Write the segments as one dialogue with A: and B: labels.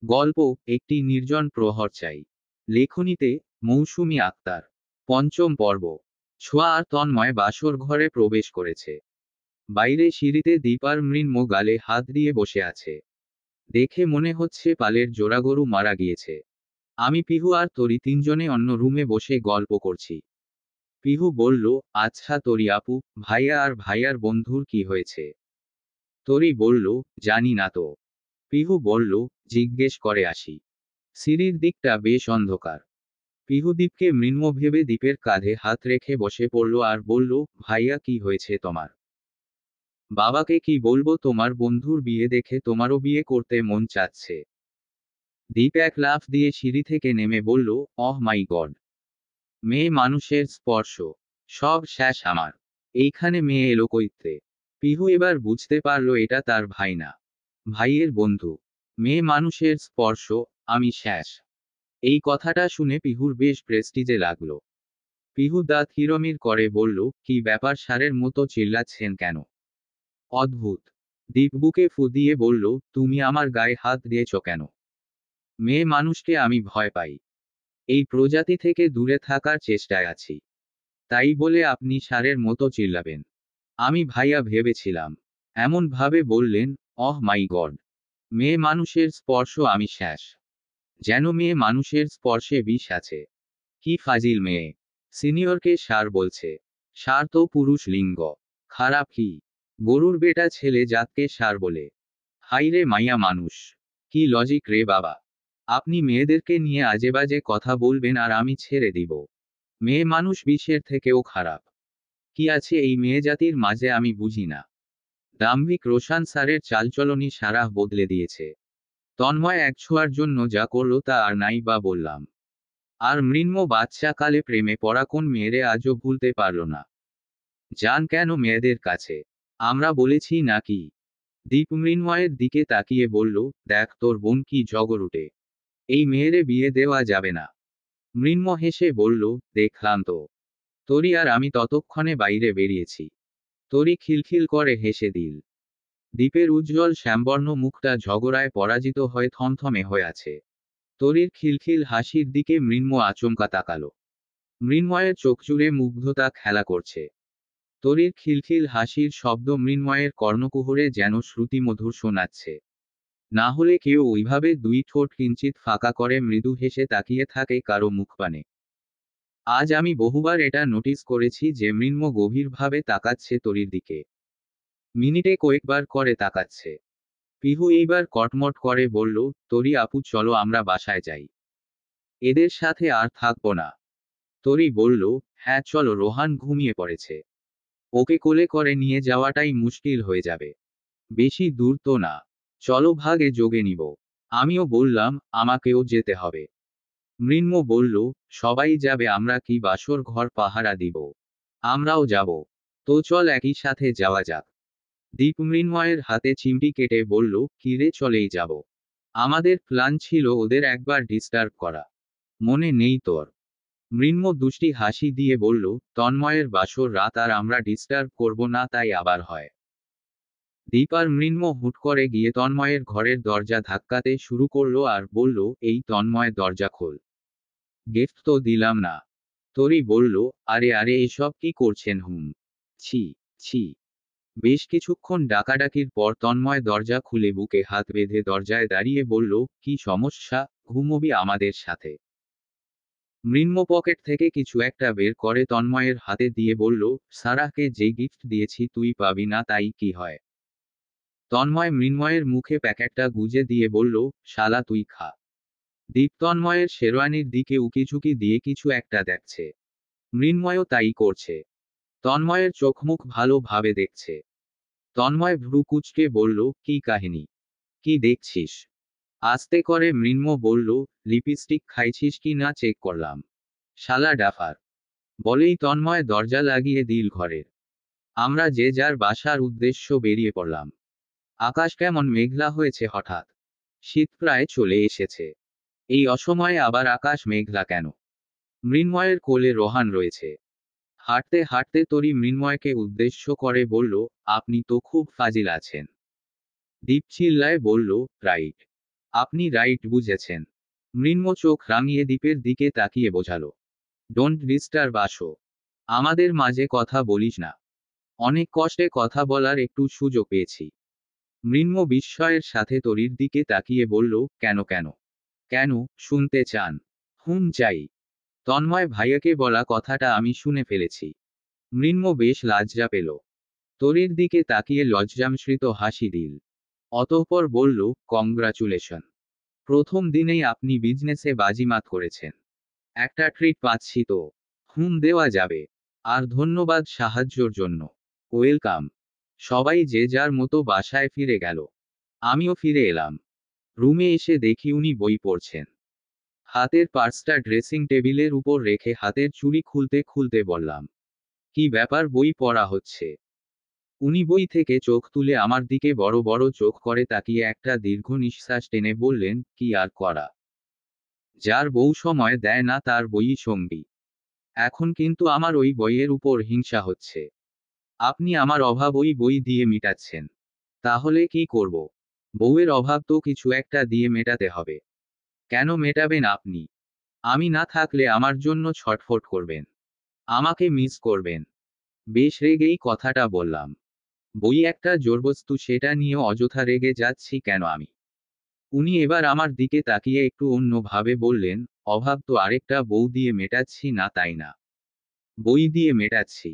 A: গল্প একটি নির্জন প্রহর চাই। লেখনীতে মৌসুমী আক্তার। পঞ্চম পর্ব। ছোঁয়া আর তন্ময় বাসর ঘরে প্রবেশ করেছে। বাইরে সিঁড়িতে দীপ আর মৃন্ময় গালে হাত দিয়ে বসে আছে। দেখে মনে হচ্ছে পালের জোড়াগরু মারা গিয়েছে। আমি পিহু আর তরি তিনজনে অন্য রুমে বসে গল্প করছি। পিহু বলল, আচ্ছা তরি আপু, ভাইয়া আর ভাইয়ার বন্ধুর কি হয়েছে? তরি বলল, জানি না তো। পিহু বলল, জিজ্ঞেস করে আসি। সিঁড়ির দিকটা বেশ অন্ধকার। পিহু দীপকে মৃন্ময় ভেবে দীপের কাঁধে হাত রেখে বসে পড়ল আর বলল, ভাইয়া কি হয়েছে তোমার? বাবাকে কি বলবো তোমার বন্ধুর বিয়ে দেখে তোমারও বিয়ে করতে মন চাচ্ছে। দীপ এক লাফ দিয়ে সিঁড়ি থেকে নেমে বলল, অহ মাই গড। মেয়ে মানুষের স্পর্শ। সব শেষ আমার। এইখানে মেয়ে এলো কইতে। পিহু এবার বুঝতে পারল এটা তার ভাই না, ভাইয়ের বন্ধু। মেয়ে মানুষের স্পর্শ, আমি শেষ। এই কথাটা শুনে পিহুর বেশ প্রেস্টিজে লাগলো। পিহু দাঁত কিরমির করে বলল, কি ব্যাপার সারের মতো চিল্লাচ্ছেন কেন? অদ্ভুত। দীপ বুকে ফু দিয়ে বলল, তুমি আমার গায়ে হাত দিয়েছ কেন? মেয়ে মানুষকে আমি ভয় পাই। এই প্রজাতি থেকে দূরে থাকার চেষ্টায় আছি। তাই বলে আপনি সারের মতো চিল্লাবেন? আমি ভাইয়া ভেবেছিলাম। এমন ভাবে বললেন, অহ মাই গড। মেয়ে মানুষের স্পর্শ আমি শেষ। যেন মেয়ে মানুষের স্পর্শে বিষ আছে। কি ফাজিল মেয়ে। সিনিয়রকে সার বলছে। সার তো পুরুষ লিঙ্গ। খারাপ কি? গরুর বেটা ছেলে জাতকে সার বলে? হাইরে মাইয়া মানুষ। কি লজিক রে বাবা। আপনি মেয়েদেরকে নিয়ে আজেবাজে কথা বলবেন আর আমি ছেড়ে দিব? মেয়ে মানুষ বিষের থেকেও খারাপ। কি আছে এই মেয়ে জাতির মাঝে আমি বুঝি না। দাম্ভিক রোশান স্যারের চালচলনই সারা বদলে দিয়েছে। তন্ময় এক ছোঁয়ার জন্য যা করলো তা আর নাই বা বললাম। আর মৃন্ময় বাচ্চাকালে প্রেমে পড়া কোন মেয়েরে আজও ভুলতে পারল না। যান কেন মেয়েদের কাছে? আমরা বলেছি নাকি? দীপ মৃন্ময়ের দিকে তাকিয়ে বলল, দেখ তোর বোন কি জগরুটে। এই মেয়েরে বিয়ে দেওয়া যাবে না। মৃন্ময় হেসে বলল, দেখলাম তো। তরি আর আমি ততক্ষণে বাইরে বেরিয়েছি। তরি খিলখিল করে হেসে দিল। দীপের উজ্জ্বল শ্যামবর্ণ মুখটা ঝগড়ায় পরাজিত হয়ে থমথমে হয়ে আছে। তরির খিলখিল হাসির দিকে মৃন্ময় আচমকা তাকালো। মৃন্ময়ের চোখ জুড়ে মুগ্ধতা খেলা করছে। তরির খিলখিল হাসির শব্দ মৃন্ময়ের কর্ণকুহরে যেন শ্রুতিমধুর শোনাচ্ছে। না হলে কেউ ওইভাবে দুই ঠোঁট কিঞ্চিত ফাঁকা করে মৃদু হেসে তাকিয়ে থাকে কারো মুখপানে। আজ আমি বহুবার এটা নোটিস করেছি যে মৃন্ময় গভীরভাবে তাকাচ্ছে তরির দিকে। মিনিটে কয়েকবার করে তাকাচ্ছে। পিহু এইবার কটমট করে বলল, তরি আপু চলো আমরা বাসায় যাই। এদের সাথে আর থাকবো না। তরি বলল, হ্যাঁ চলো, রোহান ঘুমিয়ে পড়েছে। ওকে কোলে করে নিয়ে যাওয়াটাই মুশকিল হয়ে যাবে। বেশি দূর তো না। চলো ভাগে যোগে নিব। আমিও বললাম, আমাকেও যেতে হবে। মৃন্ময় বলল, সবাই যাবে, আমরা কি বাসর ঘর পাহারা দিব? আমরাও যাব। তো চল একই সাথে যাওয়া যাক। দীপ মৃন্ময়ের হাতে চিমটি কেটে বলল, কিরে চলেই যাব। আমাদের প্ল্যান ছিল ওদের একবার ডিস্টার্ব করা। মনে নেই তোর? মৃন্ময় দুষ্টি হাসি দিয়ে বলল, তন্ময়ের বাসর রাত আর আমরা ডিস্টার্ব করব না তাই আবার হয়? দীপ আর মৃন্ময় হুট করে গিয়ে তন্ময়ের ঘরের দরজা ধাক্কাতে শুরু করলো আর বলল, এই তন্ময় দরজা খোল। গিফট তো দিলাম না। তরি বলল, আরে আরে এসব কি করছেন হুম। ছি, ছি। বেশ কিছুক্ষণ ডাকাডাকির পর তন্ময় দরজা খুলে বুকে হাত বেঁধে দরজায় দাঁড়িয়ে বলল, কি সমস্যা, ঘুমোবি আমাদের সাথে? মৃন্ময় পকেট থেকে কিছু একটা বের করে তন্ময়ের হাতে দিয়ে বলল, সারাহকে যে গিফট দিয়েছি তুই পাবি না তাই কি হয়? তন্ময় মৃন্ময়ের মুখে প্যাকেটটা গুজে দিয়ে বলল, শালা তুই খা। দীপ তন্ময়ের শেরওয়ানির দিকে উকিঝুঁকি দিয়ে কিছু একটা দেখছে। মৃন্ময়ও তাই করছে। তন্ময়ের চোখমুখ ভালো ভাবে দেখছে। তন্ময় ভ্রু কুঁচকে বলল, কি কাহিনী? কি দেখছিস? আস্তে করে মৃন্ময় বলল, লিপস্টিক খাইছিস কি না চেক করলাম। শালা ডাফার। বলেই তন্ময় দরজা লাগিয়ে দিল ঘরের। আমরা যে যার বাসার উদ্দেশ্য বেরিয়ে পড়লাম। আকাশ কেমন মেঘলা হয়েছে হঠাৎ। শীত প্রায় চলে এসেছে। এই অসময়ে আবার আকাশ মেঘলা কেন? মৃন্ময়ের কোলে রোহান রয়েছে। হাঁটতে হাঁটতে তরি মৃন্ময়কে উদ্দেশ্য করে বলল, আপনি তো খুব ফাজিল আছেন। দীপ চিল্লায় বলল, রাইট। আপনি রাইট বুঝেছেন। মৃন্ময় চোখ রাঙিয়ে দ্বীপের দিকে তাকিয়ে বোঝালো, ডোন্ট ডিস্টার্ব আসো। আমাদের মাঝে কথা বলিস না। অনেক কষ্টে কথা বলার একটু সুযোগ পেয়েছি। মৃন্ময় বিস্ময়ের সাথে তরির দিকে তাকিয়ে বলল, কেন কেন কেন, শুনতে চান? হুম চাই। তন্ময় ভাইয়াকে বলা কথাটা আমি শুনে ফেলেছি। মৃন্ময় বেশ লজ্জা পেল। তরির দিকে তাকিয়ে লজ্জামিশ্রিত হাসি দিল। অতঃপর বলল, কংগ্রাচুলেশন। প্রথম দিনেই আপনি বিজনেসে বাজিমাত করেছেন। একটা ট্রিট পাচ্ছি তো। হুম দেওয়া যাবে। আর ধন্যবাদ সাহায্যর জন্য। ওয়েলকাম। সবাই যে যার মতো বাসায় ফিরে গেল। আমিও ফিরে এলাম। রুমে এসে দেখি উনি বই পড়ছেন। হাতের পার্সটা ড্রেসিং টেবিলের উপর রেখে হাতের চুড়ি খুলতে খুলতে বললাম, কি ব্যাপার, বই পড়া হচ্ছে? উনি বই থেকে চোখ তুলে আমার দিকে বড় বড় চোখ করে তাকিয়ে একটা দীর্ঘ নিঃশ্বাস টেনে বললেন, কি আর করা। যার বউ সময় দেয় না তার বইই সঙ্গী। এখন কিন্তু আমার ওই বইয়ের উপর হিংসা হচ্ছে। আপনি আমার অভাব ওই বই দিয়ে মিটাচ্ছেন। তাহলে কি করব? বউয়ের অভাব তো কিছু একটা দিয়ে মেটাতে হবে। কেন মেটাবেন আপনি? আমি না থাকলে আমার জন্য ছটফট করবেন। আমাকে মিস করবেন। বেশ রেগেই কথাটা বললাম। বই একটা জড়বস্তু, সেটা নিয়ে অযথা রেগে যাচ্ছি কেন আমি? উনি এবার আমার দিকে তাকিয়ে একটু অন্য ভাবে বললেন, অভাব তো আরেকটা বউ দিয়ে মেটাচ্ছি না, তাই না? বই দিয়ে মেটাচ্ছি।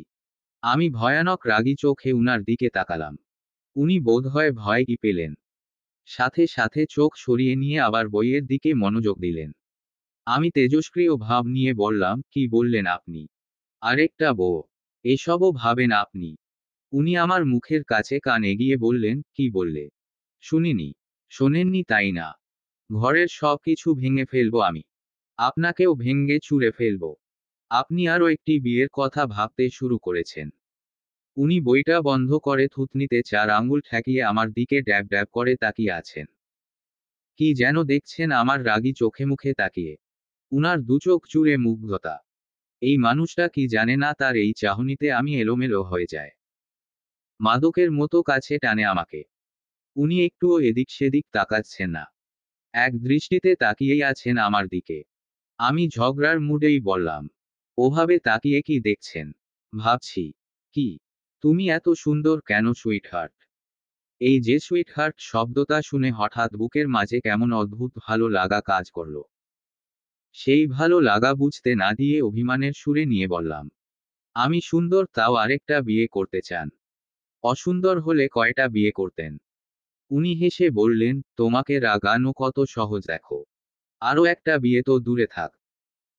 A: আমি ভয়ানক রাগী চোখে উনার দিকে তাকালাম। উনি বোধহয় ভয়ই পেলেন। সাথে সাথে চোখ সরিয়ে নিয়ে আবার বইয়ের দিকে মনোযোগ দিলেন। আমি তেজস্ক্রিয় ভাব নিয়ে বললাম, কি বললেন আপনি? আরেকটা বউ? এসবও ভাবেন আপনি? উনি আমার মুখের কাছে কান এগিয়ে বললেন, কি বললে? শুনিনি। শোনেননি তাই না? ঘরের সব কিছু ভেঙে ফেলবো আমি। আপনাকেও ভেঙে চুরে ফেলবো। আপনি আরও একটি বিয়ের কথা ভাবতে শুরু করেছেন। উনি বইটা বন্ধ করে থুতনিতে 4 আঙুল ঠেকিয়ে আমার দিকে ড্যাব ড্যাব করে তাকিয়ে আছেন। কি যেন দেখছেন আমার রাগী চোখে মুখে তাকিয়ে। উনার দুচোখ জুড়ে মুগ্ধতা। এই মানুষটা কি জানে না তার এই চাহনিতে আমি এলোমেলো হয়ে যায়। মাদকের মতো কাছে টানে আমাকে। উনি একটুও এদিক সেদিক তাকাচ্ছেন না। এক দৃষ্টিতে তাকিয়েই আছেন আমার দিকে। আমি ঝগড়ার মুডেই বললাম, ওভাবে তাকিয়ে কি দেখছেন? ভাবছি। কি? তুমি এত সুন্দর কেন সুইটহার্ট? এই যে সুইটহার্ট শব্দটা শুনে হঠাৎ বুকের মাঝে কেমন অদ্ভুত ভালো লাগা কাজ করলো। সেই ভালো লাগা বুঝতে না দিয়ে অভিমানের সুরে নিয়ে বললাম, আমি সুন্দর তাও আরেকটা বিয়ে করতে চান? অসুন্দর হলে কয়টা বিয়ে করতেন? উনি হেসে বললেন, তোমাকে রাগানো কত সহজ দেখো। আরও একটা বিয়ে তো দূরে থাক।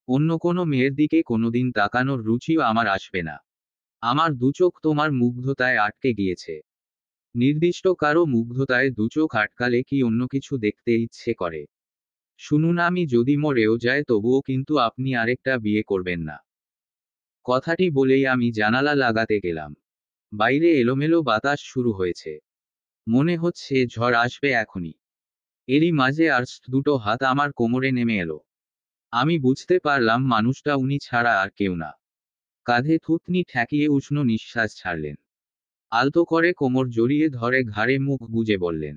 A: অন্য কোনো মেয়ের দিকে কোনোদিন তাকানোর রুচিও আমার আসবে না। আমার দুচোখ তোমার মুগ্ধতায় আটকে গিয়েছে। নির্দিষ্ট কারো মুগ্ধতায় দুচোখ আটকালে কি অন্য কিছু দেখতে ইচ্ছে করে? শুনুন, আমি যদি মরেও যায় তবুও কিন্তু আপনি আরেকটা বিয়ে করবেন না। কথাটি বলেই আমি জানালা লাগাতে গেলাম। বাইরে এলোমেলো বাতাস শুরু হয়েছে। মনে হচ্ছে ঝড় আসবে এখনই। এরই মাঝে আর্স্ট দুটো হাত আমার কোমরে নেমে এলো। আমি বুঝতে পারলাম মানুষটা উনি ছাড়া আর কেউ না। কাঁধে থুতনি ঠেকিয়ে উষ্ণ নিঃশ্বাস ছাড়লেন। আলতো করে কোমর জড়িয়ে ধরে ঘাড়ে মুখ গুজে বললেন,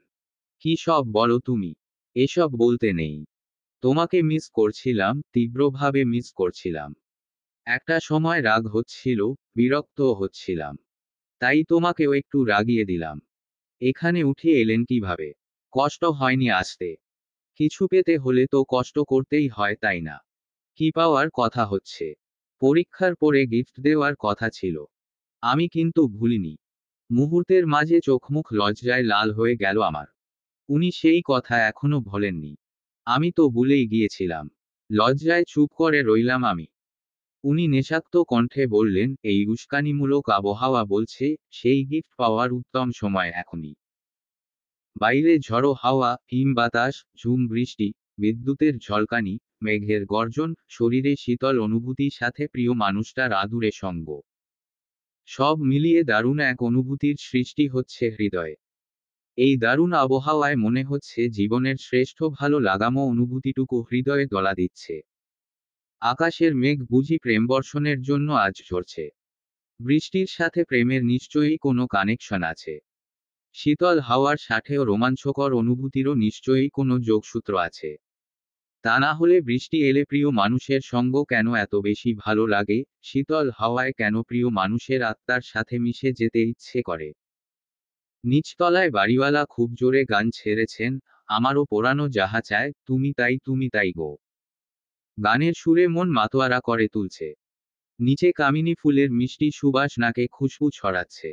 A: কি সব বলো তুমি? এসব বলতে নেই। তোমাকে মিস করছিলাম, তীব্রভাবে মিস করছিলাম। একটা সময় রাগ হচ্ছিল, বিরক্তও হচ্ছিলাম। তাই তোমাকেও একটু রাগিয়ে দিলাম। এখানে উঠে এলেন কিভাবে? কষ্ট হয়নি আসতে? কিছু পেতে হলে তো কষ্ট করতেই হয়, তাই না? কি পাওয়ার কথা হচ্ছে? পরীক্ষার পরে গিফট দেওয়ার কথা ছিল। আমি কিন্তু ভুলিনি। মুহূর্তের মাঝে চোখমুখ লজ্জায় লাল হয়ে গেল আমার। উনি সেই কথা এখনো ভোলেননি। আমি তো ভুলেই গিয়েছিলাম। লজ্জায় চুপ করে রইলাম আমি। উনি নেশাক্ত কণ্ঠে বললেন, এই উস্কানিমূলক আবহাওয়া বলছে, সেই গিফট পাওয়ার উত্তম সময় এখনই। বাইরে ঝড়ো হাওয়া, হিম বাতাস, ঝুম বৃষ্টি, বিদ্যুতের ঝলকানি, মেঘের গর্জন, শরীরে শীতল অনুভূতি, সাথে প্রিয় মানুষটার আদুরে সঙ্গ। সব মিলিয়ে দারুণ এক অনুভূতির সৃষ্টি হচ্ছে হৃদয়ে। এই দারুণ আবহাওয়ায় মনে হচ্ছে জীবনের শ্রেষ্ঠ ভালো লাগামো অনুভূতিটুকু হৃদয়ে দোলা দিচ্ছে। আকাশের মেঘ বুঝি প্রেমবর্ষণের জন্য আজ ঝরছে। বৃষ্টির সাথে প্রেমের নিশ্চয়ই কোনো কানেকশন আছে। শীতল হাওয়ার সাথেও রোমাঞ্চকর অনুভূতিরও নিশ্চয়ই কোনো যোগসূত্র আছে। তা না হলে বৃষ্টি এলে প্রিয় মানুষের সঙ্গ কেন এত বেশি ভালো লাগে, শীতল হাওয়ায় কেন প্রিয় মানুষের আত্মার সাথে মিশে যেতে ইচ্ছে করে। নিচতলায় বাড়িওয়ালা খুব জোরে গান ছেড়েছেন, আমারও পোড়ানো যাহা চায়, তুমি তাই গো। গানের সুরে মন মাতোয়ারা করে তুলছে। নিচে কামিনী ফুলের মিষ্টি সুবাস নাকে খুশবু ছড়াচ্ছে।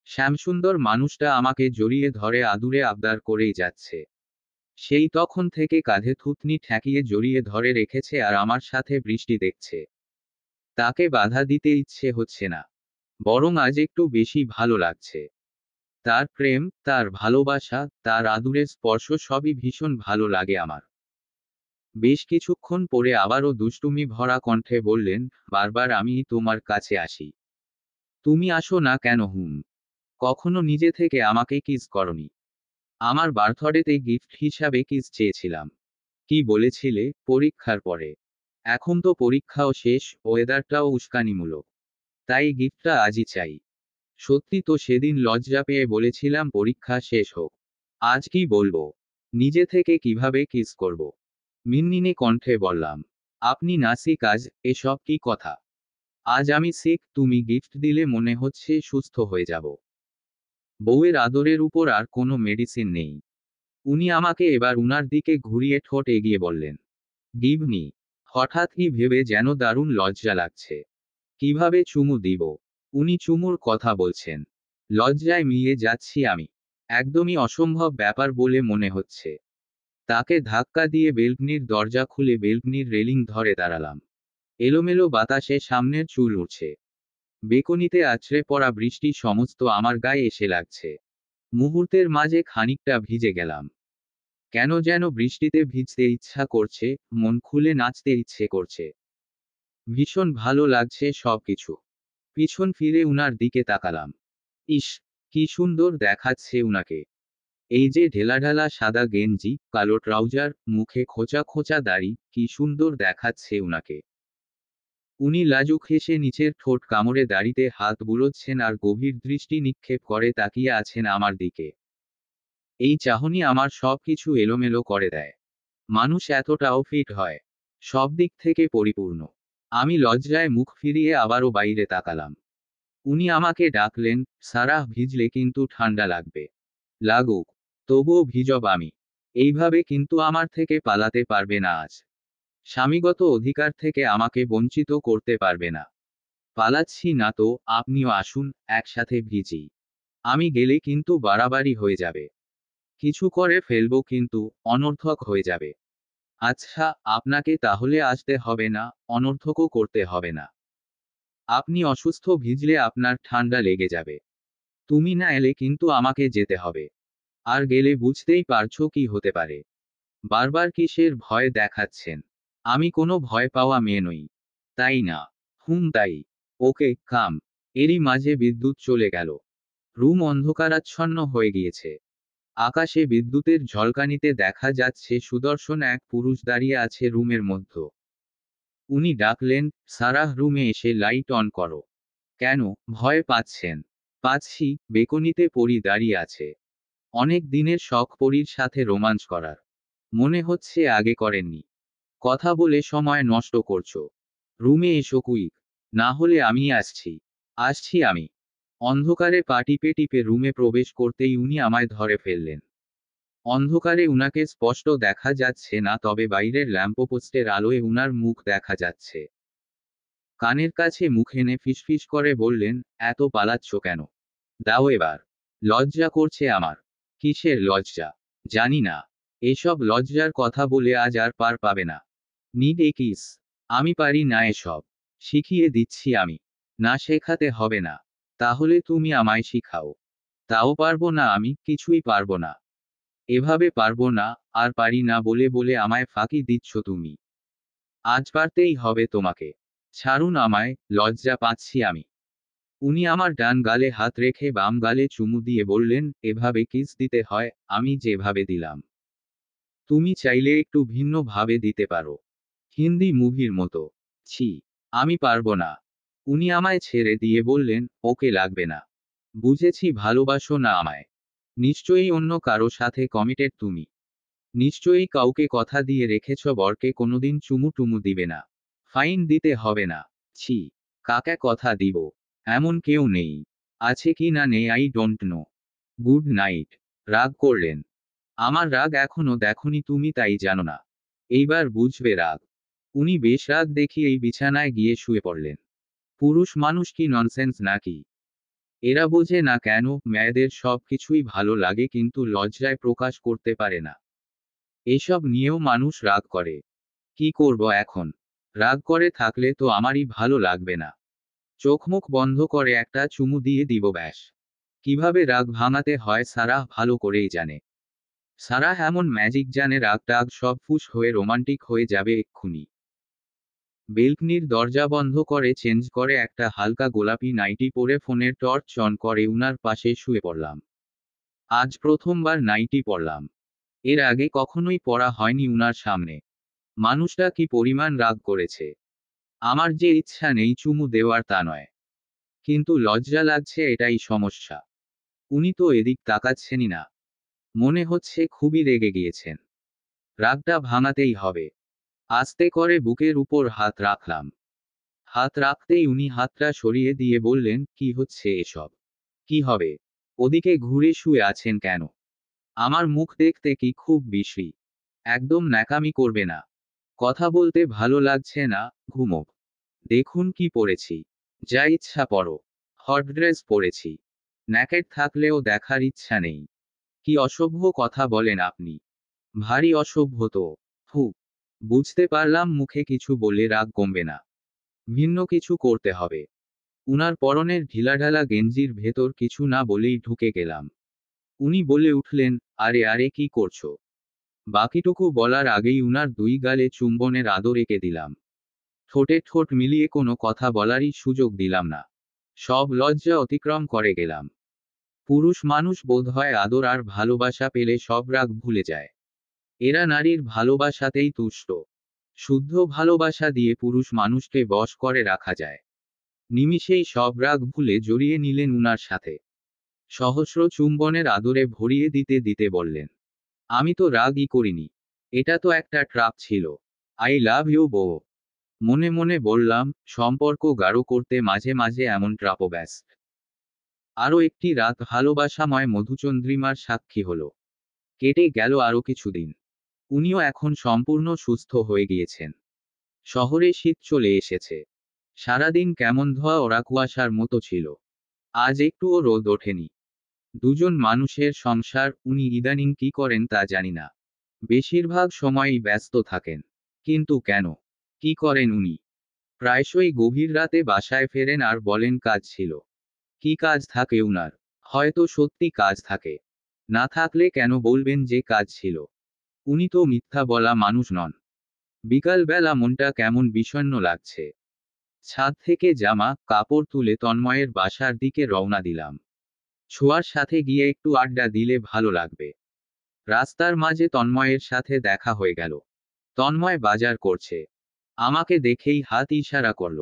A: শ্যামসুন্দর মানুষটা আমাকে জড়িয়ে ধরে আদুরে আবদার করেই যাচ্ছে। সেই তখন থেকে কাঁধে থুতনি ঠেকিয়ে জড়িয়ে ধরে রেখেছে আর আমার সাথে বৃষ্টি দেখছে। তাকে বাধা দিতে ইচ্ছে হচ্ছে না, বরং আজ একটু বেশি ভালো লাগছে। তার প্রেম, তার ভালোবাসা, তার আদুরে স্পর্শ সবই ভীষণ ভালো লাগে আমার। বেশ কিছুক্ষণ পরে আবারও দুষ্টুমি ভরা কণ্ঠে বললেন, বারবার আমি তোমার কাছে আসি, তুমি আসো না কেন? কখনো নিজে থেকে আমাকে কিস করনি? আমার বার্থডেতে গিফট হিসাবে কিস চেয়েছিলাম। কি বলেছিলে? পরীক্ষার পরে। এখন তো পরীক্ষাও শেষ, ওয়েদারটাও উস্কানিমূলক। তাই গিফটটা আজই চাই। সত্যি তো সেদিন লজ্জা পেয়ে বলেছিলাম পরীক্ষা শেষ হোক। আজ কি বলবো? নিজে থেকে কিভাবে কিস করব? মিনমিনে কণ্ঠে বললাম, আপনি না সিক আজ, এসব কি কথা? আজ আমি সিক, তুমি গিফট দিলে মনে হচ্ছে সুস্থ হয়ে যাব। বউয়ের আদরের উপর আর কোনো মেডিসিন নেই। উনি আমাকে এবার উনার দিকে ঘুরিয়ে ঠোঁট এগিয়ে বললেন, গিভ মি। হঠাৎ কি ভেবে যেন দারুণ লজ্জা লাগছে। কিভাবে চুমু দিব? উনি চুমুর কথা বলছেন। লজ্জায় মিলিয়ে যাচ্ছি আমি। একদমই অসম্ভব ব্যাপার বলে মনে হচ্ছে। তাকে ধাক্কা দিয়ে বেলকনির দরজা খুলে বেলকনির রেলিং ধরে দাঁড়ালাম। এলোমেলো বাতাসে সামনের চুল উঠছে। বেকনিতে আছড়ে পড়া বৃষ্টি সমস্ত আমার গায়ে এসে লাগছে। মুহূর্তের মাঝে খানিকটা ভিজে গেলাম। কেন যেন বৃষ্টিতে ভিজতে ইচ্ছা করছে, মন খুলে নাচতে ইচ্ছে করছে। ভীষণ ভালো লাগছে সবকিছু। পিছন ফিরে উনার দিকে তাকালাম। ইস, কি সুন্দর দেখাচ্ছে উনাকে। এই যে ঢেলাঢালা সাদা গেঞ্জি, কালো ট্রাউজার, মুখে খোঁচা খোঁচা দাড়ি, কি সুন্দর দেখাচ্ছে উনাকে। উনি লাজুক হেসে নিচের ঠোঁট কামড়ে দাড়িতে হাত বুলোচ্ছেন আর গভীর দৃষ্টি নিক্ষেপ করে তাকিয়ে আছেন আমার দিকে। এই চাহনি আমার সবকিছু এলোমেলো করে দেয়। মানুষ এতটাও ফিট হয়? সব দিক থেকে পরিপূর্ণ। আমি লজ্জায় মুখ ফিরিয়ে আবারও বাইরে তাকালাম। উনি আমাকে ডাকলেন, সারাহ, ভিজলে কিন্তু ঠান্ডা লাগবে। লাগুক, তবুও ভিজব আমি। এইভাবে কিন্তু আমার থেকে পালাতে পারবে না আজ। স্বামীগত অধিকার থেকে আমাকে বঞ্চিত করতে পারবে না। পালাচ্ছি না তো, আপনিও আসুন, একসাথে ভিজি। আমি গেলে কিন্তু বাড়াবাড়ি হয়ে যাবে। কিছু করে ফেলবো কিন্তু, অনর্থক হয়ে যাবে। আচ্ছা, আপনাকে তাহলে আসতে হবে না, অনর্থকও করতে হবে না। আপনি অসুস্থ, ভিজলে আপনার ঠান্ডা লেগে যাবে। তুমি না এলে কিন্তু আমাকে যেতে হবে। আর গেলে বুঝতেই পারছো কি হতে পারে। বারবার কিসের ভয় দেখাচ্ছেন? আমি কোনো ভয় পাওয়া মেয়ে নই। তাই না? তাই। ওকে, কাম। এরই মাঝে বিদ্যুৎ চলে গেল। রুম অন্ধকারাচ্ছন্ন হয়ে গিয়েছে। আকাশে বিদ্যুতের ঝলকানিতে দেখা যাচ্ছে সুদর্শন এক পুরুষ দাঁড়িয়ে আছে রুমের মধ্যে। উনি ডাকলেন, সারাহ, রুমে এসে লাইট অন করো। কেন, ভয় পাচ্ছেন? পাচ্ছি, বেকনিতে পরী দাঁড়িয়ে আছে। অনেক দিনের শখ পরীর সাথে রোমাঞ্চ করার। মনে হচ্ছে আগে করেননি। কথা বলে সময় নষ্ট করছো। রুমে এসো কুইক। না হলে আমি আসছি। আসছি আমি। অন্ধকারে পা টিপে টিপে রুমে প্রবেশ করতেই উনি আমায় ধরে ফেললেন। অন্ধকারে উনাকে স্পষ্ট দেখা যাচ্ছে না, তবে বাইরের ল্যাম্পপোস্টের আলোয় উনার মুখ দেখা যাচ্ছে। কানের কাছে মুখ এনে ফিসফিস করে বললেন, এত পালাচ্ছ কেন? দাও এবার। লজ্জা করছে আমার। কিসের লজ্জা? জানি না। এসব লজ্জার কথা বলে আজ আর পার পাবে না। Need a kiss. আমি পারি না এসব। শিখিয়ে দিচ্ছি আমি। না শেখাতে হবে না। তাহলে তুমি আমায় শিখাও। তাও পারবো না আমি, কিছুই পারবো না। এভাবে পারবো না, আর পারি না বলে বলে আমায় ফাঁকি দিচ্ছ তুমি। আজ পারতেই হবে তোমাকে। ছাড়ুন আমায়, লজ্জা পাচ্ছি আমি। উনি আমার ডান গালে হাত রেখে বাম গালে চুমু দিয়ে বললেন, এভাবে কিস দিতে হয়, আমি যেভাবে দিলাম। তুমি চাইলে একটু ভিন্ন ভাবে দিতে পারো। হিন্দি মুভির মতো। ছি, আমি পারবো না। উনি আমায় ছেড়ে দিয়ে বললেন, ওকে, লাগবে না। বুঝেছি ভালোবাসো না আমায়। নিশ্চয়ই অন্য কারো সাথে কমিটেড তুমি। নিশ্চয়ই কাউকে কথা দিয়ে রেখেছ বরকে কোনোদিন চুমু টুমু দিবে না। ফাইন দিতে হবে না। ছি, কাকে কথা দিব? এমন কেউ নেই। আছে কি না নেই I don't know. Good night. রাগ করলেন? আমার রাগ এখনো দেখনি তুমি, তাই জানো না। এইবার বুঝবে রাগ। উনি বেশ রাগ দেখিয়েই বিছানায় গিয়ে শুয়ে পড়লেন। পুরুষ মানুষ কি ননসেন্স নাকি? এরা বোঝে না কেন মেয়েদের সব কিছুই ভালো লাগে কিন্তু লজ্জায় প্রকাশ করতে পারে না। এসব নিয়েও মানুষ রাগ করে। কি করব এখন? রাগ করে থাকলে তো আমারই ভালো লাগবে না। চোখ মুখ বন্ধ করে একটা চুমু দিয়ে দিব ব্যাস। কিভাবে রাগ ভাঙাতে হয় সারাহ ভালো করেই জানে। সারাহ এমন ম্যাজিক জানে, রাগ টাগ সব ফুস হয়ে রোমান্টিক হয়ে যাবে এক্ষুনি। বেলকনির দরজা বন্ধ করে চেঞ্জ করে একটা হালকা গোলাপি নাইটি পরে ফোনের টর্চ অন করে উনার পাশে শুয়ে পড়লাম। আজ প্রথমবার নাইটি পরলাম। এর আগে কখনোই পরা হয়নি উনার সামনে। মানুষটা কি পরিমাণ রাগ করেছে। আমার যে ইচ্ছা নেই চুমু দেওয়ার তা নয়, কিন্তু লজ্জা লাগছে, এটাই সমস্যা। উনি তো এদিক তাকাচ্ছেনই না। মনে হচ্ছে খুবই রেগে গিয়েছেন। রাগটা ভাঙাতেই হবে। আস্তে করে বুকের উপর হাত রাখলাম। হাত রাখতেই উনি হাতটা সরিয়ে দিয়ে বললেন, কি হচ্ছে এসব? কি হবে? ওদিকে ঘুরে শুয়ে আছেন কেন? আমার মুখ দেখতে কি খুব বিশ্রী? একদম ন্যাকামি করবে না। কথা বলতে ভালো লাগছে না, ঘুমো। দেখুন কি পরেছি। যা ইচ্ছা পরো। হট ড্রেস পরেছি। ন্যাকেড থাকলেও দেখার ইচ্ছা নেই। কি অসভ্য কথা বলেন আপনি। ভারী অসভ্য তো। ফু। বুঝতে পারলাম মুখে কিছু বলে রাগ কমবে না। ভিন্ন কিছু করতে হবে। উনার পরনের ঢিলাঢালা গেঞ্জির ভেতর কিছু না বলেই ঢুকে গেলাম। উনি বলে উঠলেন, আরে আরে কি করছো? বাকিটুকু বলার আগেই উনার দুই গালে চুম্বনের আদর এঁকে দিলাম। ঠোঁটে ঠোঁট মিলিয়ে কোনো কথা বলারই সুযোগ দিলাম না। সব লজ্জা অতিক্রম করে গেলাম। পুরুষ মানুষ বোধহয় আদর আর ভালোবাসা পেলে সব রাগ ভুলে যায়। এরা নারীর ভালোবাসাতেই তুষ্ট। শুদ্ধ ভালোবাসা দিয়ে পুরুষ মানুষকে বশ করে রাখা যায়। নিমিষেই সব রাগ ভুলে জড়িয়ে নিলেন উনার সাথে। সহস্র চুম্বনের আদরে ভরিয়ে দিতে দিতে বললেন, আমি তো রাগই করিনি। এটা তো একটা ট্রাপ ছিল। আই লাভ ইউ বউ। মনে মনে বললাম, সম্পর্ক গাঢ় করতে মাঝে মাঝে এমন ট্রাপও ব্যস্ত। আরও একটি রাত ভালোবাসাময় মধুচন্দ্রিমার সাক্ষী হলো। কেটে গেল আরও কিছুদিন। উনিও এখন সম্পূর্ণ সুস্থ হয়ে গিয়েছেন। শহরে শীত চলে এসেছে। সারাদিন কেমন ধোয়া ওরা কুয়াশার মতো ছিল। আজ একটুও রোদ ওঠেনি। দুজন মানুষের সংসার, উনি ইদানিং কি করেন তা জানি না। বেশিরভাগ সময়ই ব্যস্ত থাকেন। কিন্তু কেন? কি করেন উনি? প্রায়শই গভীর রাতে বাসায় ফেরেন আর বলেন কাজ ছিল। কি কাজ থাকে উনার? হয়তো সত্যি কাজ থাকে। না থাকলে কেন বলবেন যে কাজ ছিল? উনি তো মিথ্যা বলা মানুষ নন। বিকালবেলা মনটা কেমন বিষণ্ণ লাগছে। ছাদ থেকে জামা কাপড় তুলে তন্ময়ের বাসার দিকে রওনা দিলাম। ছোঁয়ার সাথে গিয়ে একটু আড্ডা দিলে ভালো লাগবে। রাস্তার মাঝে তন্ময়ের সাথে দেখা হয়ে গেল। তন্ময় বাজার করছে। আমাকে দেখেই হাত ইশারা করল।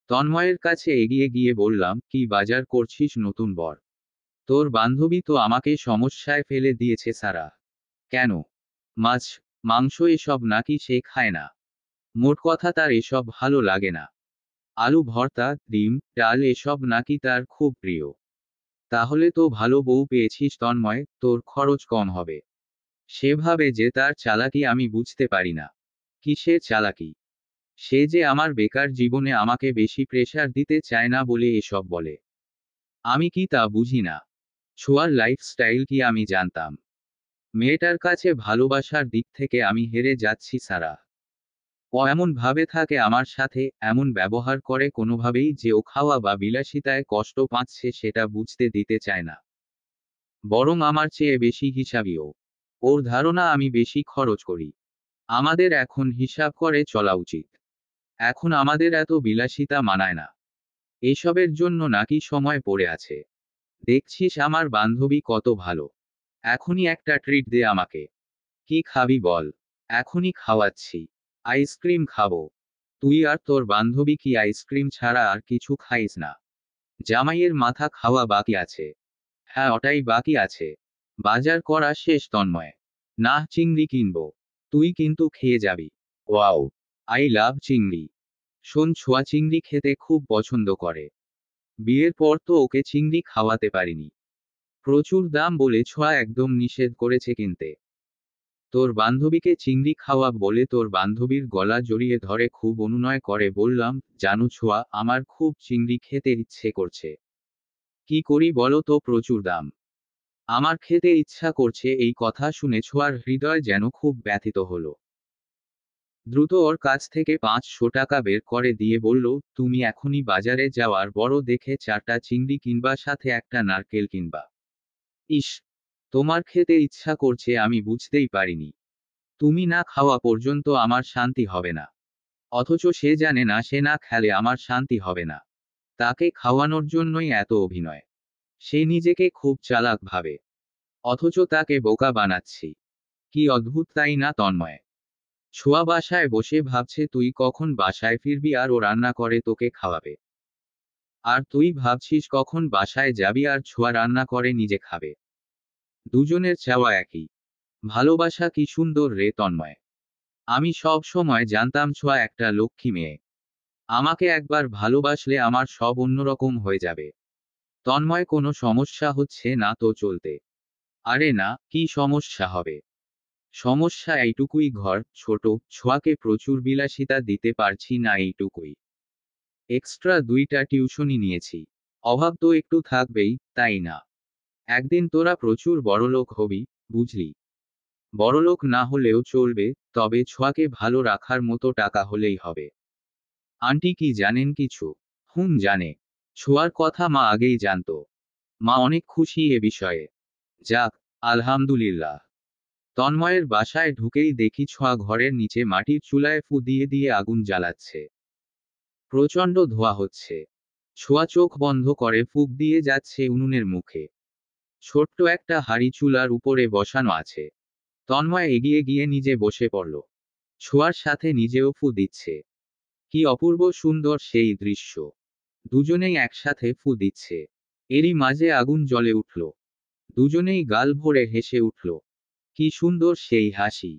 A: তন্ময়ের কাছে এগিয়ে গিয়ে বললাম, কি বাজার করছিস নতুন বর? তোর বান্ধবী তো আমাকে সমস্যায় ফেলে দিয়েছে সারা। কেন? মাছ মাংস এসব নাকি সে খায় না? মোট কথা তার এসব ভালো লাগে না। আলু ভর্তা, ডিম, ডাল এসব নাকি তার খুব প্রিয়। তাহলে তো ভালো বউ পেয়েছিস তন্ময়, তোর খরচ কম হবে। সেভাবে যে তার চালাকি আমি বুঝতে পারি না। কিসের চালাকি? সে যে আমার বেকার জীবনে আমাকে বেশি প্রেসার দিতে চায় না বলে এসব বলে। আমি কি তা বুঝি না? ছোঁয়ার লাইফস্টাইল কি আমি জানতাম? মেয়েটার কাছে ভালোবাসার দিক থেকে আমি হেরে যাচ্ছি সারা। ও এমন ভাবে থাকে আমার সাথে, এমন ব্যবহার করে কোনোভাবেই যে ও খাওয়া বা বিলাসিতায় কষ্ট পাচ্ছে সেটা বুঝতে দিতে চায় না। বরং আমার চেয়ে বেশি হিসাবীও। ওর ধারণা আমি বেশি খরচ করি। আমাদের এখন হিসাব করে চলা উচিত। এখন আমাদের এত বিলাসিতা মানায় না। এসবের জন্য নাকি সময় পড়ে আছে। দেখছিস আমার বান্ধবী কত ভালো। এখনই একটা ট্রিট দে আমাকে। কি খাবি বল? এখনই খাওয়াচ্ছি। আইসক্রিম খাবো। তুই আর তোর বান্ধবী কি আইসক্রিম ছাড়া আর কিছু খাইস না? জামাইয়ের মাথা খাওয়া বাকি আছে। হ্যাঁ, ওটাই বাকি আছে। বাজার করা শেষ তন্ময়। না, চিংড়ি কিনবো। তুই কিন্তু খেয়ে যাবি। ওয়াও, আই লাভ চিংড়ি। শোন, ছোঁয়া চিংড়ি খেতে খুব পছন্দ করে। বিয়ের পর তো ওকে চিংড়ি খাওয়াতে পারিনি। প্রচুর দাম বলে ছোঁয়া একদম নিষেধ করেছে কিনতে। তোর বান্ধবীকে চিংড়ি খাওয়া বলে তোর বান্ধবীর গলা জড়িয়ে ধরে খুব অনুনয় করে বললাম, জানো ছোঁয়া, আমার খুব চিংড়ি খেতে ইচ্ছে করছে। কি করি বলো তো, প্রচুর দাম। আমার খেতে ইচ্ছা করছে। এই কথা শুনে ছোঁয়ার হৃদয় যেন খুব ব্যথিত হলো। দ্রুত ওর কাছ থেকে 500 টাকা বের করে দিয়ে বলল, তুমি এখনই বাজারে যাওয়ার বড় দেখে 4টা চিংড়ি কিনবা, সাথে একটা নারকেল কিনবা। ইস, তোমার খেতে ইচ্ছা করছে আমি বুঝতেই পারিনি। তুমি না খাওয়া পর্যন্ত আমার শান্তি হবে না। অথচ সে জানে না সে না খেলে আমার শান্তি হবে না। তাকে খাওয়ানোর জন্যই এত অভিনয়। সে নিজেকে খুব চালাক ভাবে, অথচ তাকে বোকা বানাচ্ছি। কি অদ্ভুত, তাই না তন্ময়? ছোঁয়া বাসায় বসে ভাবছে তুই কখন বাসায় ফিরবি আর ও রান্না করে তোকে খাওয়াবে। আর তুই ভাবছিস কখন বাসায় যাবি আর ছোঁয়া রান্না করে নিজে খাবে। দুজনের চাওয়া একই। ভালোবাসা কি সুন্দর রে তন্ময়। আমি সব সময় জানতাম ছোঁয়া একটা লক্ষ্মী মেয়ে। আমাকে একবার ভালোবাসলে আমার সব অন্যরকম হয়ে যাবে। তন্ময়, কোনো সমস্যা হচ্ছে না তো চলতে? আরে না, কি সমস্যা হবে? সমস্যা এইটুকুই, ঘর ছোট, ছোঁয়াকে প্রচুর বিলাসিতা দিতে পারছি না এইটুকুই। এক্সট্রা 2টা টিউশনি নিয়েছি। অভাব তো একটু থাকবেই, তাই না? একদিন তোরা প্রচুর বড়লোক হবি, বুঝলি? বড়লোক না হলেও চলবে, তবে ছোঁয়াকে ভালো রাখার মতো টাকা হলেই হবে। আন্টি কি জানেন কিছু? জানে। ছোঁয়ার কথা মা আগেই জানতো। মা অনেক খুশি এ বিষয়ে। যাক, আলহামদুলিল্লাহ। তন্ময়ের বাসায় ঢুকেই দেখি ছোঁয়া ঘরের নিচে মাটির চুলায় ফু দিয়ে দিয়ে আগুন জ্বালাচ্ছে। প্রচণ্ড ধোঁয়া হচ্ছে। ছোঁয়া চোখ বন্ধ করে ফুঁক দিয়ে যাচ্ছে উনুনের মুখে। ছোট্ট একটা হাঁড়ি চুলার উপরে বসানো আছে। তন্ময় এগিয়ে গিয়ে নিজে বসে পড়ল। ছোঁয়ার সাথে নিজেও ফু দিচ্ছে। কি অপূর্ব সুন্দর সেই দৃশ্য। দুজনেই একসাথে ফু দিচ্ছে। এরই মাঝে আগুন জ্বলে উঠল। দুজনেই গাল ভরে হেসে উঠল। কি সুন্দর সেই হাসি।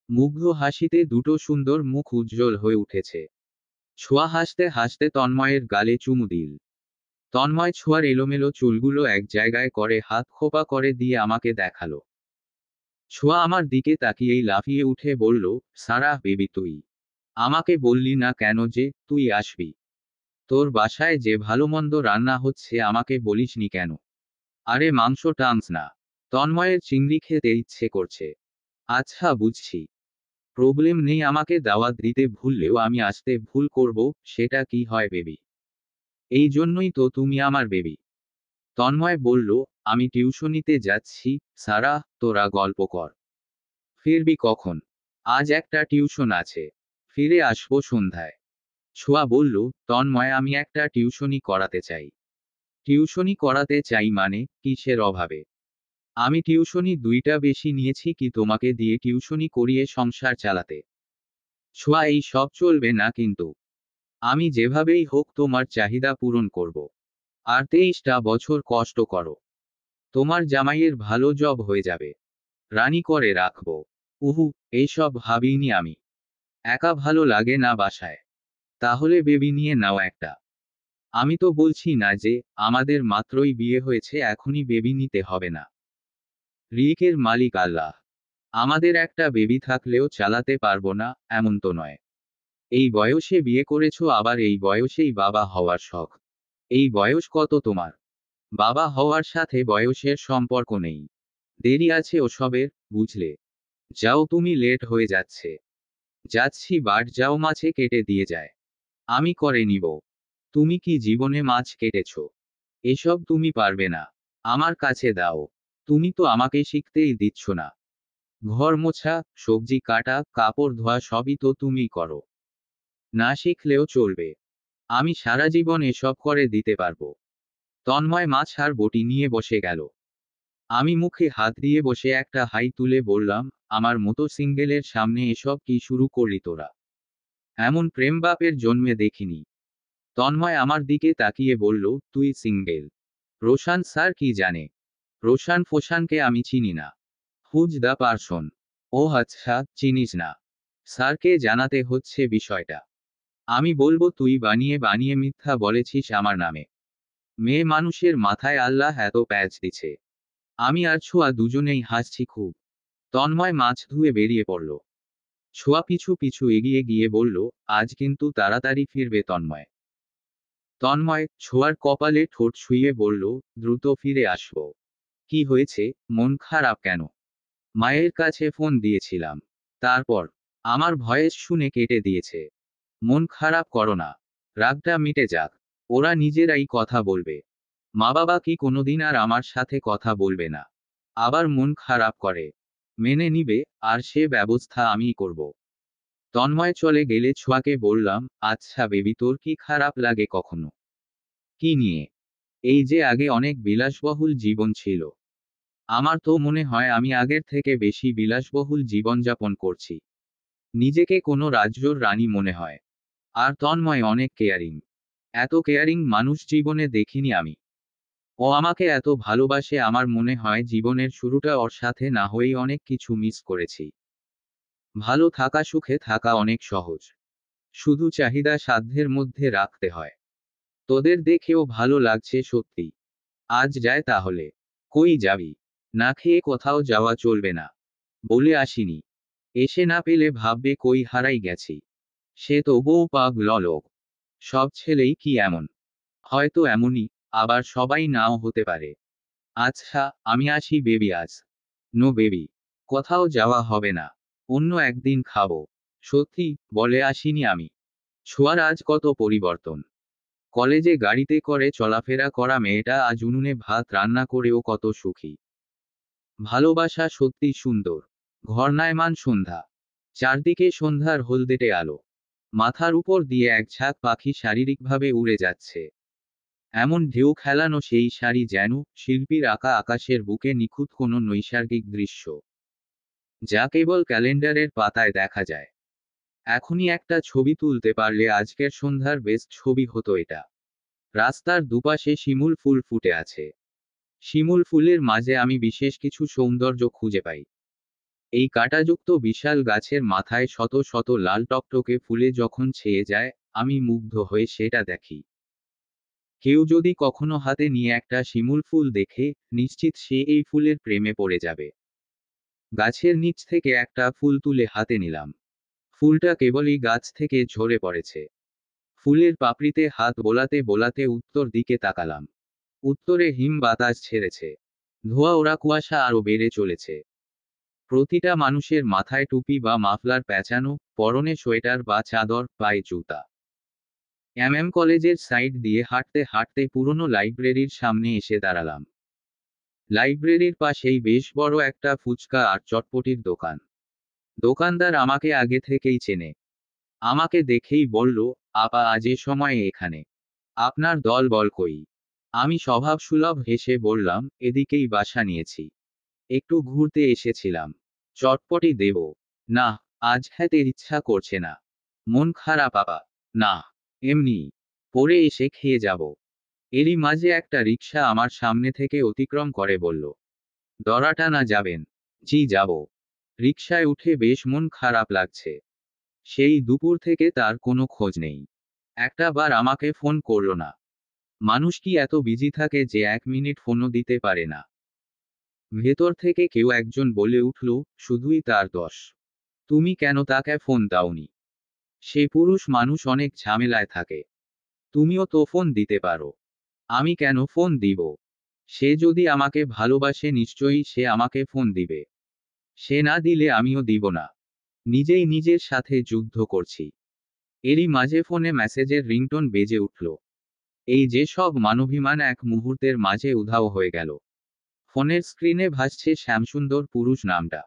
A: মুগ্ধ হাসিতে দুটো সুন্দর মুখ উজ্জ্বল হয়ে উঠেছে। ছোঁয়া হাসতে হাসতে তন্ময়ের গালে চুমু দিল। তন্ময় ছোঁয়ার এলোমেলো চুলগুলো এক জায়গায় করে হাত খোপা করে দিয়ে আমাকে দেখালো। ছোঁয়া আমার দিকে তাকিয়েই লাফিয়ে উঠে বলল, সারাহ বেবি, তুই আমাকে বললি না কেন যে তুই আসবি? তোর বাসায় যে ভালো মন্দ রান্না হচ্ছে আমাকে বলিসনি কেন? আরে মাংস টাংস না, তন্ময়ের চিংড়ি খেতে ইচ্ছে করছে। আচ্ছা বুঝছি, প্রবলেম নেই, আমাকে দাওয়াত দিতে ভুললেও আমি আসতে ভুল করব, সেটা কি হয় বেবি? এই জন্যই তো তুমি আমার বেবি। তন্ময় বলল, আমি টিউশনিতে যাচ্ছি, সারাহ, তোরা গল্প কর। ফিরবি কখন? আজ একটা টিউশন আছে, ফিরে আসবো সন্ধ্যায়। ছোঁয়া বলল, তন্ময়, আমি একটা টিউশনি করাতে চাই। টিউশনি করাতে চাই মানে, কিসের অভাবে? আমি টিউশনি 2টা বেশি নিয়েছি কি তোমাকে দিয়ে টিউশনি করিয়ে সংসার চালাতে? ছোঁয়া, এই সব চলবে না কিন্তু। আমি যেভাবেই হোক তোমার চাহিদা পূরণ করব। আর 23টা বছর কষ্ট করো। তোমার জামাইয়ের ভালো জব হয়ে যাবে। রানী করে রাখবো। উহু, এইসব ভাবিনি আমি। একা ভালো লাগে না বাসায়। তাহলে বেবি নিয়ে নাও একটা। আমি তো বলছি না যে আমাদের মাত্রই বিয়ে হয়েছে এখনই বেবি নিতে হবে না। রিকের মালিক আল্লাহ। আমাদের একটা বেবি থাকলেও চালাতে পারবো না, এমন তো নয়। এই বয়সে বিয়ে করেছো, আবার এই বয়সেই বাবা হওয়ার শখ। এই বয়স কত তোমার? বাবা হওয়ার সাথে বয়সের সম্পর্ক নেই। দেরি আছে ওসবের, বুঝলে? যাও, তুমি লেট হয়ে যাচ্ছে। যাচ্ছি, বাট যাও, মাছে কেটে দিয়ে যায়। আমি করে নিব। তুমি কি জীবনে মাছ কেটেছো? এসব তুমি পারবে না। আমার কাছে দাও। তুমি তো আমাকে শিখতেই দিচ্ছ না। ঘর মোছা, সবজি কাটা, কাপড় ধোয়া সবই তো তুমিই করো। না শিখলেও চলবে। আমি সারা জীবন এসব করে দিতে পারবো। তন্ময় মাছ আর বটি নিয়ে বসে গেল। আমি মুখে হাত দিয়ে বসে একটা হাই তুলে বললাম, আমার মতো সিঙ্গেলের সামনে এসব কি শুরু করলি তোরা? এমন প্রেম বাপের জন্মে দেখিনি। তন্ময় আমার দিকে তাকিয়ে বলল, তুই সিঙ্গেল? রোশান স্যার কি জানে? রোশান ফোশানকে আমি চিনি না। Whose the person? ও আচ্ছা, চিনিস না। স্যারকে জানাতে হচ্ছে বিষয়টা। আমি বলবো তুই বানিয়ে বানিয়ে মিথ্যা বলেছিস আমার নামে। মেয়ে মানুষের মাথায় আল্লাহ এত প্যাচ দিছে। আমি আর ছোঁয়া দুজনেই হাসছি খুব। তন্ময় মাছ ধুয়ে বেরিয়ে পড়ল। ছোঁয়া পিছু পিছু এগিয়ে গিয়ে বলল, আজ কিন্তু তাড়াতাড়ি ফিরবে তন্ময়। তন্ময় ছোঁয়ার কপালে ঠোঁট ছুঁয়ে বলল, দ্রুত ফিরে আসবো। কি হয়েছে, মন খারাপ কেন? মায়ের কাছে ফোন দিয়েছিলাম। তারপর আমার ভয়েস শুনে কেটে দিয়েছে। মন খারাপ করো না। রাগটা মিটে যাক। ওরা নিজেরাই কথা বলবে। মা বাবা কি কোনোদিন আর আমার সাথে কথা বলবে না? আবার মন খারাপ করে মেনে নিবে, আর সে ব্যবস্থা আমিই করব। তন্ময় চলে গেলে ছোঁয়াকে বললাম, আচ্ছা বেবি, তোর কি খারাপ লাগে কখনো? কি নিয়ে? এই যে আগে অনেক বিলাসবহুল জীবন ছিল। আমার তো মনে হয় আমি আগের থেকে বেশি বিলাসবহুল জীবনযাপন করছি। নিজেকে কোনো রাজ্যর রানী মনে হয়। আর তন্ময় অনেক কেয়ারিং। এত কেয়ারিং মানুষ জীবনে দেখিনি আমি। ও আমাকে এত ভালোবাসে, আমার মনে হয় জীবনের শুরুটা ওর সাথে না হয়েই অনেক কিছু মিস করেছি। ভালো থাকা, সুখে থাকা অনেক সহজ। শুধু চাহিদা সাধ্যের মধ্যে রাখতে হয়। তোদের দেখেও ভালো লাগছে সত্যি। আজ যায় তাহলে? কই যাবি? না খেয়ে কোথাও যাওয়া চলবে না। বলে আসিনি। এসে না পেলে ভাববে কই হারাই গেছি। সে তো বউ পাগল লোক। সব ছেলেই কি এমন? হয়তো এমনই, আবার সবাই নাও হতে পারে। আচ্ছা, আমি আসি বেবি আজ। নো বেবি, কোথাও যাওয়া হবে না। অন্য একদিন খাবো। সত্যি, বলে আসিনি আমি। ছোঁয়ার আজ কত পরিবর্তন। কলেজে গাড়িতে করে চলাফেরা করা মেয়েটা আজ উনুনে ভাত রান্না করেও কত সুখী। ভালোবাসা সত্যি সুন্দর। ঘরনায়মান সন্ধ্যা। চারদিকে সন্ধ্যার হলদেটে আলো। মাথার উপর দিয়ে এক ঝাঁক পাখি শারীরিকভাবে উড়ে যাচ্ছে। এমন ঢেউ খেলানো সেই শাড়ি যেন শিল্পীর আঁকা আকাশের বুকে নিখুঁত কোনো নৈসর্গিক দৃশ্য, যা কেবল ক্যালেন্ডারের পাতায় দেখা যায়। এখনই একটা ছবি তুলতে পারলে আজকের সন্ধ্যার বেস্ট ছবি হতো এটা। রাস্তার দুপাশে শিমুল ফুল ফুটে আছে। শিমুল ফুলের মাঝে আমি বিশেষ কিছু সৌন্দর্য খুঁজে পাই। এই কাঁটাযুক্ত বিশাল গাছের মাথায় শত শত লাল টকটকে ফুলে যখন ছেয়ে যায়, আমি মুগ্ধ হয়ে সেটা দেখি। কেউ যদি কখনো হাতে নিয়ে একটা শিমুল ফুল দেখে, নিশ্চিত সে এই ফুলের প্রেমে পড়ে যাবে। গাছের নিচ থেকে একটা ফুল তুলে হাতে নিলাম। ফুলটা কেবলই গাছ থেকে ঝরে পড়েছে। ফুলের পাপড়িতে হাত বোলাতে বোলাতে উত্তর দিকে তাকালাম। উত্তরে হিম বাতাস ছেড়েছে। ধোঁয়া ওরা কুয়াশা আরো বেড়ে চলেছে। প্রতিটা মানুষের মাথায় টুপি বা মাফলার পেঁচানো, পরনে সোয়েটার বা চাদর, পায়ে জুতা। কলেজের সাইড দিয়ে হাঁটতে হাঁটতে পুরনো লাইব্রেরির সামনে এসে দাঁড়ালাম। লাইব্রেরির পাশেই বেশ বড় একটা ফুচকা আর চটপটির দোকান। দোকানদার আমাকে আগে থেকেই চেনে। আমাকে দেখেই বলল, আপা আজ এ সময়ে এখানে? আপনার দল বল কই? আমি স্বভাবসুলভ হেসে বললাম, এদিকেই বাসা নিয়েছি। একটু ঘুরতে এসেছিলাম। চটপটি দেব? না, আজ খেতে ইচ্ছা করছে না। মন খারাপ আপা? না, এমনি। পরে এসে খেয়ে যাব। এরই মাঝে একটা রিকশা আমার সামনে থেকে অতিক্রম করে বলল, দড়াটানা যাবেন? জি যাব। রিকশায় উঠে বেশ মন খারাপ লাগছে। সেই দুপুর থেকে তার কোনো খোঁজ নেই। একটা বার আমাকে ফোন করল না। মানুষ কি এত বিজি থাকে যে 1 মিনিট ফোনও দিতে পারে না? ভেতর থেকে কেউ একজন বলে উঠল, শুধুই তার দোষ। তুমি কেন তাকে ফোন দাওনি? সে পুরুষ মানুষ, অনেক ঝামেলায় থাকে। তুমিও তো ফোন দিতে পারো। আমি কেন ফোন দিব? সে যদি আমাকে ভালোবাসে নিশ্চয়ই সে আমাকে ফোন দিবে। সে না দিলে আমিও দিব না। নিজেই নিজের সাথে যুদ্ধ করছি। এরই মাঝে ফোনে মেসেজের রিংটোন বেজে উঠল। এই যে সব মানবিমান এক মুহূর্তের মাঝে উধাও হয়ে গেল। ফোনের স্ক্রিনে ভাসছে শ্যামসুন্দর পুরুষ নামটা।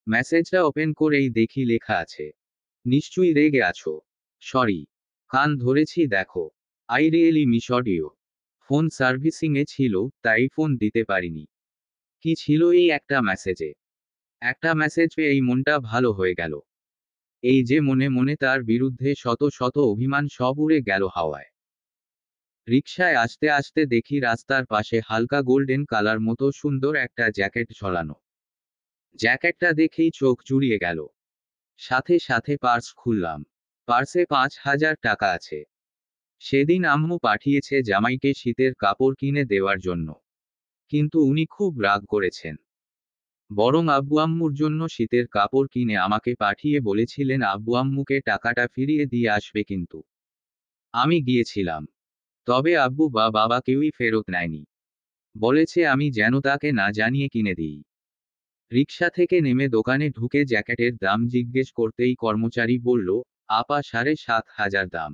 A: মেসেজটা ওপেন করেই দেখি লেখা আছে, নিশ্চয়ই রেগে আছো। সরি। কান ধরেছি দেখো। I really miss you. Phone সার্ভিসিংয়ে ছিল, তাই ফোন দিতে পারিনি। কি ছিল এই একটা মেসেজে? একটা মেসেজ পেয়েই মনটা ভালো হয়ে গেল। এই যে মনে মনে তার বিরুদ্ধে শত শত অভিমান সব উড়ে গেল হাওয়ায়। রিকশায় আসতে আসতে দেখি রাস্তার পাশে হালকা গোল্ডেন কালার মতো সুন্দর একটা জ্যাকেট ঝোলানো। জ্যাকেটটা দেখেই চোখ জুড়িয়ে গেল। সাথে সাথে পার্স খুললাম। পার্সে 5,000 টাকা আছে। সেদিন আম্মু পাঠিয়েছে জামাইকে শীতের কাপড় কিনে দেওয়ার জন্য, কিন্তু উনি খুব রাগ করেছেন। বরং আব্বু আম্মুর জন্য শীতের কাপড় কিনে আমাকে পাঠিয়ে বলেছিলেন আব্বু আম্মুকে টাকাটা ফিরিয়ে দিয়ে আসবে, কিন্তু আমি গিয়েছিলাম। তবে আব্বু বা বাবা কেউই ফেরত নেয়নি। বলেছে আমি যেন তাকে না জানিয়ে কিনে দিই। রিকশা থেকে নেমে দোকানে ঢুকে জ্যাকেটের দাম জিজ্ঞেস করতেই কর্মচারী বলল, আপা 7,500 দাম।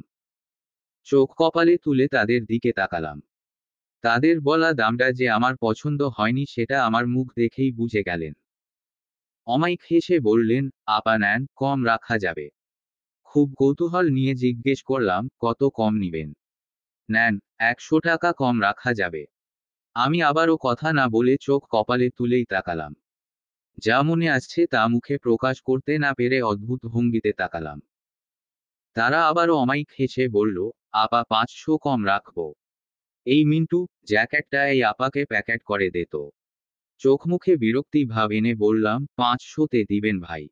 A: চোখ কপালে তুলে তাদের দিকে তাকালাম। তাদের বলা দামটা যে আমার পছন্দ হয়নি সেটা আমার মুখ দেখেই বুঝে গেলেন। অমায়িক হেসে বললেন, আপা নেন, কম রাখা যাবে। খুব কৌতূহল নিয়ে জিজ্ঞেস করলাম, কত কম নিবেন? নেন, 100 টাকা কম রাখা যাবে। আমি আবারও কথা না বলে চোখ কপালে তুলেই তাকালাম। যা মনে আসছে তা মুখে প্রকাশ করতে না পেরে অদ্ভুত ভঙ্গিতে তাকালাম। তারা আবারও অমায়িক হেসে বলল, আপা 500 কম রাখবো। এই মিন্টু, জ্যাকেটটা এই আপাকে প্যাকেট করে দে তো। চোখ মুখে বিরক্তি ভাব এনে বললাম, 500-তে দিবেন ভাই।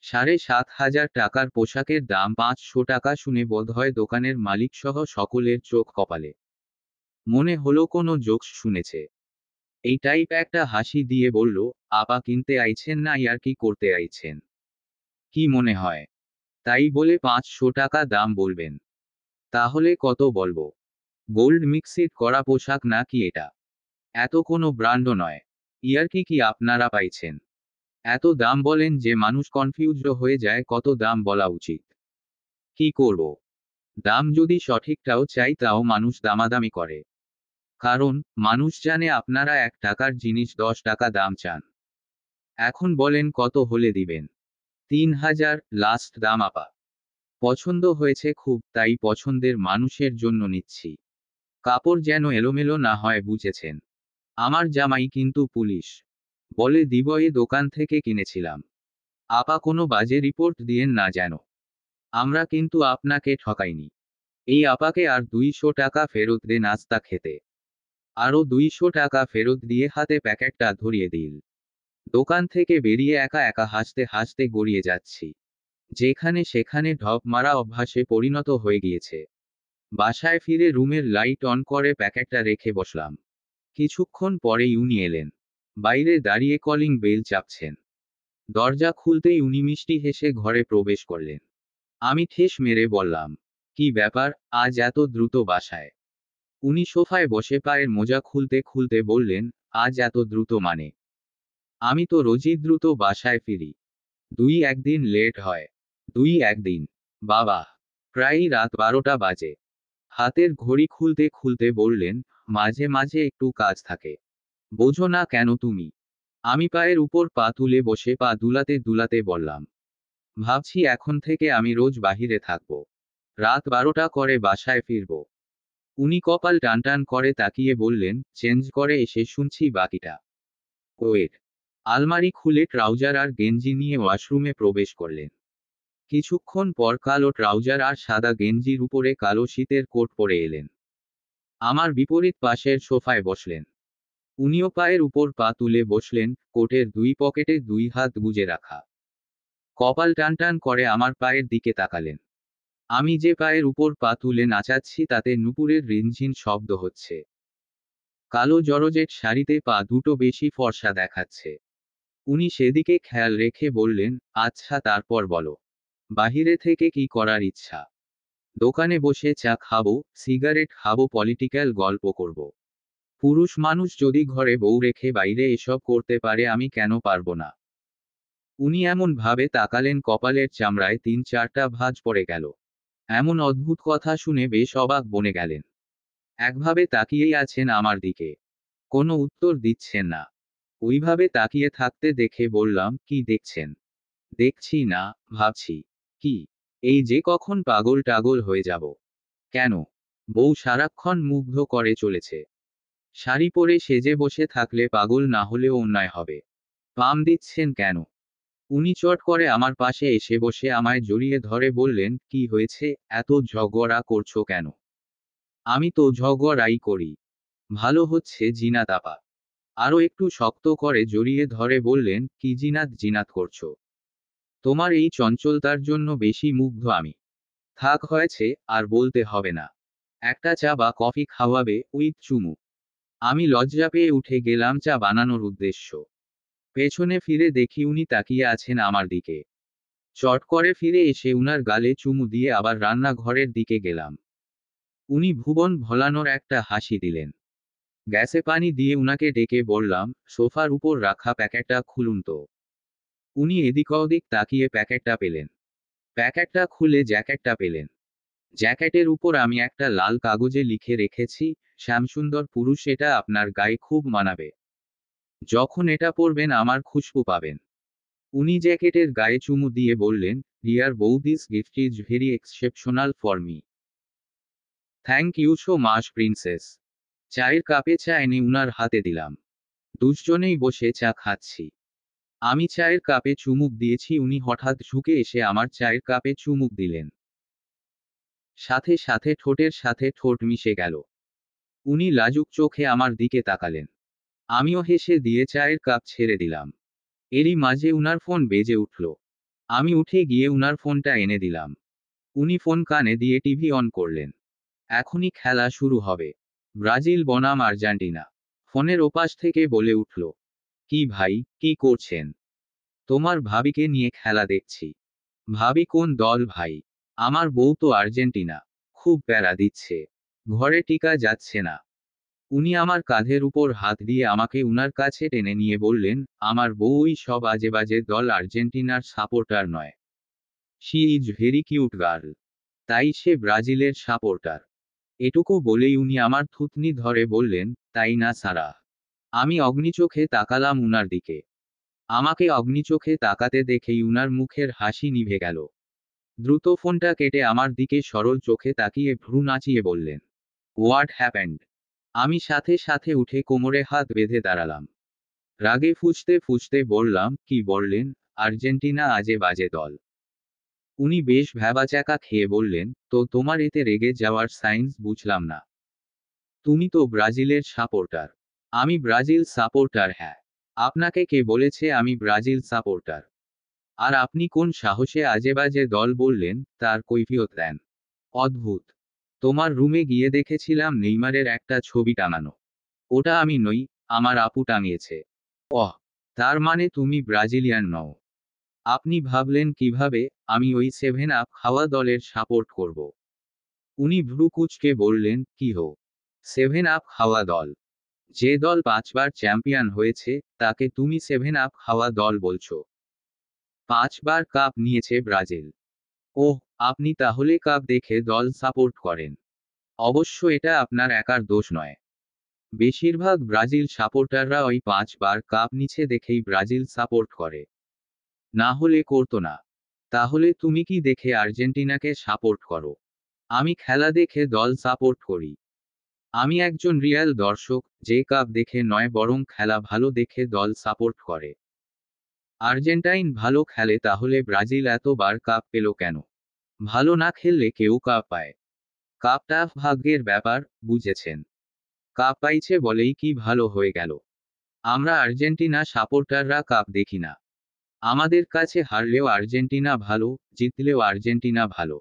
A: 7,500 টাকার পোশাকের দাম 500 টাকা শুনে বোধহয় দোকানের মালিক সহ সকলের চোখ কপালে। মনে হলো কোনো জোকস শুনেছে। এই টাইপ একটা হাসি দিয়ে বলল, আপা কিনতে আইছেন না ইয়ার্কি করতে আইছেন? কি মনে হয়? তাই বলে 500 টাকা দাম বলবেন? তাহলে কত বলবো? গোল্ড মিক্সিড করা পোশাক না কি এটা? এত কোনো ব্র্যান্ডও নয়। ইয়ার্কি কি আপনারা পাইছেন? এত দাম বলেন যে মানুষ কনফিউজড হয়ে যায় কত দাম বলা উচিত। কি করব? দাম যদি সঠিকটাও চাই তাও মানুষ দামাদামি করে। কারণ মানুষ জানে আপনারা 1 টাকার জিনিস 10 টাকা দাম চান। এখন বলেন কত হলে দিবেন? 3,000 লাস্ট দাম আপা। পছন্দ হয়েছে খুব, তাই পছন্দের মানুষের জন্য নিচ্ছি। কাপড় যেন এলোমেলো না হয়, বুঝেছেন? আমার জামাই কিন্তু পুলিশ। বলে দিব এ দোকান থেকে কিনেছিলাম। আপা কোনো বাজে রিপোর্ট দিয়েন না যেন। আমরা কিন্তু আপনাকে ঠকাইনি। এই আপাকে আর 200 টাকা ফেরত দে নাস্তা খেতে। আরও 200 টাকা ফেরত দিয়ে হাতে প্যাকেটটা ধরিয়ে দিল। দোকান থেকে বেরিয়ে একা একা হাসতে হাসতে গড়িয়ে যাচ্ছি। যেখানে সেখানে ঢপ মারা অভ্যাসে পরিণত হয়ে গিয়েছে। বাসায় ফিরে রুমের লাইট অন করে প্যাকেটটা রেখে বসলাম। কিছুক্ষণ পরেই উনি এলেন। বাইরে দাঁড়িয়ে কলিং বেল চাপছেন। দরজা খুলতেই উনি মিষ্টি হেসে ঘরে প্রবেশ করলেন। আমি ঠেস মেরে বললাম, কি ব্যাপার, আজ এত দ্রুত বাসায়? উনি সোফায় বসে পায়ের মোজা খুলতে খুলতে বললেন, আজ এত দ্রুত মানে? আমি তো রোজই দ্রুত বাসায় ফিরি। 2-1 দিন লেট হয়। 2-1 দিন? বাবা! প্রায়ই রাত 12টা বাজে। হাতের ঘড়ি খুলতে খুলতে বললেন, মাঝে মাঝে একটু কাজ থাকে। বোঝো না কেন তুমি? আমি পায়ের উপর পা তুলে বসে পা দুলাতে দুলাতে বললাম, ভাবছি এখন থেকে আমি রোজ বাহিরে থাকব। রাত 12টা করে বাসায় ফিরব। উনি কপাল টানটান করে তাকিয়ে বললেন, চেঞ্জ করে এসে শুনছি বাকিটা। ওয়েট। আলমারি খুলে ট্রাউজার আর গেঞ্জি নিয়ে ওয়াশরুমে প্রবেশ করলেন। কিছুক্ষণ পর কালো ট্রাউজার আর সাদা গেঞ্জির উপরে কালো শীতের কোট পরে এলেন। আমার বিপরীত পাশের সোফায় বসলেন। উনিও পায়ের উপর পা তুলে বসলেন, কোটের 2 পকেটে 2 হাত গুজে রাখা। কপাল টানটান করে আমার পায়ের দিকে তাকালেন। আমি যে পায়ের উপর পা তুলে নাচাচ্ছি তাতে নুপুরের রিনঝিন শব্দ হচ্ছে। কালো জরজেট শাড়িতে পা দুটো বেশি ফর্সা দেখাচ্ছে। উনি সেদিকে খেয়াল রেখে বললেন, আচ্ছা তারপর বলো, বাহিরে থেকে কি করার ইচ্ছা? দোকানে বসে চা খাবো, সিগারেট খাবো, পলিটিক্যাল গল্প করব। পুরুষ মানুষ যদি ঘরে বউ রেখে বাইরে এসব করতে পারে আমি কেন পারবো না? উনি এমন ভাবে তাকালেন কপালের চামড়ায় 3-4টা ভাঁজ পড়ে গেল। এমন অদ্ভুত কথা শুনে বেশ অবাক বনে গেলেন। একভাবে তাকিয়েই আছেন আমার দিকে। কোনো উত্তর দিচ্ছেন না। ওইভাবে তাকিয়ে থাকতে দেখে বললাম, কি দেখছেন? দেখছি না, ভাবছি। কি? এই যে কখন পাগল টাগল হয়ে যাব। কেন? বউ সারাক্ষণ মুগ্ধ করে চলেছে। শাড়ি পরে সেজে বসে থাকলে পাগল না হলেও অন্যায় হবে। পাম দিচ্ছেন কেন? উনি চট করে আমার পাশে এসে বসে আমায় জড়িয়ে ধরে বললেন, কি হয়েছে, এত ঝগড়া করছো কেন? আমি তো ঝগড়াই করি। ভালো হচ্ছে জিনাত আপা। আরো একটু শক্ত করে জড়িয়ে ধরে বললেন, কি জিনাত জিনাত করছো? তোমার এই চঞ্চলতার জন্য বেশি মুগ্ধ আমি। থাক হয়েছে, আর বলতে হবে না। একটা চা বা কফি খাওয়াবে, উইথ চুমু। আমি লজ্জা পেয়ে উঠে গেলাম চা বানানোর উদ্দেশ্য। পেছনে ফিরে দেখি উনি তাকিয়ে আছেন আমার দিকে। চট করে ফিরে এসে উনার গালে চুমু দিয়ে আবার রান্নাঘরের দিকে গেলাম। উনি ভুবন ভোলানোর একটা হাসি দিলেন। গ্যাসে পানি দিয়ে উনাকে ডেকে বললাম, সোফার উপর রাখা প্যাকেটটা খুলুন তো। উনি এদিক ওদিক তাকিয়ে প্যাকেটটা পেলেন। প্যাকেটটা খুলে জ্যাকেটটা পেলেন। জ্যাকেটের উপর আমি একটা লাল কাগজে লিখে রেখেছি, শ্যামসুন্দর পুরুষ, এটা আপনার গায়ে খুব মানাবে। যখন এটা পরবেন আমার খুশবু পাবেন। উনি জ্যাকেটের গায়ে চুমু দিয়ে বললেন, ডিয়ার বউ, this gift is very exceptional for me. Thank you so much princess. চায়ের কাপে চা এনে উনার হাতে দিলাম। দুজনেই বসে চা খাচ্ছি। আমি চায়ের কাপে চুমুক দিয়েছি, উনি হঠাৎ ঝুঁকে এসে আমার চায়ের কাপে চুমুক দিলেন। সাথে সাথে ঠোঁটের সাথে ঠোঁট মিশে গেল। উনি লাজুক চোখে আমার দিকে তাকালেন। আমিও হেসে দিয়ে চায়ের কাপ ছেড়ে দিলাম। এরই মাঝে উনার ফোন বেজে উঠল। আমি উঠে গিয়ে উনার ফোনটা এনে দিলাম। উনি ফোন কানে দিয়ে টিভি অন করলেন। এখনই খেলা শুরু হবে। ব্রাজিল বনাম আর্জেন্টিনা। ফোনের ওপাশ থেকে বলে উঠল, কি ভাই, কি করছেন? তোমার ভাবিকে নিয়ে খেলা দেখছি। ভাবি কোন দল ভাই? আমার বউ তো আর্জেন্টিনা। খুব প্যারা দিচ্ছে। ঘরে টিকা যাচ্ছে না। উনি আমার কাঁধের উপর হাত দিয়ে আমাকে উনার কাছে টেনে নিয়ে বললেন, আমার বউ ওই সব আজেবাজে দল আর্জেন্টিনার সাপোর্টার নয়। She is very cute girl. তাই সে ব্রাজিলের সাপোর্টার। এটুকু বলেই উনি আমার থুতনি ধরে বললেন, তাই না সারা? আমি অগ্নিচোখে তাকালাম উনার দিকে। আমাকে অগ্নিচোখে তাকাতে দেখেই উনার মুখের হাসি নিভে গেল। দ্রুত ফোনটা কেটে আমার দিকে সরল চোখে তাকিয়ে ভ্রু নাচিয়ে বললেন, হোয়াট হ্যাপেন্ড? আমি সাথে সাথে উঠে কোমরে হাত বেঁধে দাঁড়ালাম। রাগে ফুঁসতে ফুঁসতে বললাম, কি বললেন? আর্জেন্টিনা আজে বাজে দল। উনি বেশ ভ্যাবাচ্যাকা খেয়ে বললেন, তো তোমার এতে রেগে যাওয়ার সাইন্স বুঝলাম না। তুমি তো ব্রাজিলের সাপোর্টার। আমি ব্রাজিল সাপোর্টার, হ্যাঁ। আপনাকে কে বলেছে আমি ব্রাজিল সাপোর্টার? আর আপনি কোন সাহসে আজেবাজে দল বললেন, তার কৈফিয়ত দেন। অদ্ভুত। তোমার রুমে গিয়ে দেখেছিলাম নেইমারের একটা ছবি টাঙানো। ওটা আমি নই, আমার আপু টাঙিয়েছে। ওহ, তার মানে তুমি ব্রাজিলিয়ান নও। আপনি ভাবলেন কিভাবে আমি ওই সেভেন আপ খাওয়া দলের সাপোর্ট করব? উনি ভ্রু কুঁচকে বললেন, কি হো? সেভেন আপ খাওয়া দল? যে দল 5বার চ্যাম্পিয়ন হয়েছে, তাকে তুমি সেভেন আপ খাওয়া দল বলছো? 5বার কাপ নিয়েছে ব্রাজিল। ওহ, আপনি তাহলে কাপ দেখে দল সাপোর্ট করেন। অবশ্য এটা আপনার একার দোষ নয়। বেশিরভাগ ব্রাজিল সাপোর্টাররা ওই 5বার কাপ নিচ্ছে দেখেই ব্রাজিল সাপোর্ট করে। না হলে করতো না। তাহলে তুমি কি দেখে আর্জেন্টিনাকে সাপোর্ট করো? আমি খেলা দেখে দল সাপোর্ট করি। আমি একজন রিয়াল দর্শক, যে কাপ দেখে নয় বরং খেলা ভালো দেখে দল সাপোর্ট করে। আর্জেন্টাইন ভালো খেলে তাহলে ব্রাজিল এতবার কাপ পেল কেন? ভালো না খেললে কেউ কাপ পায়। কাপটা ভাগ্যের ব্যাপার, বুঝেছেন? কাপ পাইছে বলেই কি ভালো হয়ে গেল? আমরা আর্জেন্টিনা সাপোর্টাররা কাপ দেখি না। আমাদের কাছে হারলেও আর্জেন্টিনা ভালো, জিতলেও আর্জেন্টিনা ভালো।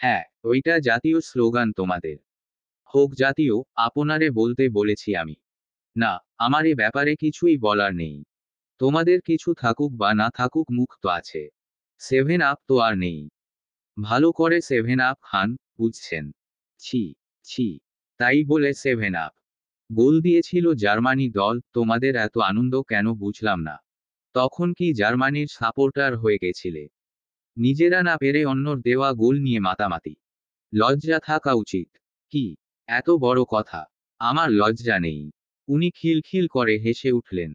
A: হ্যাঁ, ওইটা জাতীয় স্লোগান তোমাদের। হোক জাতীয়, আপনারে বলতে বলেছি আমি। না, আমার এ ব্যাপারে কিছুই বলার নেই। তোমাদের কিছু থাকুক বা না থাকুক, মুখ তো আছে। সেভেন আপ তো আর নেই। ভালো করে সেভেন আপ খান, বুঝছেন? ছি, ছি। তাই বলে সেভেন আপ। গোল দিয়েছিল জার্মানি দল, তোমাদের এত আনন্দ কেন বুঝলাম না। তখন কি জার্মানির সাপোর্টার হয়ে গেছিলে? নিজেরা না পেরে অন্যর দেওয়া গোল নিয়ে মাতামাতি। লজ্জা থাকা উচিত। কি? এত বড় কথা। আমার লজ্জা নেই। উনি খিলখিল করে হেসে উঠলেন।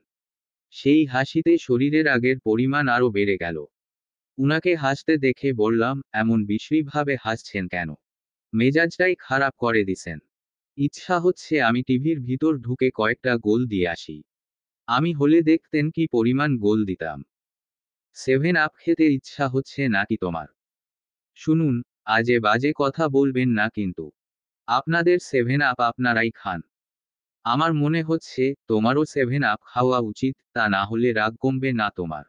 A: সেই হাসিতে শরীরের আগের পরিমাণ আরো বেড়ে গেল। উনাকে হাসতে দেখে বললাম, এমন বিশ্রীভাবে হাসছেন কেন? মেজাজটাই খারাপ করে দিছেন। ইচ্ছা হচ্ছে আমি টিভির ভিতর ঢুকে কয়েকটা গোল দিয়ে আসি। আমি হলে দেখতেন কি পরিমাণ গোল দিতাম। সেভেন আপ খেতে ইচ্ছা হচ্ছে নাকি তোমার? শুনুন, আজে বাজে কথা বলবেন না কিন্তু। আপনাদের 7 আপ আপনারাই খান। আমার মনে হচ্ছে তোমারও 7 আপ খাওয়া উচিত, তা না হলে রাগ কমবে না তোমার।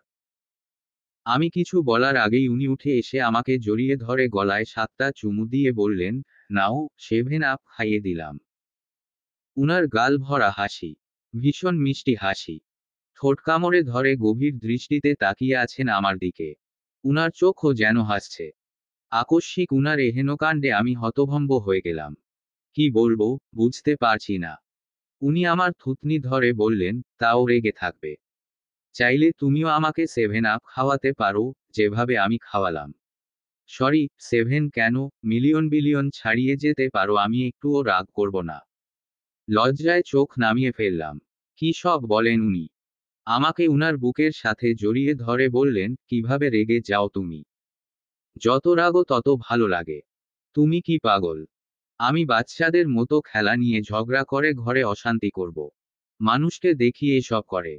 A: আমি কিছু বলার আগেই উনি উঠে এসে আমাকে জড়িয়ে ধরে গলায় 7টা চুমু দিয়ে বললেন, নাও 7 আপ খাইয়ে দিলাম। উনার গাল ভরা হাসি, ভীষণ মিষ্টি হাসি। ঠোঁট কামড়ে ধরে গভীর দৃষ্টিতে তাকিয়ে আছেন আমার দিকে। উনার চোখও যেন হাসছে। আকস্মিক উনার এহেন কাণ্ডে আমি হতভম্ব হয়ে গেলাম। কি বলবো বুঝতে পারছি না। উনি আমার থুতনি ধরে বললেন, তাও রেগে থাকবে? চাইলে তুমিও আমাকে 7 আপ খাওয়াতে পারো, যেভাবে আমি খাওয়ালাম। সরি, 7 কেন, মিলিয়ন বিলিয়ন ছাড়িয়ে যেতে পারো, আমি একটুও রাগ করব না। লজ্জায় চোখ নামিয়ে ফেললাম। কি সব বলেন উনি? আমাকে উনার বুকের সাথে জড়িয়ে ধরে বললেন, কিভাবে রেগে যাও তুমি? যত রাগো তত ভালো লাগে। তুমি কি পাগল? আমি বাচ্চাদের মতো খেলা নিয়ে ঝগড়া করে ঘরে অশান্তি করব? মানুষকে দেখি এসব করে।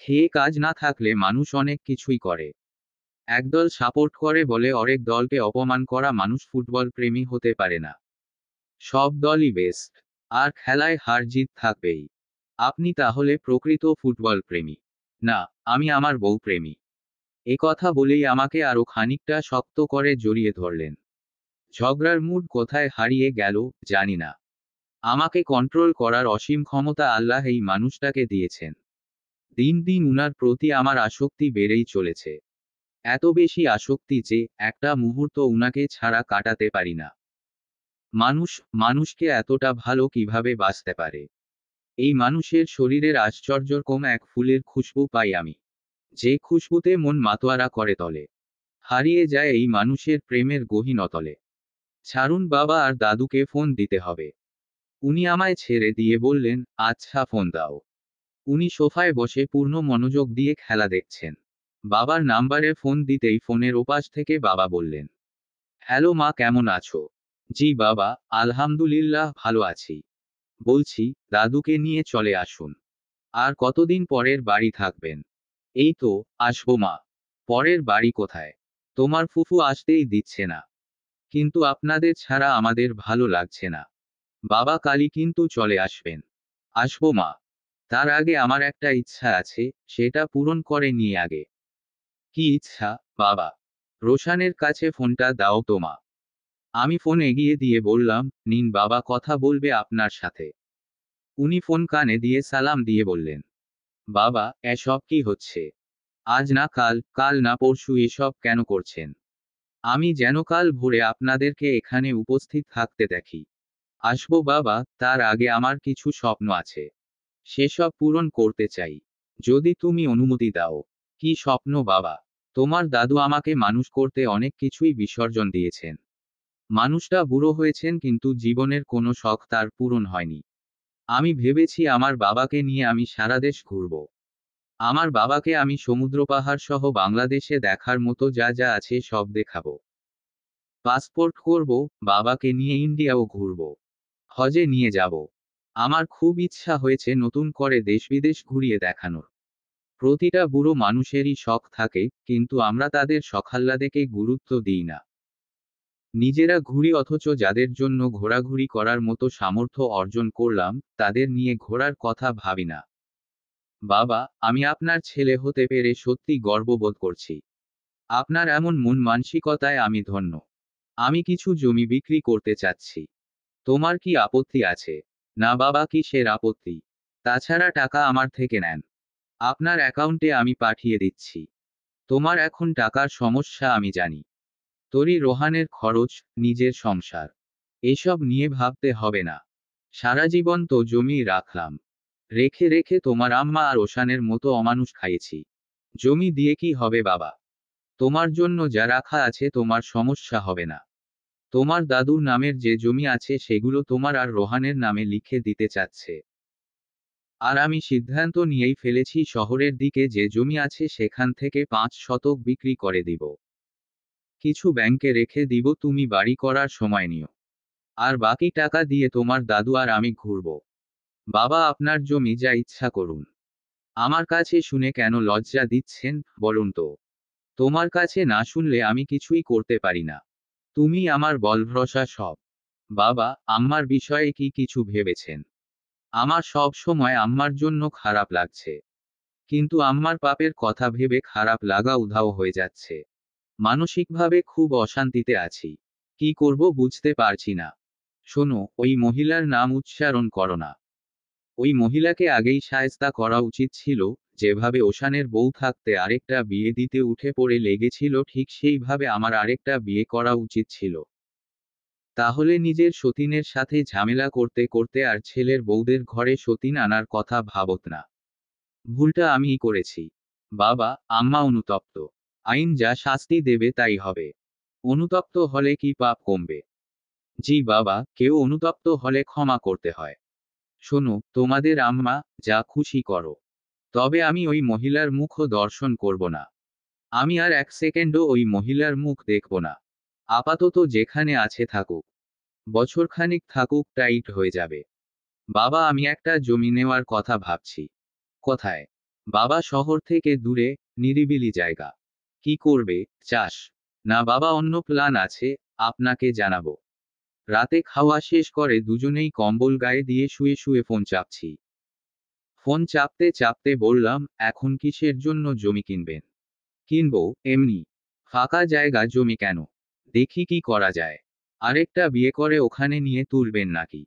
A: খেয়ে কাজ না থাকলে মানুষ অনেক কিছুই করে। একদল সাপোর্ট করে বলে আরেক দলকে অপমান করা মানুষ ফুটবল প্রেমী হতে পারে না। সব দলই বেস্ট। আর খেলায় হার জিত থাকবেই। আপনি তাহলে প্রকৃত ফুটবল প্রেমী? না, আমি আমার বউ প্রেমী। এ কথা বলেই আমাকে আরো খানিকটা শক্ত করে জড়িয়ে ধরলেন। ঝগড়ার মুড কোথায় হারিয়ে গেল জানি না। আমাকে কন্ট্রোল করার অসীম ক্ষমতা আল্লাহ এই মানুষটাকে দিয়েছেন। দিন দিন উনার প্রতি আমার আসক্তি বেড়েই চলেছে। এত বেশি আসক্তি যে একটা মুহূর্ত উনাকে ছাড়া কাটাতে পারি না। মানুষ মানুষকে এতটা ভালো কিভাবে বাসতে পারে? এই মানুষের শরীরের আশ্চর্যরকম এক ফুলের খুশবু পাই আমি। যে খুশবুতে মন মাতোয়ারা করে তলে। হারিয়ে যায় এই মানুষের প্রেমের গহীন অতলে। ছাড়ুন বাবা, আর দাদুকে ফোন দিতে হবে। উনি আমায় ছেড়ে দিয়ে বললেন, আচ্ছা ফোন দাও। উনি সোফায় বসে পূর্ণ মনোযোগ দিয়ে খেলা দেখছেন। বাবার নাম্বারে ফোন দিতেই ফোনের ওপাশ থেকে বাবা বললেন, হ্যালো মা, কেমন আছো? জি বাবা, আলহামদুলিল্লাহ ভালো আছি। বলছি, দাদুকে নিয়ে চলে আসুন। আর কতদিন পরের বাড়ি থাকবেন? এই তো, আসবো মা। পরের বাড়ি কোথায়? তোমার ফুফু আসতেই দিচ্ছে না। কিন্তু আপনাদের ছাড়া আমাদের ভালো লাগছে না। বাবা কালই কিন্তু চলে আসবেন। আসবো মা। তার আগে আমার একটা ইচ্ছা আছে, সেটা পূরণ করে নিয়ে আগে। কি ইচ্ছা, বাবা? রোশানের কাছে ফোনটা দাও তো মা। আমি ফোন এগিয়ে দিয়ে বললাম, নিন বাবা, কথা বলবে আপনার সাথে। উনি ফোন কানে দিয়ে সালাম দিয়ে বললেন, বাবা এসব কি হচ্ছে? আজ না কাল, কাল না পরশু এসব কেন করছেন? আমি যেন কাল ভোরে আপনাদেরকে এখানে উপস্থিত থাকতে দেখি। আসবো বাবা, তার আগে আমার কিছু স্বপ্ন আছে। সেসব পূরণ করতে চাই। যদি তুমি অনুমতি দাও। কি স্বপ্ন বাবা? তোমার দাদু আমাকে মানুষ করতে অনেক কিছুই বিসর্জন দিয়েছেন। মানুষটা বুড়ো হয়েছেন কিন্তু জীবনের কোনো শখ তার পূরণ হয়নি। আমি ভেবেছি আমার বাবাকে নিয়ে আমি সারা দেশ ঘুরব। আমার বাবাকে আমি সমুদ্র পাহাড় সহ বাংলাদেশে দেখার মতো যা যা আছে সব দেখাবো। পাসপোর্ট করব, বাবাকে নিয়ে ইন্ডিয়াও ঘুরব। হজে নিয়ে যাব। আমার খুব ইচ্ছা হয়েছে নতুন করে দেশ বিদেশ ঘুরিয়ে দেখানোর। প্রতিটা বুড়ো মানুষেরই শখ থাকে, কিন্তু আমরা তাদের শখাহ্লাদেকে গুরুত্ব দিই না। নিজেরা ঘুরি, অথচ যাদের জন্য ঘোরাঘুরি করার মতো সামর্থ্য অর্জন করলাম, তাদের নিয়ে ঘোরার কথা ভাবি না। বাবা, আমি আপনার ছেলে হতে পেরে সত্যি গর্ববোধ করছি। আপনার এমন মন মানসিকতায় আমি ধন্য। আমি কিছু জমি বিক্রি করতে চাচ্ছি। তোমার কি আপত্তি আছে? না বাবা, কিসের আপত্তি? তাছাড়া টাকা আমার থেকে নেন। আপনার অ্যাকাউন্টে আমি পাঠিয়ে দিচ্ছি। তোমার এখন টাকার সমস্যা আমি জানি। তোরই রোহানের খরচ, নিজের সংসার, এসব নিয়ে ভাবতে হবে না। সারা জীবন তো জমি রাখলাম। রেখে রেখে তোমার আম্মা আর ওশানের মতো অমানুষ খাইয়েছি। জমি দিয়ে কি হবে বাবা? তোমার জন্য যা রাখা আছে তোমার সমস্যা হবে না। তোমার দাদুর নামের যে জমি আছে সেগুলো তোমার আর রোহানের নামে লিখে দিতে চাচ্ছে। আর আমি সিদ্ধান্ত নিয়েই ফেলেছি, শহরের দিকে যে জমি আছে সেখান থেকে 5 শতক বিক্রি করে দিব। কিছু ব্যাংকে রেখে দিব, তুমি বাড়ি করার সময় নিও। আর বাকি টাকা দিয়ে তোমার দাদু আর আমি ঘুরব। বাবা, আপনার জমি, যা ইচ্ছা করুন। আমার কাছে শুনে কেন লজ্জা দিচ্ছেন, বলুন তো? তোমার কাছে না শুনলে আমি কিছুই করতে পারি না। তুমি আমার বল ভরসা সব। বাবা, আম্মার বিষয়ে কি কিছু ভেবেছেন? আমার সব সময় আম্মার জন্য খারাপ লাগছে। কিন্তু আম্মার পাপের কথা ভেবে খারাপ লাগা উধাও হয়ে যাচ্ছে। মানসিকভাবে খুব অশান্তিতে আছি। কি করব বুঝতে পারছি না। শোনো, ওই মহিলার নাম উচ্চারণ করো না। ওই মহিলাকে আগেই শায়েস্তা করা উচিত ছিল। যেভাবে ওশানের বউ থাকতে আরেকটা বিয়ে দিতে উঠে পড়ে লেগেছিল, ঠিক সেইভাবে আমার আরেকটা বিয়ে করা উচিত ছিল। তাহলে নিজের সতীনের সাথে ঝামেলা করতে করতে আর ছেলের বউদের ঘরে সতীন আনার কথা ভাবত না। ভুলটা আমিই করেছি। বাবা, আম্মা অনুতপ্ত। আইন যা শাস্তি দেবে তাই হবে। অনুতপ্ত হলে কি পাপ কমবে? জি বাবা, কেউ অনুতপ্ত হলে ক্ষমা করতে হয়। শোনো, তোমাদের আম্মা যা খুশি করো। তবে আমি ওই মহিলার মুখও দর্শন করব না। আমি আর এক সেকেন্ডও ওই মহিলার মুখ দেখব না। আপাতত যেখানে আছে থাকুক। বছরখানিক থাকুক, টাইট হয়ে যাবে। বাবা, আমি একটা জমি নেওয়ার কথা ভাবছি। কোথায়? বাবা, শহর থেকে দূরে, নিরিবিলি জায়গা। কি করবে? চাষ? না বাবা, অন্য প্ল্যান আছে, আপনাকে জানাবো। রাতে খাওয়া শেষ করে দুজনেই কম্বল গায়ে দিয়ে শুয়ে শুয়ে ফোন চাপছি। ফোন চাপতে চাপতে বললাম, এখন কিসের জন্য জমি কিনবেন? কিনবো, এমনি। ফাঁকা জায়গা, জমি কেন? দেখি কি করা যায়। আরেকটা বিয়ে করে ওখানে নিয়ে তুলবেন নাকি?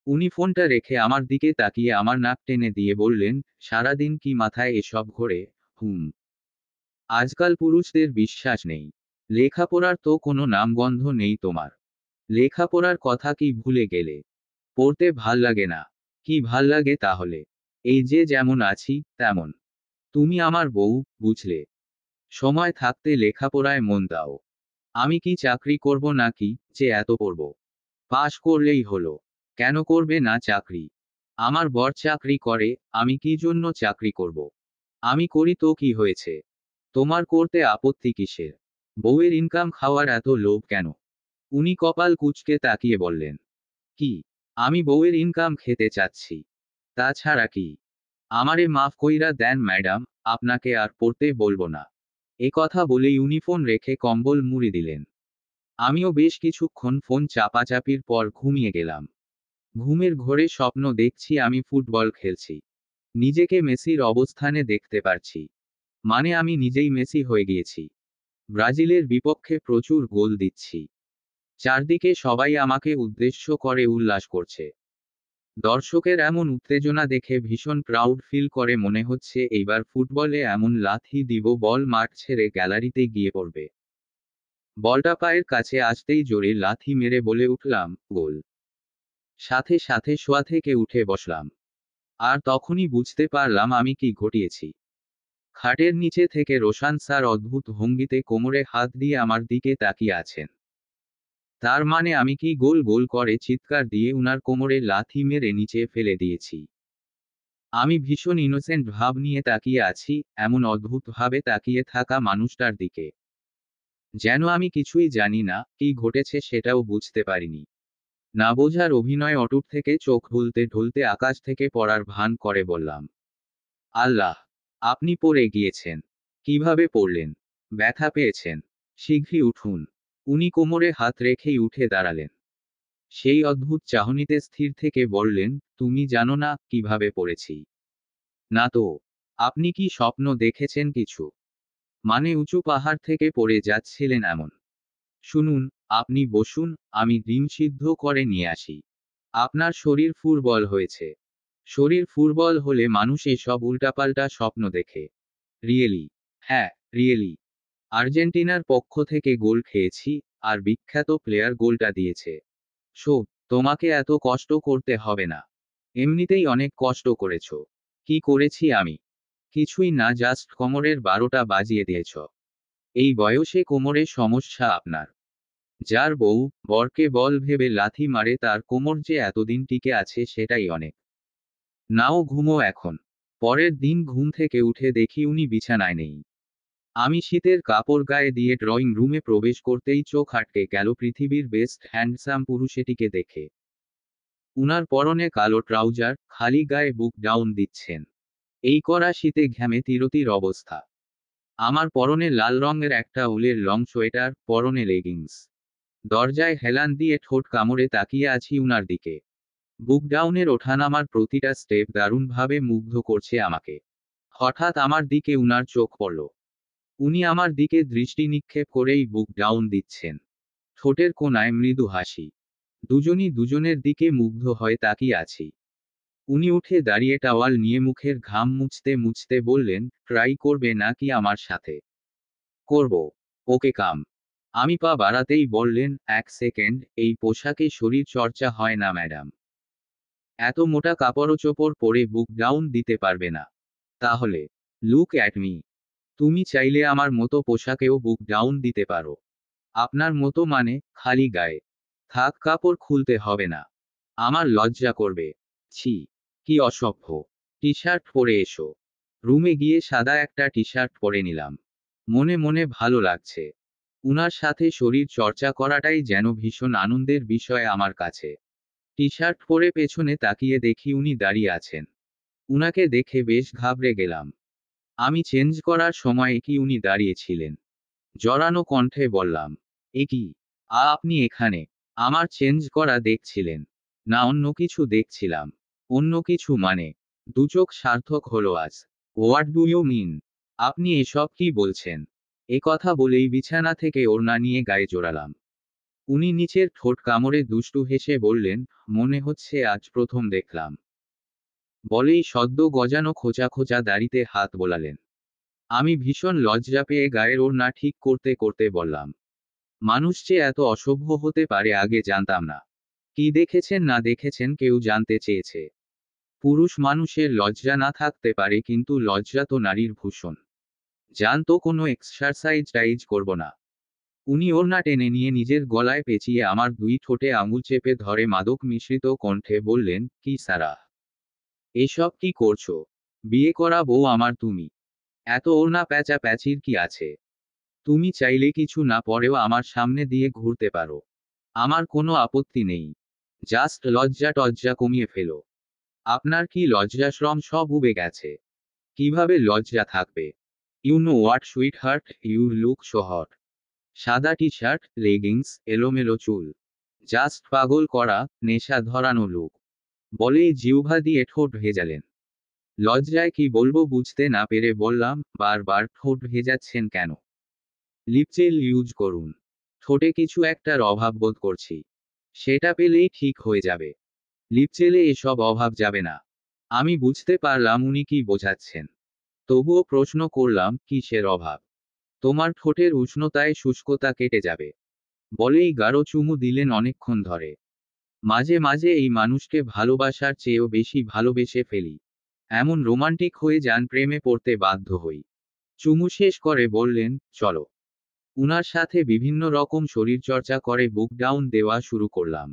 A: উনি ফোনটা রেখে আমার দিকে তাকিয়ে আমার নাক টেনে দিয়ে বললেন, সারাদিন কি মাথায় এসব ঘোরে? হুম। আজকাল পুরুষদের বিশ্বাস নেই। লেখাপড়ার তো কোনো নামগন্ধ নেই তোমার। লেখাপড়ার কথা কি ভুলে গেলে? পড়তে ভাল লাগে না? কি ভাল লাগে তাহলে? এই যে যেমন আছি তেমন। তুমি আমার বউ, বুঝলে? সময় থাকতে লেখাপড়ায় মন দাও। আমি কি চাকরি করব নাকি যে এত পড়ব? পাশ করলেই হলো। কেন করবে না চাকরি? আমার বর চাকরি করে, আমি কি জন্য চাকরি করব? আমি করি তো কি হয়েছে? তোমার করতে আপত্তি কিসের? বউয়ের ইনকাম খাওয়ার এত লোভ কেন? উনি কপাল কুঁচকে তাকিয়ে বললেন, কি? আমি বউয়ের ইনকাম খেতে চাচ্ছি? তাছাড়া কি? আমারে মাফ কইরা দেন ম্যাডাম, আপনাকে আর পড়তে বলবো না। এ কথা বলেই উনি ফোন রেখে কম্বল মুড়ি দিলেন। আমিও বেশ কিছুক্ষণ ফোন চাপাচাপির পর ঘুমিয়ে গেলাম। ঘুমের ঘোরে স্বপ্ন দেখছি আমি ফুটবল খেলছি। নিজেকে মেসির অবস্থানে দেখতে পারছি। মানে আমি নিজেই মেসি হয়ে গিয়েছি। ব্রাজিলের বিপক্ষে প্রচুর গোল দিচ্ছি। চারদিকে সবাই আমাকে উদ্দেশ্য করে উল্লাস করছে। দর্শকের এমন উত্তেজনা দেখে ভীষণ প্রাউড ফিল করে, মনে হচ্ছে এইবার ফুটবলে এমন লাথি দিব বল মাঠ ছেড়ে গ্যালারিতে গিয়ে পড়বে। বলটা পায়ের কাছে আসতেই জোরে লাথি মেরে বলে উঠলাম, গোল। সাথে সাথে শোয়া থেকে উঠে বসলাম। আর তখনই বুঝতে পারলাম আমি কি ঘটিয়েছি। খাটের নিচে থেকে রোশান স্যার অদ্ভুত ভঙ্গিতে কোমরে হাত দিয়ে আমার দিকে তাকিয়ে আছেন। তার মানে আমি কি গোল গোল করে চিৎকার দিয়ে উনার কোমরে লাথি মেরে নিচে ফেলে দিয়েছি? আমি ভীষণ ইনোসেন্ট ভাব নিয়ে তাকিয়ে আছি, এমন অদ্ভুতভাবে তাকিয়ে থাকা মানুষটার দিকে। যেন আমি কিছুই জানি না, কি ঘটেছে সেটাও বুঝতে পারিনি। না বোঝার অভিনয় অটুট থেকে চোখ ঢুলতে ঢুলতে আকাশ থেকে পড়ার ভান করে বললাম, আল্লাহ! আপনি পড়ে গিয়েছেন। কিভাবে পড়লেন? ব্যথা পেয়েছেন? শীঘ্রই উঠুন। উনি কোমরে হাত রেখেই উঠে দাঁড়ালেন। সেই অদ্ভুত চাহনিতে স্থির থেকে বললেন, তুমি জানো না কিভাবে পড়েছি? না তো। আপনি কি স্বপ্ন দেখেছেন কিছু? মানে উঁচু পাহাড় থেকে পড়ে যাচ্ছিলেন এমন? শুনুন, আপনি বসুন, আমি ডিম সিদ্ধ করে নিয়ে আসি। আপনার শরীর ফুরবল হয়েছে। শরীর ফুরবল হলে মানুষ এসব উল্টাপাল্টা স্বপ্ন দেখে। রিয়েলি? হ্যাঁ, রিয়েলি। আর্জেন্টিনার পক্ষ থেকে গোল খেয়েছি, আর বিখ্যাত প্লেয়ার গোলটা দিয়েছে। শো, তোমাকে এত কষ্ট করতে হবে না। এমনিতেই অনেক কষ্ট করেছো। কি করেছি আমি? কিছুই না, জাস্ট কোমরের 12টা বাজিয়ে দিয়েছ। এই বয়সে কোমরে সমস্যা আপনার? যার বউ বরকে বল ভেবে লাথি মারে, তার কোমর যে এতদিন টিকে আছে সেটাই অনেক। নাও ঘুমো এখন। পরের দিন ঘুম থেকে উঠে দেখি উনি বিছানায় নেই। আমি শীতের কাপড় গায়ে দিয়ে ড্রয়িং রুমে প্রবেশ করতেই চোখ আটকে গেল পৃথিবীর বেস্ট হ্যান্ডসাম পুরুষেটিকে দেখে। উনার পরনে কালো ট্রাউজার, খালি গায়ে বুক ডাউন দিচ্ছেন। এই কড়া শীতে ঘামে তিরতির অবস্থা। আমার পরনে লাল রঙের একটা উলের লং সোয়েটার, পরনে লেগিংস। দরজায় হেলান দিয়ে ঠোঁট কামড়ে তাকিয়ে আছি উনার দিকে। বুক ডাউনের ওঠানামার প্রতিটা স্টেপ দারুণভাবে মুগ্ধ করছে আমাকে। হঠাৎ আমার দিকে উনার চোখ পড়ল। উনি আমার দিকে দৃষ্টি নিক্ষেপ করেই বুক ডাউন দিচ্ছেন। ঠোঁটের কোণায় মৃদু হাসি। দুজনই দুজনের দিকে মুগ্ধ হয়ে তাকিয়ে আছি। উনি উঠে দাঁড়িয়ে টাওয়াল নিয়ে মুখের ঘাম মুছতে মুছতে বললেন, ট্রাই করবে নাকি আমার সাথে? করব। ওকে কাম। আমি পা বাড়াতেই বললেন, এক সেকেন্ড, এই পোশাকে শরীর চর্চা হয় না ম্যাডাম। এত মোটা কাপড়চোপড় পরে বুক ডাউন দিতে পারবে না। তাহলে লুক অ্যাট মি। তুমি চাইলে আমার মতো পোশাকেও বুক ডাউন দিতে পারো। আপনার মতো মানে খালি গায়ে। থাক, কাপড় খুলতে হবে না। আমার লজ্জা করবে। ছি, কি অসভ্য। টি শার্ট পরে এসো। রুমে গিয়ে সাদা একটা টি শার্ট পরে নিলাম। মনে মনে ভালো লাগছে। উনার সাথে শরীর চর্চা করাটাই যেন ভীষণ আনন্দের বিষয় আমার কাছে। টি শার্ট পরে পেছনে তাকিয়ে দেখি উনি দাঁড়িয়ে আছেন। উনাকে দেখে বেশ ঘাবড়ে গেলাম। আমি চেঞ্জ করার সময় কি উনি দাঁড়িয়েছিলেন। জড়ানো কণ্ঠে বললাম, এ কি, আপনি এখানে? আমার চেঞ্জ করা দেখছিলেন? না অন্য কিছু দেখছিলাম। অন্য কিছু মানে? দুচোখ সার্থক হলো আজ। What do you mean? আপনি এসব কি বলছেন? এ কথা বলেই বিছানা থেকে ওড়না নিয়ে গায়ে জড়ালাম। উনি নিচের ঠোঁট কামড়ে দুষ্টু হেসে বললেন, মনে হচ্ছে আজ প্রথম দেখলাম। বলেই সদ্য গজানো খোঁচা খোঁচা দাড়িতে হাত বোলালেন। আমি ভীষণ লজ্জা পেয়ে গায়ের ওড়না ঠিক করতে করতে বললাম, মানুষ যে এত অসভ্য হতে পারে আগে জানতাম না। কি দেখেছেন না দেখেছেন কেউ জানতে চেয়েছে। পুরুষ মানুষের লজ্জা না থাকতে পারে, কিন্তু লজ্জা তো নারীর ভূষণ। জানতো কোনো এক্সারসাইজ টাইজ করব না। উনি ওড়না টেনে নিয়ে নিজের গলায় পেঁচিয়ে আমার দুই ঠোঁটে আঙুল চেপে ধরে মাদক মিশ্রিত কণ্ঠে বললেন, কি সারা, এসব কি করছো? বিয়ে করা বউ আমার তুমি। এত ওড়না প্যাঁচা প্যাচির কি আছে? তুমি চাইলে কিছু না পরেও আমার সামনে দিয়ে ঘুরতে পারো। আমার কোনো আপত্তি নেই। জাস্ট লজ্জা টজ্জা কমিয়ে ফেলো। আপনার কি লজ্জাশরম সব উবে গেছে? কিভাবে লজ্জা থাকবে? You know what sweetheart, you look so hot. সাদা টি শার্ট, লেগিংস, এলোমেলো চুল। জাস্ট পাগল করা, নেশা ধরানো লুক। বলেই জিহ্বা দিয়ে ঠোঁট ভেজালেন। লজ্জায় কি বলবো বুঝতে না পেরে বললাম, বারবার ঠোঁট ভেজাচ্ছেন কেন? লিপজেল ইউজ করুন। ঠোঁটে কিছু একটার অভাব বোধ করছি। সেটা পেলেই ঠিক হয়ে যাবে। লিপজেলে এসব অভাব যাবে না। আমি বুঝতে পারলাম উনি কি বোঝাচ্ছেন। তবুও প্রশ্ন করলাম, কিসের অভাব? তোমার ঠোঁটের উষ্ণতায় শুষ্কতা কেটে যাবে। বলেই গাঢ় চুমু দিলেন অনেকক্ষণ ধরে। মাঝে মাঝে এই মানুষকে ভালোবাসার চেয়েও বেশি ভালোবেসে ফেলি। এমন রোমান্টিক হয়ে যান, প্রেমে পড়তে বাধ্য হই। চুমু শেষ করে বললেন, চলো। উনার সাথে বিভিন্ন রকম শরীরচর্চা করে বুক ডাউন দেওয়া শুরু করলাম।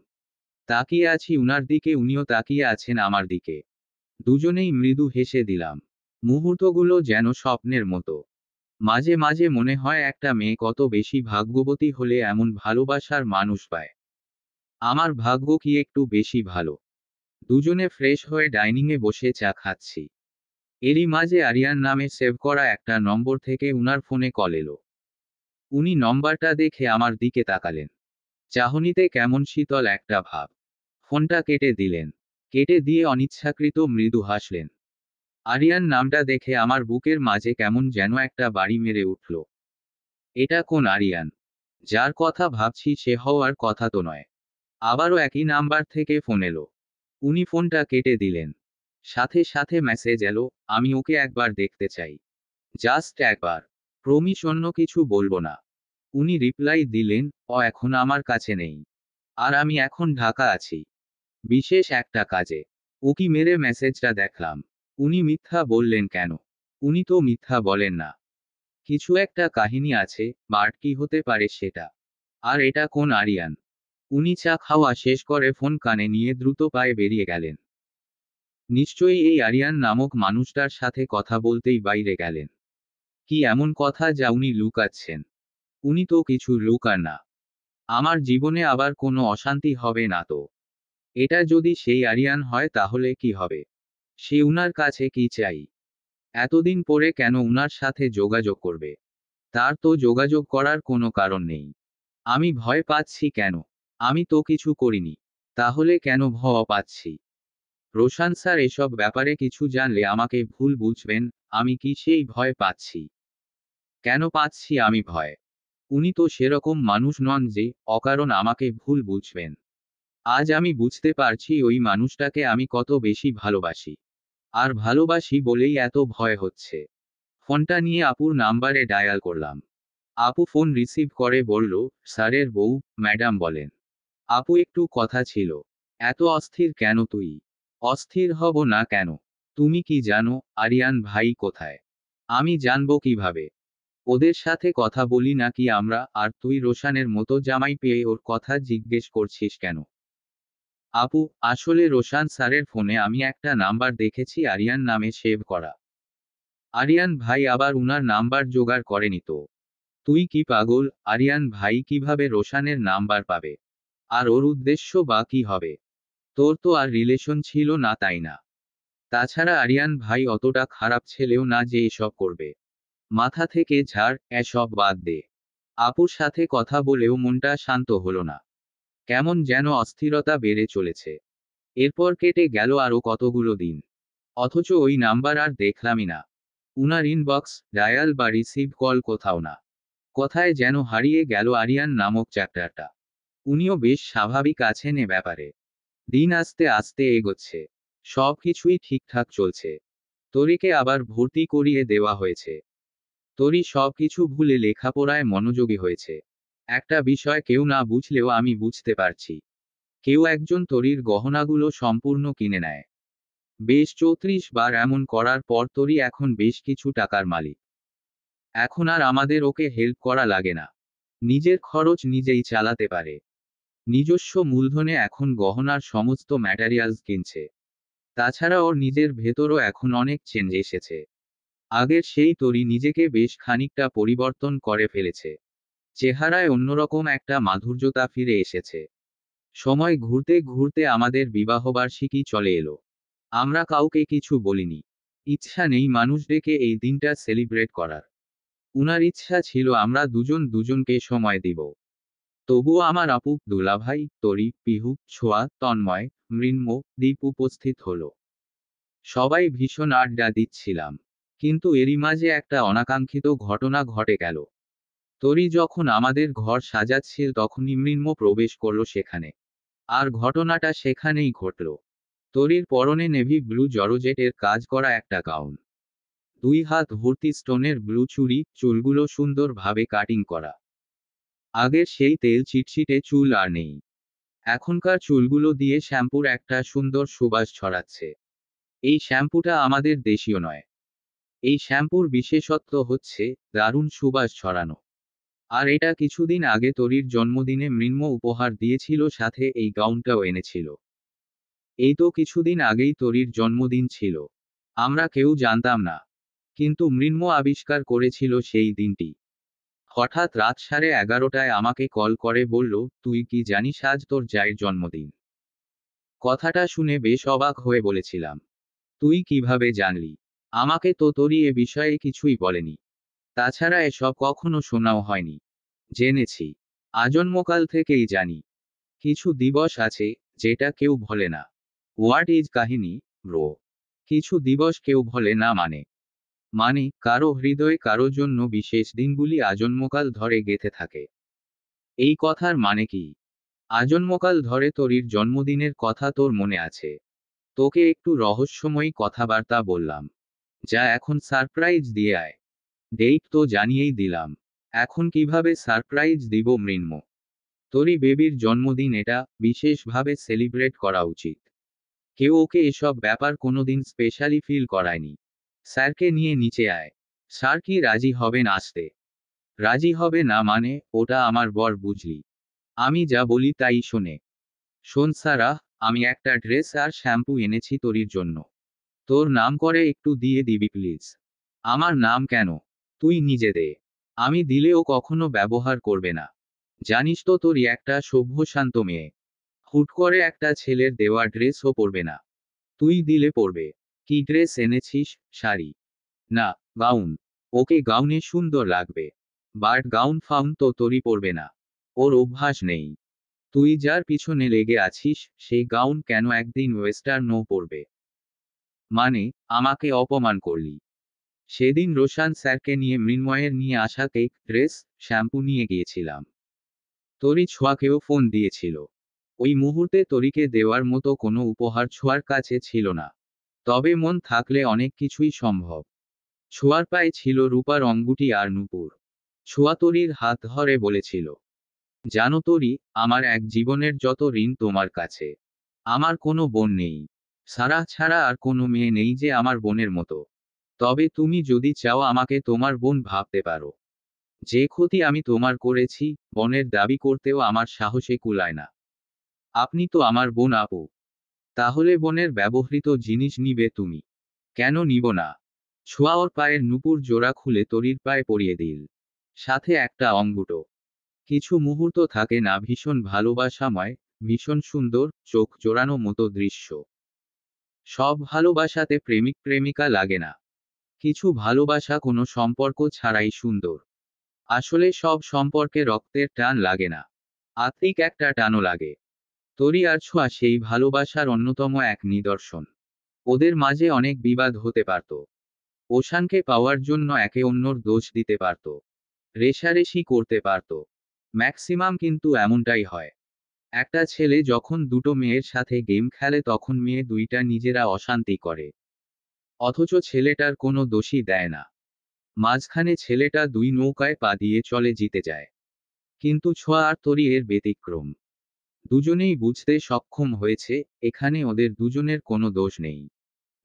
A: তাকিয়ে আছি উনার দিকে, উনিও তাকিয়ে আছেন আমার দিকে। দুজনেই মৃদু হেসে দিলাম। মুহূর্তগুলো যেন স্বপ্নের মতো। মাঝে মাঝে মনে হয় একটা মেয়ে কত বেশি ভাগ্যবতী হলে এমন ভালোবাসার মানুষ পায়। আমার ভাগ্য কি একটু বেশি ভালো? দুজনে ফ্রেশ হয়ে ডাইনিংয়ে বসে চা খাচ্ছি। এরই মাঝে আরিয়ান নামে সেভ করা একটা নম্বর থেকে উনার ফোনে কল এলো। উনি নম্বরটা দেখে আমার দিকে তাকালেন। চাহনিতে কেমন শীতল একটা ভাব। ফোনটা কেটে দিলেন। কেটে দিয়ে অনিচ্ছাকৃত মৃদু হাসলেন। আরিয়ান নামটা দেখে আমার বুকের মাঝে কেমন যেন একটা বাড়ি মেরে উঠল। এটা কোন আরিয়ান? যার কথা ভাবছি সে হওয়ার কথা তো নয়। আবারও একই নাম্বার থেকে ফোন এলো। উনি ফোনটা কেটে দিলেন। সাথে সাথে মেসেজ এলো, আমি ওকে একবার দেখতে চাই। জাস্ট একবার। প্রমিস অন্য কিছু বলবো না। উনি রিপ্লাই দিলেন, ও এখন আমার কাছে নেই। আর আমি এখন ঢাকা আছি। বিশেষ একটা কাজে। উকি মেরে মেসেজটা দেখলাম। উনি মিথ্যা বললেন কেন? উনি তো মিথ্যা বলেন না। কিছু একটা কাহিনী আছে, বাট কি হতে পারে সেটা? আর এটা কোন আরিয়ান? উনি চা খাওয়া শেষ করে ফোন কানে নিয়ে দ্রুত পায়ে বেরিয়ে গেলেন। নিশ্চয়ই এই আরিয়ান নামক মানুষটার সাথে কথা বলতেই বাইরে গেলেন। কি এমন কথা যা উনি লুকাচ্ছেন? উনি তো কিছু লুকান না। আমার জীবনে আবার কোনো অশান্তি হবে না তো? এটা যদি সেই আরিয়ান হয় তাহলে কি হবে? সে উনার কাছে কি চাই? এতদিন পরে কেন উনার সাথে যোগাযোগ করবে? তার তো যোগাযোগ করার কোনো কারণ নেই। আমি ভয় পাচ্ছি কেন? আমি তো কিছু করিনি। তাহলে কেন ভয় পাচ্ছি? রোশান স্যার এসব ব্যাপারে কিছু জানলে আমাকে ভুল বুঝবেন। আমি কি সেই ভয় পাচ্ছি? কেন পাচ্ছি আমি ভয়? উনি তো সেরকম মানুষ নন যে অকারণ আমাকে ভুল বুঝবেন। আজ আমি বুঝতে পারছি ওই মানুষটাকে আমি কত বেশি ভালোবাসি। আর ভালোবাসি বলেই এত ভয় হচ্ছে। ফোনটা নিয়ে আপুর নাম্বারে ডায়াল করলাম। আপু ফোন রিসিভ করে বলল, স্যারের বউ, ম্যাডাম বলেন। আপু একটু কথা ছিল। এত অস্থির কেন তুই? অস্থির হব না কেন? তুমি কি জানো আরিয়ান ভাই কোথায়? আমি জানবো কিভাবে? ওদের সাথে কথা বলি নাকি আমরা? আর তুই রোশানের মতো জামাই পেয়ে ওর কথা জিজ্ঞেস করছিস কেন? আপু, আসলে রোশান স্যারের ফোনে আমি একটা নাম্বার দেখেছি আরিয়ান নামে সেভ করা। আরিয়ান ভাই আবার উনার নাম্বার জোগাড় করেনি তো? তুই কি পাগল? আরিয়ান ভাই কিভাবে রোশানের নাম্বার পাবে? আর ওর উদ্দেশ্য বা কি হবে? তোর তো আর রিলেশন ছিল না, তাই না? তাছাড়া আরিয়ান ভাই অতটা খারাপ ছেলেও না যে এসব করবে। মাথা থেকে ঝাড়, এসব বাদ দে। আপুর সাথে কথা বলেও মনটা শান্ত হলো না। কেমন যেন অস্থিরতা বেড়ে চলেছে। এরপর কেটে গেল আরো কতগুলো দিন। অথচ ওই নাম্বার আর দেখলামই না। উনার ইনবক্স, ডায়াল বা রিসিভ কল কোথাও না। কথায় যেন হারিয়ে গেল আরিয়ান নামক চ্যাপ্টারটা। উনিও বেশ স্বাভাবিক আছেন এ ব্যাপারে। দিন আস্তে আস্তে এগোচ্ছে। সবকিছুই ঠিকঠাক চলছে। তরিকে আবার ভর্তি করিয়ে দেওয়া হয়েছে। তরি সবকিছু ভুলে লেখাপড়ায় মনোযোগী হয়েছে। একটা বিষয় কেউ না বুঝলেও আমি বুঝতে পারছি। কেউ একজন তরির গহনাগুলো সম্পূর্ণ কিনে নেয়। বেশ 34 বার এমন করার পর তরি এখন বেশ কিছু টাকার মালিক। এখন আর আমাদের ওকে হেল্প করা লাগে না। নিজের খরচ নিজেই চালাতে পারে। নিজস্ব মূলধনে এখন গহনার সমস্ত ম্যাটেরিয়ালস কিনছে। তাছাড়া ওর নিজের ভেতরও এখন অনেক চেঞ্জ এসেছে। আগের সেই তরি নিজেকে বেশ খানিকটা পরিবর্তন করে ফেলেছে। চেহারায় অন্যরকম একটা মাধুর্যতা ফিরে এসেছে। সময় ঘুরতে ঘুরতে আমাদের বিবাহবার্ষিকী চলে এলো। আমরা কাউকে কিছু বলিনি। ইচ্ছা নেই মানুষ ডেকে এই দিনটা সেলিব্রেট করার। উনার ইচ্ছা ছিল আমরা দুজন দুজনকে সময় দিব। তবুও আমার আপু, দুলাভাই, তরি, পিহু, ছোঁয়া, তন্ময়, মৃন্ময়, দীপ উপস্থিত হলো। সবাই ভীষণ আড্ডা দিচ্ছিলাম। কিন্তু এরই মাঝে একটা অনাকাঙ্ক্ষিত ঘটনা ঘটে গেল। তরি যখন আমাদের ঘর সাজাচ্ছিল তখনই মৃন্ময় প্রবেশ করলো সেখানে। আর ঘটনাটা সেখানেই ঘটল। তরির পরনে নেভি ব্লু জর্জেটের কাজ করা একটা গাউন। 2 হাত ভর্তি স্টোনের ব্লু চুড়ি, চুলগুলো সুন্দরভাবে কাটিং করা। আগের সেই তেল চিটচিটে চুল আর নেই। এখনকার চুলগুলো দিয়ে শ্যাম্পুর একটা সুন্দর সুবাস ছড়াচ্ছে। এই শ্যাম্পুটা আমাদের দেশীয় নয়। এই শ্যাম্পুর বিশেষত্ব হচ্ছে দারুণ সুবাস ছড়ানো। আর এটা কিছুদিন আগে তরির জন্মদিনে মৃন্ময় উপহার দিয়েছিল, সাথে এই গাউনটাও এনেছিল। এই তো কিছুদিন আগেই তরির জন্মদিন ছিল। আমরা কেউ জানতাম না। কিন্তু মৃন্ময় আবিষ্কার করেছিল সেই দিনটি। হঠাৎ রাত 11:30টায় আমাকে কল করে বলল, তুই কি জানিস আজ তোর জায়ের জন্মদিন? কথাটা শুনে বেশ অবাক হয়ে বলেছিলাম, তুই কিভাবে জানলি? আমাকে তো তরি এ বিষয়ে কিছুই বলেনি। তাছাড়া এসব কখনো শোনাও হয়নি। জেনেছি। আজন্মকাল থেকেই জানি। কিছু দিবস আছে যেটা কেউ ভোলে না। হোয়াট ইজ কাহিনী, ব্রো? কিছু দিবস কেউ ভোলে না মানে কারো হৃদয়ে কারো জন্য বিশেষ দিনগুলি আজন্মকাল ধরে গেঁথে থাকে। এই কথার মানে কি? আজন্মকাল ধরে তরির জন্মদিনের কথা তোর মনে আছে। তোকে একটু রহস্যময়ী কথাবার্তা বললাম। যা এখন সারপ্রাইজ দিয়ে আয়। ডেট তো জানিয়েই দিলাম। এখন কিভাবে সারপ্রাইজ দিব মৃন্ময়? তোরই বেবির জন্মদিন, এটা বিশেষভাবে সেলিব্রেট করা উচিত। কেউ ওকে এসব ব্যাপার কোনোদিন স্পেশালি ফিল করায়নি। স্যারকে নিয়ে নিচে আয়। স্যার কি রাজি হবেন আসতে? রাজি হবে না মানে? ওটা আমার বর, বুঝলি। আমি যা বলি তাই শোনে। শোন সারা, আমি একটা ড্রেস আর শ্যাম্পু এনেছি তোরির জন্য। তোর নাম করে একটু দিয়ে দিবি প্লিজ। আমার নাম কেন? তুই নিজে দে। আমি দিলে ও কখনো ব্যবহার করবে না। জানিস তো তোরই একটা সভ্য শান্ত মেয়ে। হুট করে একটা ছেলের দেওয়া ড্রেস ও পরবে না। তুই দিলে পরবে। কি ড্রেস এনেছিস? শাড়ি? না, গাউন। ওকে গাউনে সুন্দর লাগবে। বাট গাউন ফাউন তো তোরই পরবে না। ওর অভ্যাস নেই। তুই যার পিছনে লেগে আছিস, সেই গাউন কেন একদিন ওয়েস্টার্নও পরবে? মানে, আমাকে অপমান করলি। সেদিন রোশান স্যারকে নিয়ে মৃন্ময়ের নিয়ে আসা কেক, ড্রেস, শ্যাম্পু নিয়ে গিয়েছিলাম। তরি ছোঁয়াকেও ফোন দিয়েছিল। ওই মুহূর্তে তরিকে দেওয়ার মতো কোনো উপহার ছোঁয়ার কাছে ছিল না। তবে মন থাকলে অনেক কিছুই সম্ভব। ছোঁয়ার পায়ে ছিল রূপার অঙ্গুটি আর নূপুর। ছোঁয়া তরির হাত ধরে বলেছিল, জানো তরি, আমার এক জীবনের যত ঋণ তোমার কাছে। আমার কোনো বোন নেই। সারাহ ছাড়া আর কোনো মেয়ে নেই যে আমার বোনের মতো। তবে তুমি যদি চাও আমাকে তোমার বোন ভাবতে পারো। যে ক্ষতি আমি তোমার করেছি, বোনের দাবি করতেও আমার সাহসে কুলায় না। আপনি তো আমার বোন আপু। তাহলে বোনের ব্যবহৃত জিনিস নিবে তুমি? কেন নিব না? ছোঁয়া ওর পায়ের নূপুর জোড়া খুলে তরির পায়ে পরিয়ে দিল। সাথে একটা অঙ্গুটো। কিছু মুহূর্ত থাকে না ভীষণ ভালোবাসাময়, ভীষণ সুন্দর, চোখ জোড়ানো মতো দৃশ্য। সব ভালোবাসাতে প্রেমিক প্রেমিকা লাগে না। কিছু ভালোবাসা কোনো সম্পর্ক ছাড়াই সুন্দর। আসলে সব সম্পর্কে রক্তের টান লাগে না, আত্মিক একটা টানও লাগে। তরি আর ছোঁয়া সেই ভালোবাসার অন্যতম এক নিদর্শন। ওদের মাঝে অনেক বিবাদ হতে পারত। ওশানকে পাওয়ার জন্য একে অন্যর দোষ দিতে পারত, রেষারেষি করতে পারত। ম্যাক্সিমাম কিন্তু এমনটাই হয়। একটা ছেলে যখন দুটো মেয়ের সাথে গেম খেলে তখন মেয়ে দুইটা নিজেরা অশান্তি করে। অথচ ছেলেটার কোনো দোষই দেয় না। মাঝখানে ছেলেটা দুই নৌকায় পা দিয়ে চলে জিতে যায়। কিন্তু ছোঁয়া আর তরি এর ব্যতিক্রম। দুজনেই বুঝতে সক্ষম হয়েছে, এখানে ওদের দুজনের কোনো দোষ নেই।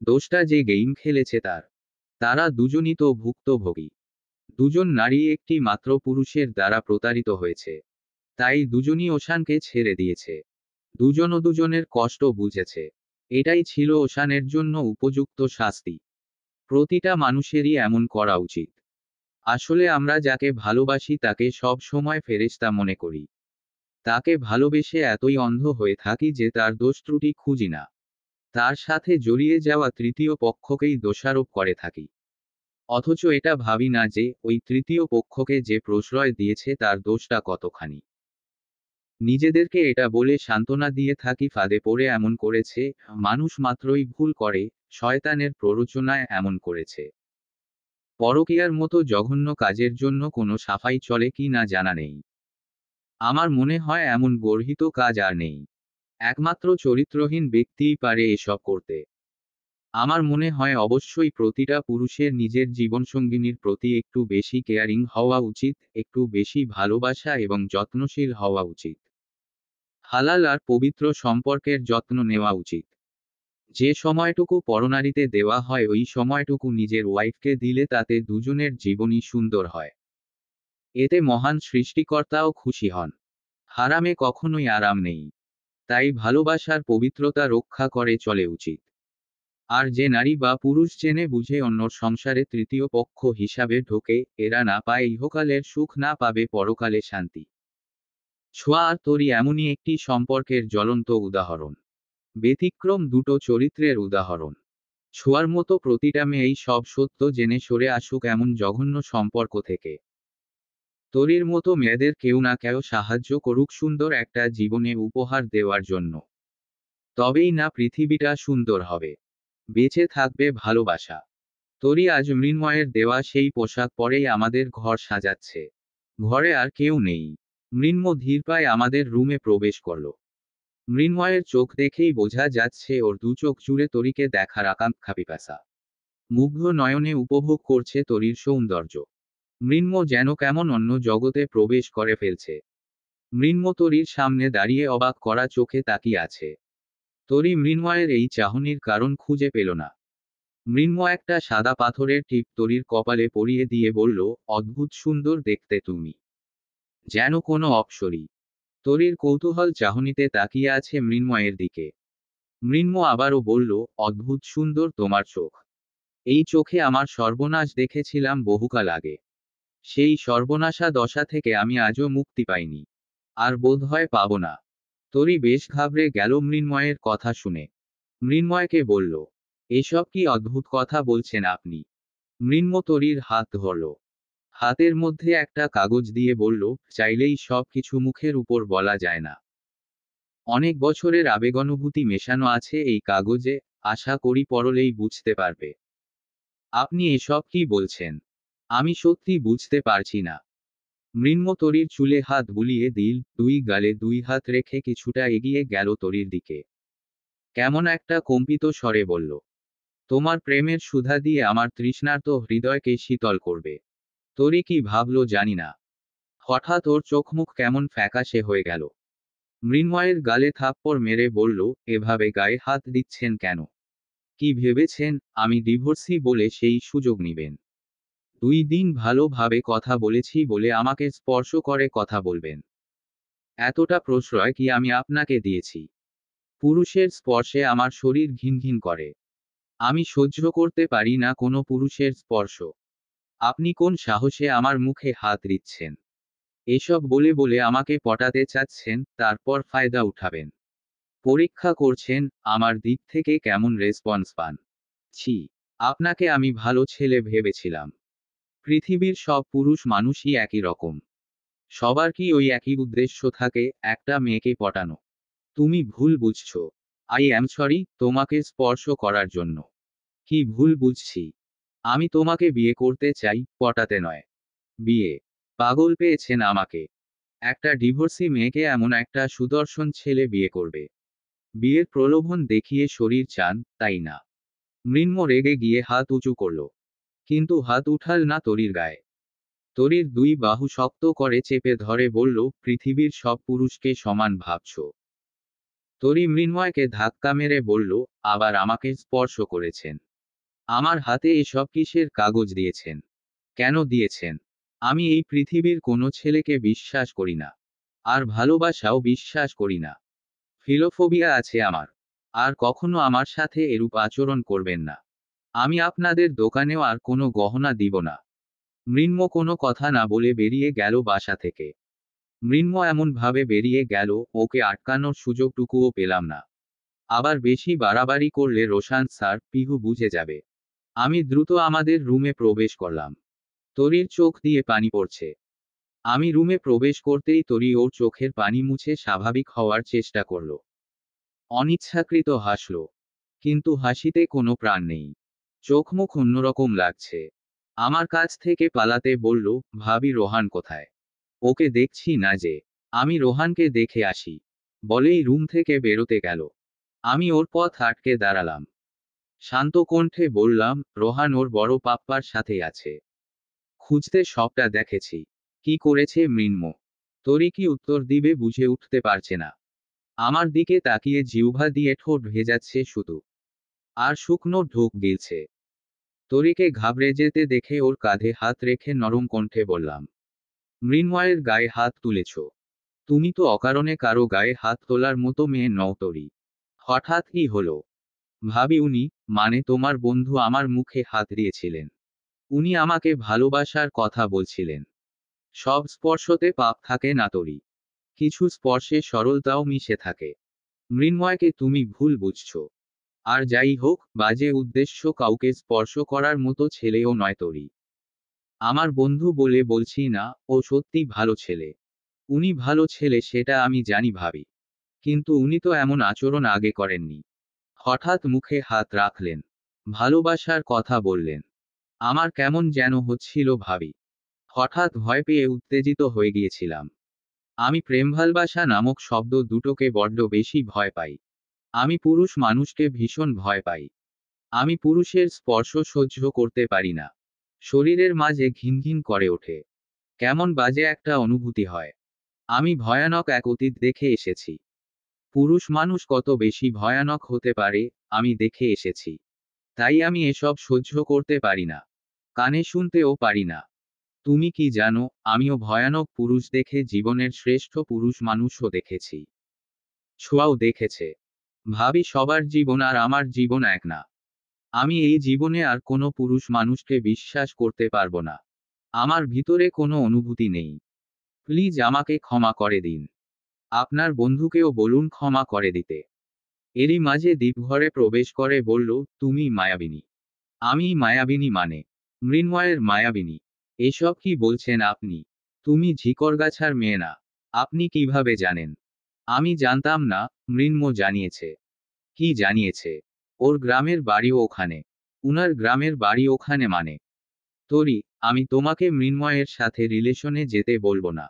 A: দোষটা যে গেম খেলেছে তার। তারা দুজনই তো ভুক্তভোগী। দুজন নারী একটি মাত্র পুরুষের দ্বারা প্রতারিত হয়েছে। তাই দুজনই ওশানকে ছেড়ে দিয়েছে। দুজনও দুজনের কষ্ট বুঝেছে। এটাই ছিল ওশানের জন্য উপযুক্ত শাস্তি। প্রতিটা মানুষেরই এমন করা উচিত। আসলে আমরা যাকে ভালোবাসি তাকে সব সময় ফেরেশতা মনে করি। তাকে ভালোবেসে এতই অন্ধ হয়ে থাকি যে তার দোষ ত্রুটি খুঁজি না। তার সাথে জড়িয়ে যাওয়া তৃতীয় পক্ষকেই দোষারোপ করে থাকি। অথচ এটা ভাবি না যে ওই তৃতীয় পক্ষকে যে প্রশ্রয় দিয়েছে তার দোষটা কতখানি। নিজেদেরকে এটা বলে সান্ত্বনা দিয়ে থাকি ফাঁদে পড়ে এমন করেছে, মানুষ মাত্রই ভুল করে, শয়তানের প্ররোচনায় এমন করেছে। পরকীয়ার মতো জঘন্য কাজের জন্য কোনো সাফাই চলে কি না জানা নেই। আমার মনে হয় এমন গর্হিত কাজ আর নেই। একমাত্র চরিত্রহীন ব্যক্তিই পারে এসব করতে। আমার মনে হয় অবশ্যই প্রতিটা পুরুষের নিজের জীবনসঙ্গিনীর প্রতি একটু বেশি কেয়ারিং হওয়া উচিত, একটু বেশি ভালোবাসা এবং যত্নশীল হওয়া উচিত। হালাল আর পবিত্র সম্পর্কের যত্ন নেওয়া উচিত। যে সময়টুকু পরনারীতে দেওয়া হয় ওই সময়টুকু নিজের ওয়াইফকে দিলে তাতে দুজনের জীবনই সুন্দর হয়। এতে মহান সৃষ্টিকর্তাও খুশি হন। হারামে কখনোই আরাম নেই। তাই ভালোবাসার পবিত্রতা রক্ষা করে চলে উচিত। আর যে নারী বা পুরুষ জেনে বুঝে অন্যর সংসারে তৃতীয় পক্ষ হিসাবে ঢোকে, এরা না পায় ইহকালের সুখ, না পাবে পরকালে শান্তি। ছোঁয়া আর তরি এমনই একটি সম্পর্কের জ্বলন্ত উদাহরণ। ব্যতিক্রম দুটো চরিত্রের উদাহরণ। ছোঁয়ার মতো প্রতিটা মেয়েই সব সত্য জেনে সরে আসুক এমন জঘন্য সম্পর্ক থেকে। তরির মতো মেয়েদের কেউ না কেউ সাহায্য করুক সুন্দর একটা জীবনে উপহার দেওয়ার জন্য। তবেই না পৃথিবীটা সুন্দর হবে। বেঁচে থাকবে ভালোবাসা। তরি আজ মৃন্ময়ের দেওয়া সেই পোশাক পরেই আমাদের ঘর সাজাচ্ছে। ঘরে আর কেউ নেই। মৃন্ম ধীর পায়ে আমাদের রুমে প্রবেশ করল। মৃন্ময়ের চোখ দেখেই বোঝা যাচ্ছে ওর দু চোখ জুড়ে তরিকে দেখার আকাঙ্ক্ষা পিপাসা। মুগ্ধ নয়নে উপভোগ করছে তরির সৌন্দর্য। মৃন্ম যেন কেমন অন্য জগতে প্রবেশ করে ফেলছে। মৃন্ম তরির সামনে দাঁড়িয়ে অবাক করা চোখে তাকিয়ে আছে। তরি মৃন্ময়ের এই চাহনির কারণ খুঁজে পেল না। মৃন্ম একটা সাদা পাথরের টিপ তরির কপালে পরিয়ে দিয়ে বলল, অদ্ভুত সুন্দর দেখতে তুমি। যেন কোনো অপ্সরী। তরির কৌতূহল চাহনিতে তাকিয়ে আছে মৃন্ময়ের দিকে। মৃন্ম আবারও বলল, অদ্ভুত সুন্দর তোমার চোখ। এই চোখে আমার সর্বনাশ দেখেছিলাম বহুকাল আগে। সেই সর্বনাশা দশা থেকে আমি আজও মুক্তি পাইনি। আর বোধহয় পাব না। তরি বেশ ঘাবড়ে গেল মৃন্ময়ের কথা শুনে। মৃন্ময়কে বলল, এসব কি অদ্ভুত কথা বলছেন আপনি? মৃন্ম তরির হাত ধরল। হাতের মধ্যে একটা কাগজ দিয়ে বলল, চাইলেই সব কিছু মুখের উপর বলা যায় না। অনেক বছরের আবেগানুভূতি মেশানো আছে এই কাগজে, আশা করি পড়লেই বুঝতে পারবে। আপনি এসব কি বলছেন? আমি সত্যি বুঝতে পারছি না। মৃন্ম তরীর চুলে হাত বুলিয়ে দিল, দুই গালে দুই হাত রেখে কিছুটা এগিয়ে গেল তরীর দিকে। কেমন একটা কম্পিত স্বরে বলল, তোমার প্রেমের সুধা দিয়ে আমার তৃষ্ণার্ত হৃদয়কে শীতল করবে। তরী কি ভাবল জানি না। হঠাৎ ওর চোখমুখ কেমন ফ্যাকাশে হয়ে গেল। মৃন্ময়ের গালে থাপ্পড় মেরে বলল, এভাবে গায়ে হাত দিচ্ছেন কেন? কি ভেবেছেন আমি ডিভোর্সি বলে সেই সুযোগ নিবেন? 2 দিন ভালোভাবে কথা বলেছি বলে আমাকে স্পর্শ করে কথা বলবেন? এতটা প্রশ্রয় কি আমি আপনাকে দিয়েছি? পুরুষের স্পর্শে আমার শরীর ঘিনঘিন করে। আমি সহ্য করতে পারি না কোনো পুরুষের স্পর্শ। আপনি কোন সাহসে আমার মুখে হাত দিচ্ছেন? এসব বলে বলে আমাকে পটাতে চাচ্ছেন, তারপর ফায়দা উঠাবেন। পরীক্ষা করছেন আমার দিক থেকে কেমন রেসপন্স পান। ছি, আপনাকে আমি ভালো ছেলে ভেবেছিলাম। পৃথিবীর সব পুরুষ মানুষই একই রকম। সবার কি ওই একই উদ্দেশ্য থাকে, একটা মেয়েকে পটানো? তুমি ভুল বুঝছো। আই অ্যাম সরি তোমাকে স্পর্শ করার জন্য। কি ভুল বুঝছি? আমি তোমাকে বিয়ে করতে চাই, পটাতে নয়। বিয়ে? পাগল পেয়েছেন আমাকে? একটা ডিভোর্সি মেয়েকে এমন একটা সুদর্শন ছেলে বিয়ে করবে? বিয়ের প্রলোভন দেখিয়ে শরীর চান, তাই না? মৃন্ম রেগে গিয়ে হাত উঁচু করল। কিন্তু হাত উঠাল না তরীর গায়ে। তরীর 2 বাহু শক্ত করে চেপে ধরে বলল, পৃথিবীর সব পুরুষকে সমান ভাবছো? তরী মৃন্ময়কে ধাক্কা মেরে বলল, আবার আমাকে স্পর্শ করেছেন? আমার হাতে এসব কিসের কাগজ দিয়েছেন? কেন দিয়েছেন? আমি এই পৃথিবীর কোনো ছেলেকে বিশ্বাস করি না। আর ভালোবাসাও বিশ্বাস করি না। ফিলোফোবিয়া আছে আমার। আর কখনো আমার সাথে এরূপ আচরণ করবেন না। আমি আপনাদের দোকানেও আর কোনো গহনা দিব না। মৃন্ম কোনো কথা না বলে বেরিয়ে গেল বাসা থেকে। মৃন্ম এমনভাবে বেরিয়ে গেল, ওকে আটকানোর সুযোগটুকুও পেলাম না। আবার বেশি বাড়াবাড়ি করলে রোশান স্যার, পিহু বুঝে যাবে। আমি দ্রুত আমাদের রুমে প্রবেশ করলাম। তরীর চোখ দিয়ে পানি পড়ছে। আমি রুমে প্রবেশ করতেই তরী ওর চোখের পানি মুছে স্বাভাবিক হওয়ার চেষ্টা করল। অনিচ্ছাকৃত হাসল। কিন্তু হাসিতে কোনো প্রাণ নেই। চোখ মুখ অন্যরকম লাগছে। আমার কাছ থেকে পালাতে বলল, ভাবি রোহান কোথায়? ওকে দেখছি না যে। আমি রোহানকে দেখে আসি। বলেই রুম থেকে বেরোতে গেল। আমি ওর পথ আটকে দাঁড়ালাম। শান্ত কণ্ঠে বললাম, রোহান ওর বড় পাপ্পার সাথেই আছে। খুঁজতে সবটা দেখেছি। কি করেছে মৃন্ম? তরী কি উত্তর দিবে বুঝে উঠতে পারছে না। আমার দিকে তাকিয়ে জিহ্বা দিয়ে ঠোঁট ভেজাচ্ছে শুধু। আর শুকনো ঢোক গিলছে। তরীকে ঘাবড়ে যেতে দেখে ওর কাঁধে হাত রেখে নরম কণ্ঠে বললাম, মৃন্ময়ের গায়ে হাত তুলেছ? তুমি তো অকারণে কারো গায়ে হাত তোলার মতো মেয়ে নও তরী। হঠাৎ কি হলো? ভাবি উনি, মানে তোমার বন্ধু আমার মুখে হাত দিয়েছিলেন। উনি আমাকে ভালোবাসার কথা বলছিলেন। সব স্পর্শতে পাপ থাকে না তরী। কিছু স্পর্শে সরলতাও মিশে থাকে। মৃন্ময়কে তুমি ভুল বুঝছো। আর যাই হোক, বাজে উদ্দেশ্য কাউকে স্পর্শ করার মতো ছেলেও নয় তরী। আমার বন্ধু বলে বলছি না, ও সত্যি ভালো ছেলে। উনি ভালো ছেলে সেটা আমি জানি ভাবি। কিন্তু উনি তো এমন আচরণ আগে করেননি। হঠাৎ মুখে হাত রাখলেন। ভালোবাসার কথা বললেন। আমার কেমন যেন হচ্ছিল ভাবি। হঠাৎ ভয় পেয়ে উত্তেজিত হয়ে গিয়েছিলাম। আমি প্রেম ভালোবাসা নামক শব্দ দুটোকে বড্ড বেশি ভয় পাই। আমি পুরুষ মানুষকে ভীষণ ভয় পাই। আমি পুরুষের স্পর্শ সহ্য করতে পারি না। শরীরের মাঝে ঘিনঘিন করে ওঠে। কেমন বাজে একটা অনুভূতি হয়। আমি ভয়ানক এক অতীত দেখে এসেছি। পুরুষ মানুষ কত বেশি ভয়ানক হতে পারে, আমি দেখে এসেছি। তাই আমি এসব সহ্য করতে পারি না। কানে শুনতেও পারি না। তুমি কি জানো, আমিও ভয়ানক পুরুষ দেখে জীবনের শ্রেষ্ঠ পুরুষ মানুষও দেখেছি। ছোঁয়াও দেখেছে। ভাবি সবার জীবন আর আমার জীবন এক না। আমি এই জীবনে আর কোনো পুরুষ মানুষকে বিশ্বাস করতে পারবো না। আমার ভিতরে কোনো অনুভূতি নেই। প্লিজ আমাকে ক্ষমা করে দিন। আপনার বন্ধুকেও বলুন ক্ষমা করে দিতে। এরই মাঝে দীপ ঘরে প্রবেশ করে বলল, তুমি মায়াবিনী। আমি মায়াবিনী মানে? মৃন্ময়ের মায়াবিনী? এসব কি বলছেন আপনি? তুমি ঝিকরগাছার মেয়ে না। আপনি কিভাবে জানেন? আমি জানতাম না, মৃন্ময় জানিয়েছে। কি জানিয়েছে? ওর গ্রামের বাড়িও ওখানে। উনার গ্রামের বাড়ি ওখানে মানে? তরি, আমি তোমাকে মৃন্ময়ের সাথে রিলেশনে যেতে বলবো না।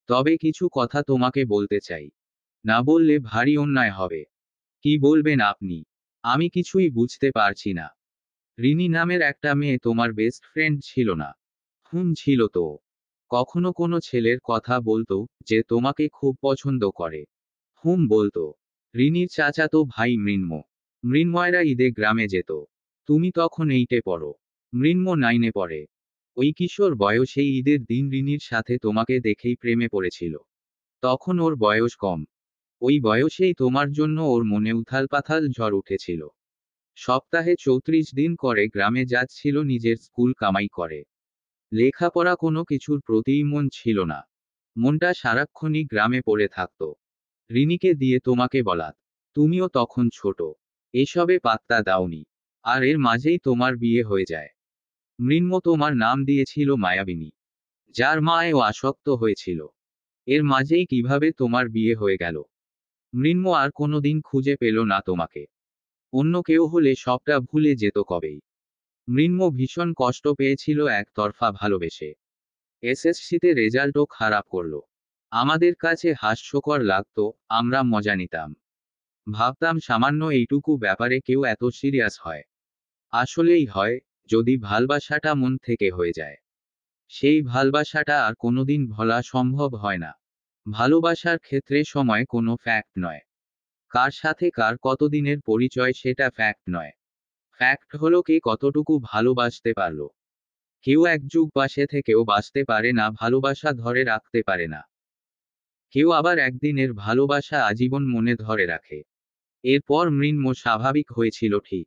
A: তবে কিছু কথা তোমাকে বলতে চাই। না বললে ভারী অন্যায় হবে। কি বলবেন আপনি? আমি কিছুই বুঝতে পারছি না। রিনি নামের একটা মেয়ে তোমার বেস্ট ফ্রেন্ড ছিল না? ছিল তো। কখনো কোনো ছেলের কথা বলতো যে তোমাকে খুব পছন্দ করে? বলতো। রিনির চাচাতো ভাই মৃন্ময়রা ঈদে গ্রামে যেত। তুমি তখন 8-এ পড়ো। মৃন্ময় 9-এ পড়ে। ওই কিশোর বয়সে ঈদের দিন রিনির সাথে তোমাকে দেখেই প্রেমে পড়েছিল। তখন ওর বয়স কম। ওই বয়সেই তোমার জন্য ওর মনে উথাল পাথাল ঝড় উঠেছিল। সপ্তাহে 34 দিন করে গ্রামে যাচ্ছিল নিজের স্কুল কামাই করে। লেখাপড়া কোনো কিছুর প্রতিই মন ছিল না। মনটা সারাক্ষণই গ্রামে পড়ে থাকত। রিনিকে দিয়ে তোমাকে বলাত। তুমিও তখন ছোট। এসবে পাত্তা দাওনি। আর এর মাঝেই তোমার বিয়ে হয়ে যায়। মৃন্ময় তোমার নাম দিয়েছিল মায়াবিনী। যার মায়েও আসক্ত হয়েছিল। এর মাঝেই কিভাবে তোমার বিয়ে হয়ে গেল? মৃন্ময় আর কোনোদিন খুঁজে পেল না তোমাকে। অন্য কেউ হলে সবটা ভুলে যেত কবেই। মৃন্ময় ভীষণ কষ্ট পেয়েছিল একতরফা ভালোবেসে। এসএসসিতে রেজাল্টও খারাপ করলো। আমাদের কাছে হাস্যকর লাগতো, আমরা মজা নিতাম। ভাবতাম সামান্য এইটুকু ব্যাপারে কেউ এত সিরিয়াস হয়। আসলেই হয়, যদি ভালবাসাটা মন থেকে হয়ে যায়। সেই ভালবাসাটা আর কোনোদিন ভোলা সম্ভব হয় না। ভালোবাসার ক্ষেত্রে সময় কোনো ফ্যাক্ট নয়। কার সাথে কার কতদিনের পরিচয় সেটা ফ্যাক্ট নয়। ফ্যাক্ট হলো কে কতটুকু ভালোবাসতে পারলো। কেউ এক যুগ পাশে থেকেও বাঁচতে পারে না, ভালোবাসা ধরে রাখতে পারে না। কেউ আবার একদিনের ভালোবাসা আজীবন মনে ধরে রাখে। এরপর মৃন্ময় স্বাভাবিক হয়েছিল ঠিক।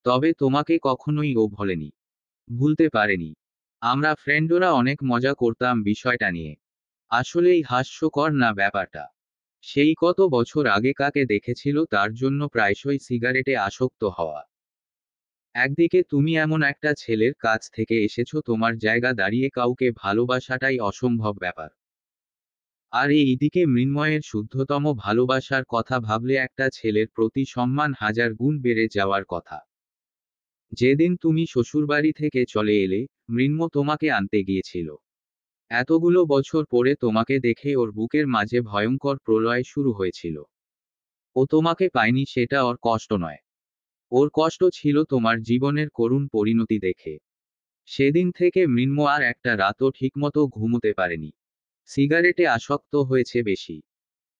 A: তবে তোমাকে কখনোই ও ভোলেনি। ভুলতে পারেনি। আমরা ফ্রেন্ডরা অনেক মজা করতাম বিষয়টা নিয়ে। আসলেই হাস্যকর না ব্যাপারটা? সেই কত বছর আগে কাকে দেখেছিল তার জন্য প্রায়শই সিগারেটে আসক্ত হওয়া। একদিকে তুমি এমন একটা ছেলের কাছ থেকে এসেছো, তোমার জায়গা দাঁড়িয়ে কাউকে ভালোবাসাটাই অসম্ভব ব্যাপার। আর এইদিকে মৃন্ময়ের শুদ্ধতম ভালোবাসার কথা ভাবলে একটা ছেলের প্রতি সম্মান হাজার গুণ বেড়ে যাওয়ার কথা। যেদিন তুমি শ্বশুরবাড়ি থেকে চলে এলে, মৃন্ময় তোমাকে আনতে গিয়েছিল। এতগুলো বছর পরে তোমাকে দেখে ওর বুকের মাঝে ভয়ঙ্কর প্রলয় শুরু হয়েছিল। ও তোমাকে পায়নি সেটা ওর কষ্ট নয়। ওর কষ্ট ছিল তোমার জীবনের করুণ পরিণতি দেখে। সেদিন থেকে মৃন্ময় আর একটা রাতও ঠিকমতো ঘুমোতে পারেনি। সিগারেটে আসক্ত হয়েছে বেশি।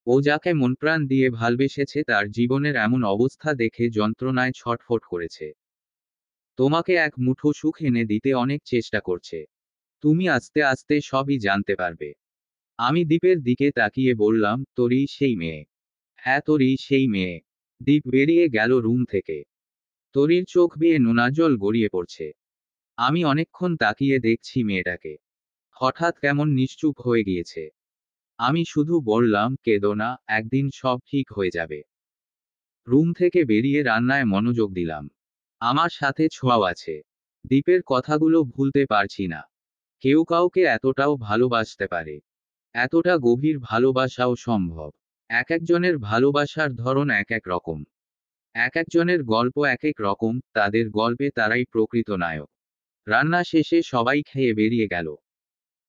A: ও যাকে মনপ্রাণ দিয়ে ভালবেসেছে তার জীবনের এমন অবস্থা দেখে যন্ত্রণায় ছটফট করেছে। তোমাকে এক মুঠো সুখ এনে দিতে অনেক চেষ্টা করছে। তুমি আস্তে আস্তে সবই জানতে পারবে। আমি দীপের দিকে তাকিয়ে বললাম, তোরই সেই মেয়ে। হ্যাঁ, তোরই সেই মেয়ে। দীপ বেরিয়ে গেল রুম থেকে। তরির চোখ বেয়ে নোনা জল গড়িয়ে পড়ছে। আমি অনেকক্ষণ তাকিয়ে দেখছি মেয়েটাকে। হঠাৎ কেমন নিশ্চুপ হয়ে গিয়েছে। আমি শুধু বললাম, কেঁদো না, একদিন সব ঠিক হয়ে যাবে। রুম থেকে বেরিয়ে রান্নায় মনোযোগ দিলাম। আমার সাথে ছোঁয়াও আছে। দীপের কথাগুলো ভুলতে পারছি না। কেউ কাউকে এতটাও ভালোবাসতে পারে। এতটা গভীর ভালোবাসাও সম্ভব। এক একজনের ভালোবাসার ধরন এক এক রকম। এক একজনের গল্প এক এক রকম, তাদের গল্পে তারাই প্রকৃত নায়ক। রান্না শেষে সবাই খেয়ে বেরিয়ে গেল।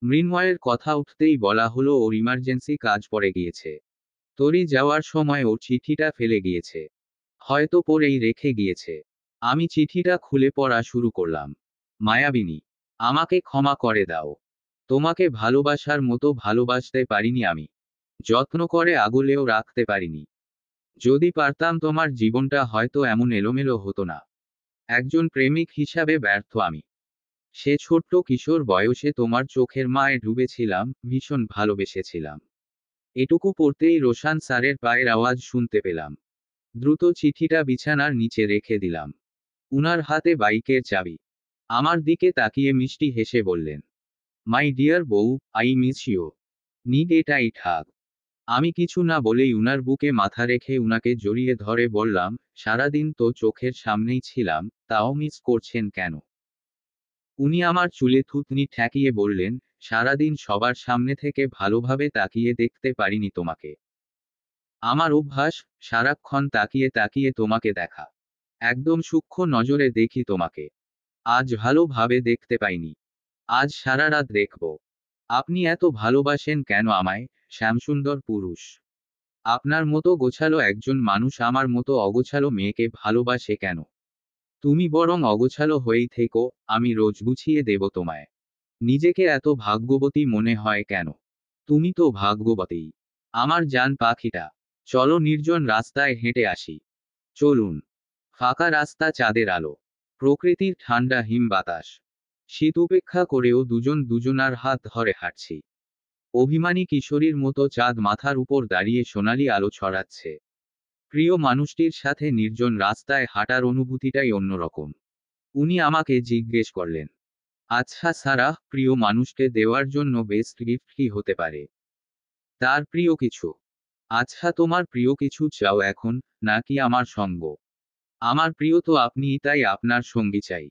A: মৃন্ময়ের কথা উঠতেই বলা হলো ওর ইমার্জেন্সি কাজ পড়ে গিয়েছে। তরি যাওয়ার সময় ওর চিঠিটা ফেলে গিয়েছে। হয়তো পড়েই রেখে গিয়েছে। আমি চিঠিটা খুলে পড়া শুরু করলাম। মায়াবিনী, আমাকে ক্ষমা করে দাও। তোমাকে ভালোবাসার মতো ভালোবাসতে পারিনি আমি। যত্ন করে আগলেও রাখতে পারিনি। যদি পারতাম তোমার জীবনটা হয়তো এমন এলোমেলো হতো না। একজন প্রেমিক হিসাবে ব্যর্থ আমি। সে ছোট্ট কিশোর বয়সে তোমার চোখের মায়ে ডুবেছিলাম, ভীষণ ভালোবেসেছিলাম। এটুকু পড়তেই রোশান স্যারের পায়ের আওয়াজ শুনতে পেলাম। দ্রুত চিঠিটা বিছানার নিচে রেখে দিলাম। উনার হাতে বাইকের চাবি। আমার দিকে তাকিয়ে মিষ্টি হেসে বললেন, মাই ডিয়ার বউ, I miss you. Need a tight hug. আমি কিছু না বলেই উনার বুকে মাথা রেখে উনাকে জড়িয়ে ধরে বললাম, সারাদিন তো চোখের সামনেই ছিলাম, তাও মিস করছেন কেন? উনি আমার চুলে থুতনি ঠেকিয়ে বললেন, সারাদিন সবার সামনে থেকে ভালোভাবে তাকিয়ে দেখতে পারিনি তোমাকে। আমার অভ্যাস, সারাক্ষণ তাকিয়ে তাকিয়ে তোমাকে দেখা। একদম সূক্ষ্ম নজরে দেখি তোমাকে। আজ ভালোভাবে দেখতে পাইনি। আজ সারা রাত দেখব। আপনি এত ভালোবাসেন কেন আমায়, শ্যামসুন্দর পুরুষ? আপনার মতো গোছালো একজন মানুষ আমার মতো অগোছালো মেয়েকে ভালোবাসে কেন? তুমি বরং অগোছালো হয়েই থেকো, আমি রোজ গুছিয়ে দেব তোমায়। নিজেকে এত ভাগ্যবতী মনে হয় কেন? তুমি তো ভাগ্যবতী। আমার জান পাখিটা। চলো নির্জন রাস্তায় হেঁটে আসি। চলুন। ফাঁকা রাস্তা, চাঁদের আলো, প্রকৃতির ঠান্ডা হিম বাতাস। শীত উপেক্ষা করেও দুজন দুজনার হাত ধরে হাঁটছি। অভিমানী কিশোরীর মতো চাঁদ মাথার উপর দাঁড়িয়ে সোনালি আলো ছড়াচ্ছে। প্রিয় মানুষটির সাথে নির্জন রাস্তায় হাঁটার অনুভূতিটাই অন্যরকম। উনি আমাকে জিজ্ঞেস করলেন, আচ্ছা সারা, প্রিয় মানুষকে দেওয়ার জন্য বেস্ট গিফট কি হতে পারে? তার প্রিয় কিছু। আচ্ছা, তোমার প্রিয় কিছু চাও এখন, নাকি আমার সঙ্গ? আমার প্রিয় তো আপনিই, তাই আপনার সঙ্গী চাই।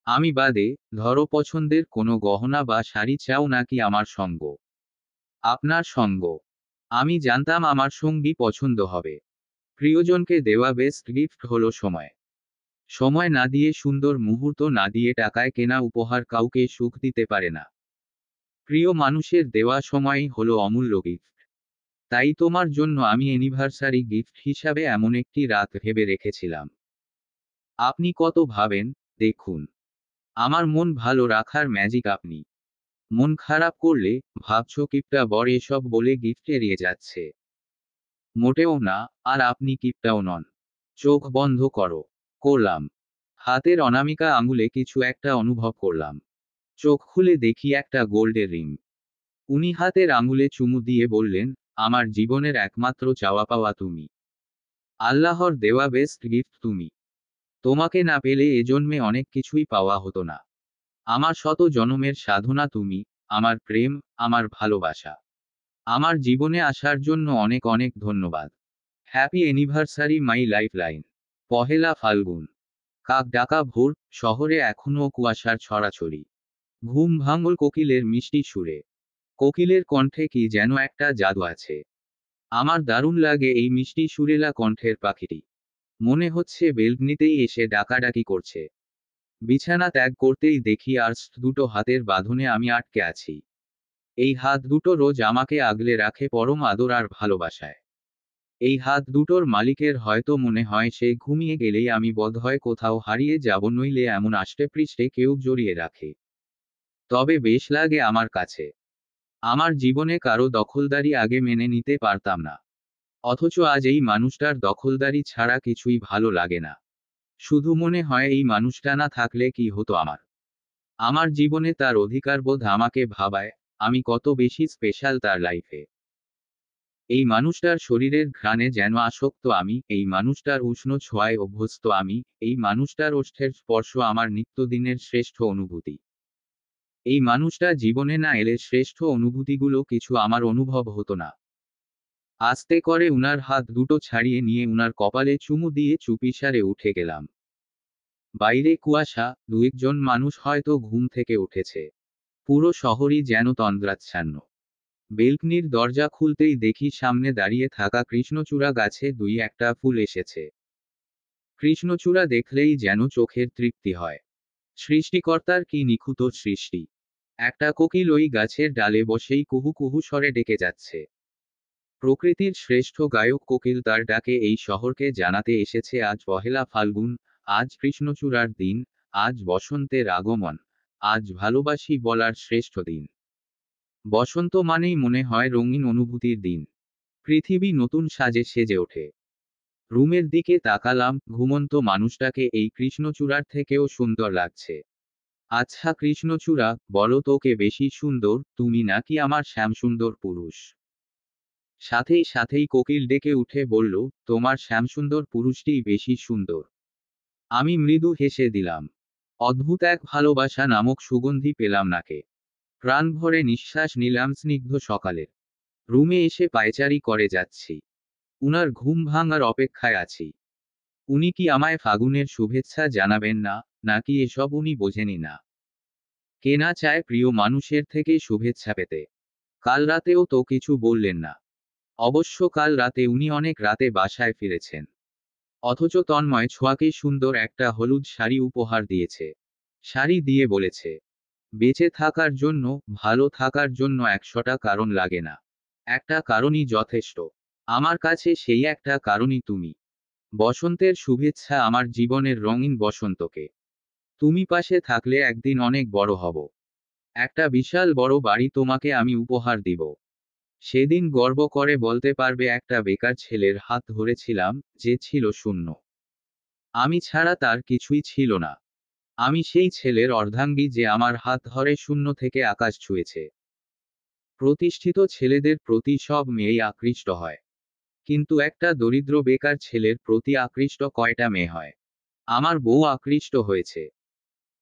A: আমি বাদে, ধরো পছন্দের কোনো গহনা বা শাড়ি চাও নাকি আমার সঙ্গ? আপনার সঙ্গ। আমি জানতাম আমার সঙ্গী পছন্দ হবে। প্রিয়জনকে দেওয়া বেস্ট গিফট হলো সময়। সময় না দিয়ে, সুন্দর মুহূর্ত না দিয়ে টাকায় কেনা উপহার কাউকে সুখ দিতে পারে না। প্রিয় মানুষের দেওয়া সময়ই হলো অমূল্য গিফট। তাই তোমার জন্য আমি অ্যানিভার্সারি গিফট হিসাবে এমন একটি রাত ভেবে রেখেছিলাম। আপনি কত ভাবেন, দেখুন। আমার মন ভালো রাখার ম্যাজিক আপনি। মন খারাপ করলে ভাবছো কিপটা বর এসব বলে গিফট এড়িয়ে যাচ্ছে। মোটেও না, আর আপনি কিপটাও নন। চোখ বন্ধ করো। করলাম। হাতের অনামিকা আঙুলে কিছু একটা অনুভব করলাম। চোখ খুলে দেখি একটা গোল্ডের রিং। উনি হাতের আঙুলে চুমু দিয়ে বললেন, আমার জীবনের একমাত্র চাওয়া পাওয়া তুমি। আল্লাহর দেওয়া বেস্ট গিফট তুমি। তোমাকে না পেলে এ জন্মে অনেক কিছুই পাওয়া হতো না। আমার শত জনমের সাধনা তুমি, আমার প্রেম, আমার ভালোবাসা। আমার জীবনে আসার জন্য অনেক অনেক ধন্যবাদ। হ্যাপি অ্যানিভার্সারি মাই লাইফলাইন। পহেলা ফাল্গুন। কাক ডাকা ভোর, শহরে এখনও কুয়াশার ছড়াছড়ি। ঘুম ভাঙল কোকিলের মিষ্টি সুরে। কোকিলের কণ্ঠে কি যেন একটা জাদু আছে। আমার দারুণ লাগে এই মিষ্টি সুরেলা কণ্ঠের পাখিটি। মনে হচ্ছে বেলকনিতেই এসে ডাকাডাকি করছে। বিছানা ত্যাগ করতেই দেখি আর দুটো হাতের বাঁধনে আমি আটকে আছি। এই হাত দুটো রোজ আমাকে আগলে রাখে পরম আদর আর ভালোবাসায়। এই হাত দুটোর মালিকের হয়তো মনে হয় সে ঘুমিয়ে গেলেই আমি বোধহয় কোথাও হারিয়ে যাব, নইলে এমন আষ্টে পৃষ্ঠে কেউ জড়িয়ে রাখে। তবে বেশ লাগে আমার কাছে। আমার জীবনে কারো দখলদারি আগে মেনে নিতে পারতাম না। অথচ আজ এই মানুষটার দখলদারি ছাড়া কিছুই ভালো লাগে না। শুধু মনে হয় এই মানুষটা না থাকলে কি হতো আমার। আমার জীবনে তার অধিকারবোধ আমাকে ভাবায়, আমি কত বেশি স্পেশাল তার লাইফে। এই মানুষটার শরীরের ঘ্রাণে যেন আসক্ত আমি, এই মানুষটার উষ্ণ ছোঁয়ায় অভ্যস্ত আমি, এই মানুষটার ওষ্ঠের স্পর্শ আমার নিত্যদিনের শ্রেষ্ঠ অনুভূতি। এই মানুষটা জীবনে না এলে শ্রেষ্ঠ অনুভূতিগুলো কিছু আমার অনুভব হতো না। আস্তে করে উনার হাত দুটো ছাড়িয়ে নিয়ে উনার কপালে চুমু দিয়ে চুপিসারে উঠে গেলাম। বাইরে কুয়াশা, দু একজন মানুষ হয়তো ঘুম থেকে উঠেছে। পুরো শহরই যেন তন্দ্রাচ্ছন্ন। বেলকনির দরজা খুলতেই দেখি সামনে দাঁড়িয়ে থাকা কৃষ্ণচূড়া গাছে দুই একটা ফুল এসেছে। কৃষ্ণচূড়া দেখলেই যেন চোখের তৃপ্তি হয়। সৃষ্টিকর্তার কি নিখুঁত সৃষ্টি। একটা কোকিল ওই গাছের ডালে বসেই কুহু কুহু স্বরে ডেকে যাচ্ছে। প্রকৃতির শ্রেষ্ঠ গায়ক কোকিল তার ডাকে এই শহরকে জানাতে এসেছে আজ পহেলা ফাল্গুন, আজ কৃষ্ণচূড়ার দিন, আজ বসন্তের আগমন, আজ ভালোবাসি বলার শ্রেষ্ঠ দিন। বসন্ত মানেই মনে হয় রঙিন অনুভূতির দিন। পৃথিবী নতুন সাজে সেজে ওঠে। রুমের দিকে তাকালাম, ঘুমন্ত মানুষটাকে এই কৃষ্ণচূড়ার থেকেও সুন্দর লাগছে। আচ্ছা কৃষ্ণচূড়া, বলো তো কে বেশি সুন্দর, তুমি নাকি আমার শ্যামসুন্দর পুরুষ? সাথেই সাথেই কোকিল ডেকে উঠে বলল, তোমার শ্যামসুন্দর পুরুষটিই বেশি সুন্দর। আমি মৃদু হেসে দিলাম। অদ্ভুত এক ভালোবাসা নামক সুগন্ধি পেলাম নাকে। প্রাণ ভরে নিঃশ্বাস নিলাম স্নিগ্ধ সকালের। রুমে এসে পায়চারি করে যাচ্ছি। উনার ঘুম ভাঙার অপেক্ষায় আছি। উনি কি আমায় ফাগুনের শুভেচ্ছা জানাবেন না, নাকি এসব উনি বোঝেনি না? কে না চায় প্রিয় মানুষের থেকে শুভেচ্ছা পেতে। কাল রাতেও তো কিছু বললেন না। অবশ্য কাল রাতে উনি অনেক রাতে বাসায় ফিরেছেন। অথচ তন্ময় ছোঁয়াকে সুন্দর একটা হলুদ শাড়ি উপহার দিয়েছে। শাড়ি দিয়ে বলেছে, বেঁচে থাকার জন্য, ভালো থাকার জন্য 100টা কারণ লাগে না। একটা কারণই যথেষ্ট। আমার কাছে সেই একটা কারণই তুমি। বসন্তের শুভেচ্ছা আমার জীবনের রঙিন বসন্তকে। তুমি পাশে থাকলে একদিন অনেক বড় হব। একটা বিশাল বড় বাড়ি তোমাকে আমি উপহার দিব। সেদিন গর্ব করে বলতে পারবে একটা বেকার ছেলের হাত ধরেছিলাম, যে ছিল শূন্য। আমি ছাড়া তার কিছুই ছিল না। আমি সেই ছেলের অর্ধাঙ্গী যে আমার হাত ধরে শূন্য থেকে আকাশ ছুঁয়েছে। প্রতিষ্ঠিত ছেলেদের প্রতি সব মেয়েই আকৃষ্ট হয়। কিন্তু একটা দরিদ্র বেকার ছেলের প্রতি আকৃষ্ট কয়টা মেয়ে হয়? আমার বউ আকৃষ্ট হয়েছে।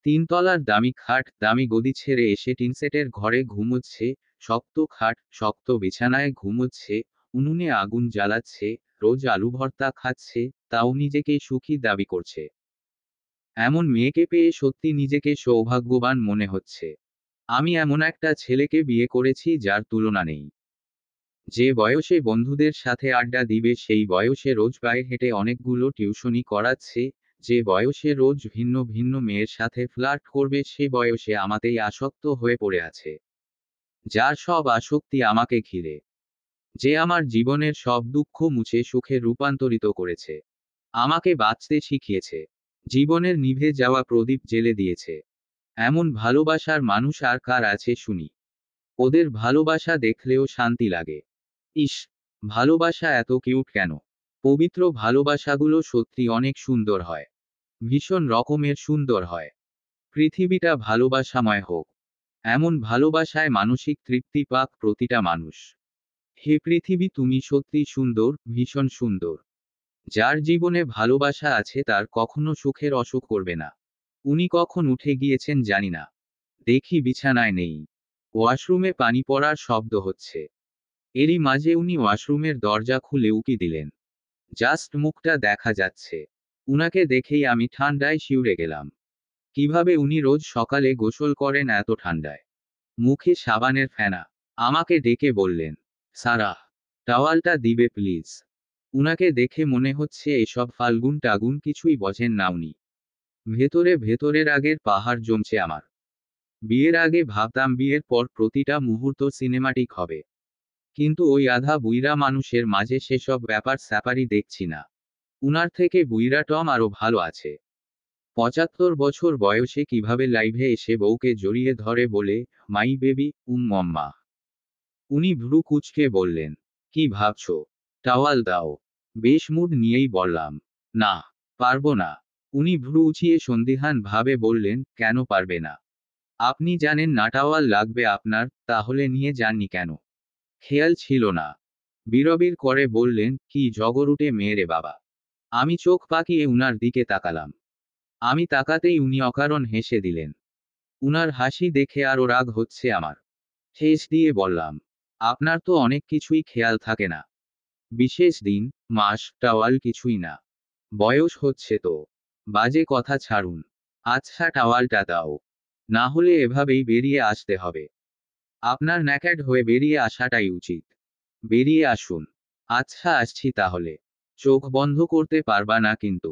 A: 3 তলার দামি খাট, দামি গদি ছেড়ে এসে টিনসেটের ঘরে ঘুমোচ্ছে, শক্ত খাট, শক্ত বিছানায় ঘুমোচ্ছে, উনুনে আগুন জ্বালাচ্ছে, রোজ আলু ভর্তা খাচ্ছে, তাও নিজেকে সুখী দাবি করছে। এমন মেয়েকে পেয়ে সত্যি নিজেকে সৌভাগ্যবান মনে হচ্ছে। আমি এমন একটা ছেলেকে বিয়ে করেছি যার তুলনা নেই। যে বয়সে বন্ধুদের সাথে আড্ডা দিবে সেই বয়সে রোজ পায়ে হেঁটে অনেকগুলো টিউশনি করাচ্ছে, যে বয়সে রোজ ভিন্ন ভিন্ন মেয়ের সাথে ফ্লার্ট করবে সে বয়সে আমাতেই আসক্ত হয়ে পড়ে আছে। যার সব আসক্তি আমাকে ঘিরে। যে আমার জীবনের সব দুঃখ মুছে সুখে রূপান্তরিত করেছে। আমাকে বাঁচতে শিখিয়েছে। জীবনের নিভে যাওয়া প্রদীপ জ্বেলে দিয়েছে। এমন ভালোবাসার মানুষ আর কার আছে শুনি। ওদের ভালোবাসা দেখলেও শান্তি লাগে। ইস, ভালোবাসা এত কিউট কেন? পবিত্র ভালোবাসাগুলো সত্যি অনেক সুন্দর হয়। ভীষণ রকমের সুন্দর হয়। পৃথিবীটা ভালোবাসাময় হোক। এমন ভালোবাসায় মানসিক তৃপ্তি পাক প্রতিটা মানুষ। হে পৃথিবী, তুমি সত্যি সুন্দর, ভীষণ সুন্দর। যার জীবনে ভালোবাসা আছে তার কখনো সুখের অসুখ করবে না। উনি কখন উঠে গিয়েছেন জানি না। দেখি বিছানায় নেই। ওয়াশরুমে পানি পড়ার শব্দ হচ্ছে। এরই মাঝে উনি ওয়াশরুমের দরজা খুলে উকি দিলেন। জাস্ট মুখটা দেখা যাচ্ছে। উনাকে দেখেই আমি ঠান্ডায় শিউরে গেলাম। কিভাবে উনি রোজ সকালে গোসল করেন এত ঠান্ডায়? মুখে সাবানের ফেনা। আমাকে ডেকে বললেন, সারাহ, টাওয়ালটা দিবে প্লিজ। উনাকে দেখে মনে হচ্ছে এসব ফাল্গুন টাগুন কিছুই বোঝেন না উনি। ভেতরে ভেতরের আগের পাহাড় জমছে আমার। বিয়ের আগে ভাবতাম বিয়ের পর প্রতিটা মুহূর্ত সিনেমাটিক হবে। কিন্তু ওই আধা বুইড়া মানুষের মাঝে সেসব ব্যাপার স্যাপারই দেখছি না। উনার থেকে বুইড়া টম আরো ভালো আছে। 75 বছর বয়সে কিভাবে লাইভে এসে বউকে জড়িয়ে ধরে বলে, মাই বেবি, মম্মা। উনি ভ্রু কুঁচকে বললেন, কি ভাবছো? টাওয়াল দাও। বেশ মুড নিয়েই বললাম, না, পারবো না। উনি ভ্রু উঁচিয়ে সন্দিহান ভাবে বললেন, কেন পারবে না? আপনি জানেন না টাওয়াল লাগবে আপনার, তাহলে নিয়ে যাননি কেন? খেয়াল ছিল না। বিড়বিড় করে বললেন, কি জগরুটে মেয়ে রে বাবা। আমি চোখ পাকিয়ে উনার দিকে তাকালাম। আমি তাকাতেই উনি অকারণ হেসে দিলেন। উনার হাসি দেখে আরো রাগ হচ্ছে আমার। ঠেস দিয়ে বললাম, আপনার তো অনেক কিছুই খেয়াল থাকে না। বিশেষ দিন, মাস, টাওয়াল কিছুই না। বয়স হচ্ছে তো। বাজে কথা ছাড়ুন। আচ্ছা টাওয়ালটা দাও। না হলে এভাবেই বেরিয়ে আসতে হবে। আপনার ন্যাকেড হয়ে বেরিয়ে আসাটাই উচিত। বেরিয়ে আসুন। আচ্ছা আসছি তাহলে। চোখ বন্ধ করতে পারবা না কিন্তু।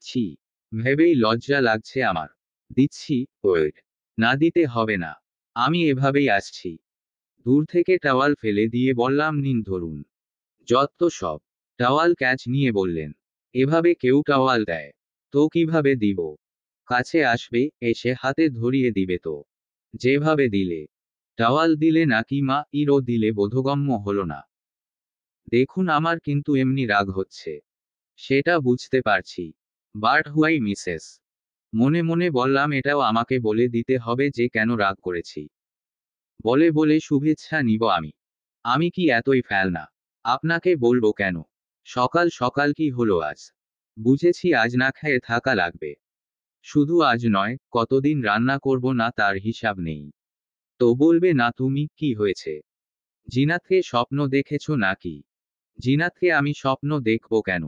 A: ছি, ভেবেই লজ্জা লাগছে আমার। দিচ্ছি, ওয়েট। না দিতে হবে না। আমি এভাবেই আসছি। দূর থেকে টাওয়াল ফেলে দিয়ে বললাম, নিন ধরুন। যত সব। টাওয়াল ক্যাচ নিয়ে বললেন, এভাবে কেউ টাওয়াল দেয়? তো কিভাবে দিব? কাছে আসবে, এসে হাতে ধরিয়ে দিবে তো। যেভাবে দিলে। টাওয়াল দিলে নাকি মা ইরো দিলে বোধগম্য হলো না। দেখুন আমার কিন্তু এমনি রাগ হচ্ছে। সেটা বুঝতে পারছি। But why Mrs? মনে মনে বললাম এটাও আমাকে বলে দিতে হবে যে কেন রাগ করেছি। বলে বলে শুভেচ্ছা নিব আমি? আমি কি এতই ফ্যাল না? আপনাকে বলবো কেন? সকাল সকাল কি হলো আজ? বুঝেছি আজ না খেয়ে থাকা লাগবে। শুধু আজ নয়, কতদিন রান্না করব না তার হিসাব নেই। তো বলবে না তুমি, কি হয়েছে? জিনাতকে স্বপ্ন দেখেছো নাকি? জিনাতকে আমি স্বপ্ন দেখব কেন?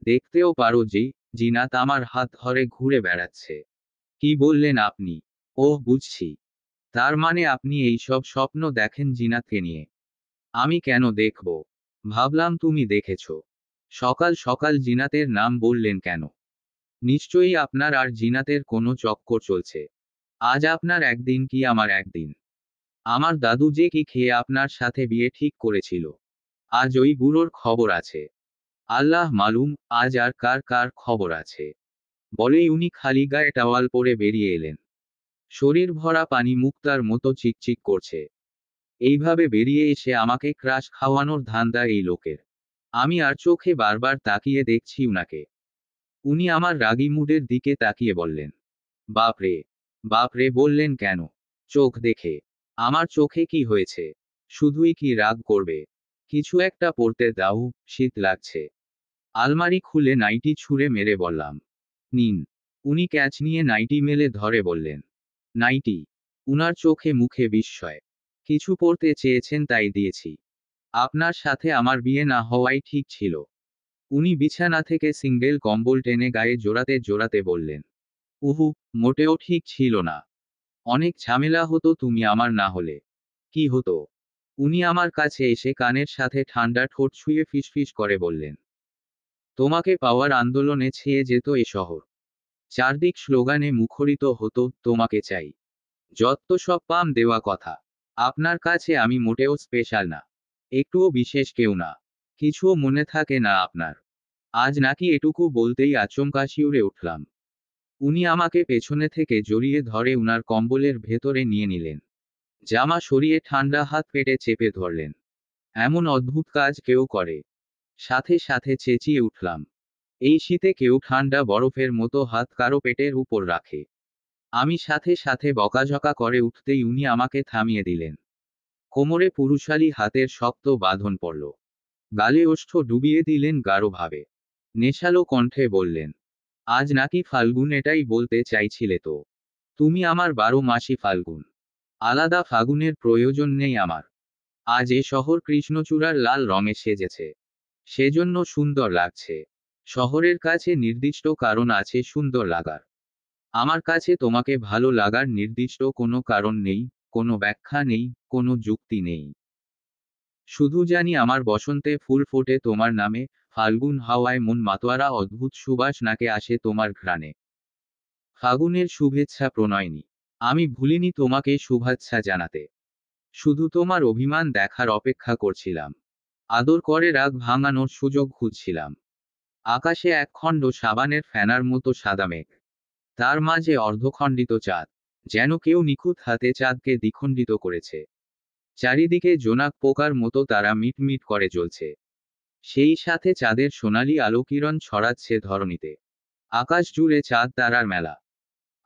A: দেখতেও পারো যে, জিনাত আমার হাত ধরে ঘুরে বেড়াচ্ছে। কি বললেন আপনি? ওহ, বুঝছি। তার মানে আপনি এই সব স্বপ্ন দেখেন জিনাতকে নিয়ে। আমি কেন দেখব? ভাবলাম তুমি দেখেছ। সকাল সকাল জিনাতের নাম বললেন কেন? নিশ্চয়ই আপনার আর জিনাতের কোনো চক্কর চলছে। আজ আপনার একদিন কি আমার একদিন? আমার দাদু যে কি খেয়ে আপনার সাথে বিয়ে ঠিক করেছিল, আজ ওই বুড়োর খবর আছে। আল্লাহ মালুম, আজ আর কার কার খবর আছে। বলেই উনি খালি গায়ে টাওয়াল পরে বেরিয়ে এলেন। শরীর ভরা পানি মুক্তার মতো চিকচিক করছে। এইভাবে বেরিয়ে এসে আমাকে ক্রাশ খাওয়ানোর ধান্দা এই লোকের। আমি আর চোখে বারবার তাকিয়ে দেখছি উনাকে। উনি আমার রাগী মুডের দিকে তাকিয়ে বললেন, বাপরে। বাপরে বললেন কেন? চোখ দেখে। আমার চোখে কি হয়েছে? শুধুই কি রাগ করবে? কিছু একটা পরতে দাও, শীত লাগছে। আলমারি খুলে নাইটি ছুঁড়ে মেরে বললাম, নিন। উনি ক্যাচ নিয়ে নাইটি মেলে ধরে বললেন, নাইটি? উনার চোখে মুখে বিস্ময়। কিছু পরতে চেয়েছেন তাই দিয়েছি। আপনার সাথে আমার বিয়ে না হওয়াই ঠিক ছিল। উনি বিছানা থেকে সিঙ্গেল কম্বল টেনে গায়ে জোড়াতে জোড়াতে বললেন, উহু, মোটেও ঠিক ছিল না। অনেক ঝামেলা হতো তুমি আমার না হলে। কি হতো? উনি আমার কাছে এসে কানের সাথে ঠান্ডা ঠোঁট ছুঁয়ে ফিসফিস করে বললেন, তোমাকে পাওয়ার আন্দোলনে ছেয়ে যেত এ শহর। চারদিক স্লোগানে মুখরিত হতো, তোমাকে চাই। যত সব পাম দেওয়া কথা। আপনার কাছে আমি মোটেও স্পেশাল না। একটুও বিশেষ কেউ না। কিছুও মনে থাকে না আপনার। আজ নাকি এটুকু বলতেই আচমকা শিউরে উঠলাম। উনি আমাকে পেছনে থেকে জড়িয়ে ধরে উনার কম্বলের ভেতরে নিয়ে নিলেন। জামা সরিয়ে ঠান্ডা হাত পেটে চেপে ধরলেন। এমন অদ্ভুত কাজ কেউ করে? সাথে সাথে চেঁচিয়ে উঠলাম, এই শীতে কেউ ঠান্ডা বরফের মতো হাত কারো পেটের উপর রাখে? আমি সাথে সাথে বকাঝকা করে উঠতেই উনি আমাকে থামিয়ে দিলেন। কোমরে পুরুষালী হাতের শক্ত বাঁধন পড়ল। গালে ওষ্ঠ ডুবিয়ে দিলেন গাঢ়ভাবে। নেশালো কণ্ঠে বললেন, আজ নাকি ফাল্গুন, এটাই বলতে চাইছিলে তো? তুমি আমার 12 মাসই ফাল্গুন। আলাদা ফাগুনের প্রয়োজন নেই আমার। আজ এ শহর কৃষ্ণচূড়ার লাল রঙে সেজেছে। সেজন্য সুন্দর লাগছে। শহরের কাছে নির্দিষ্ট কারণ আছে সুন্দর লাগার। আমার কাছে তোমাকে ভালো লাগার নির্দিষ্ট কোনো কারণ নেই, কোনো ব্যাখ্যা নেই, কোনো যুক্তি নেই। শুধু জানি আমার বসন্তে ফুল ফোটে তোমার নামে, ফাল্গুন হাওয়ায় মন মাতোয়ারা অদ্ভুত সুবাস নাকে আসে তোমার ঘ্রাণে। ফাগুনের শুভেচ্ছা প্রণয়নী। আমি ভুলিনি তোমাকে শুভেচ্ছা জানাতে। শুধু তোমার অভিমান দেখার অপেক্ষা করছিলাম। আদর করে রাগ ভাঙানোর সুযোগ খুঁজছিলাম। আকাশে একখণ্ড সাবানের ফেনার মতো সাদা মেঘ। তার মাঝে অর্ধখণ্ডিত চাঁদ। যেন কেউ নিখুঁত হাতে চাঁদকে দ্বিখণ্ডিত করেছে। চারিদিকে জোনাক পোকার মতো তারা মিটমিট করে জ্বলছে। সেই সাথে চাঁদের সোনালি আলোকিরণ ছড়াচ্ছে ধরণীতে। আকাশ জুড়ে চাঁদ তারার মেলা।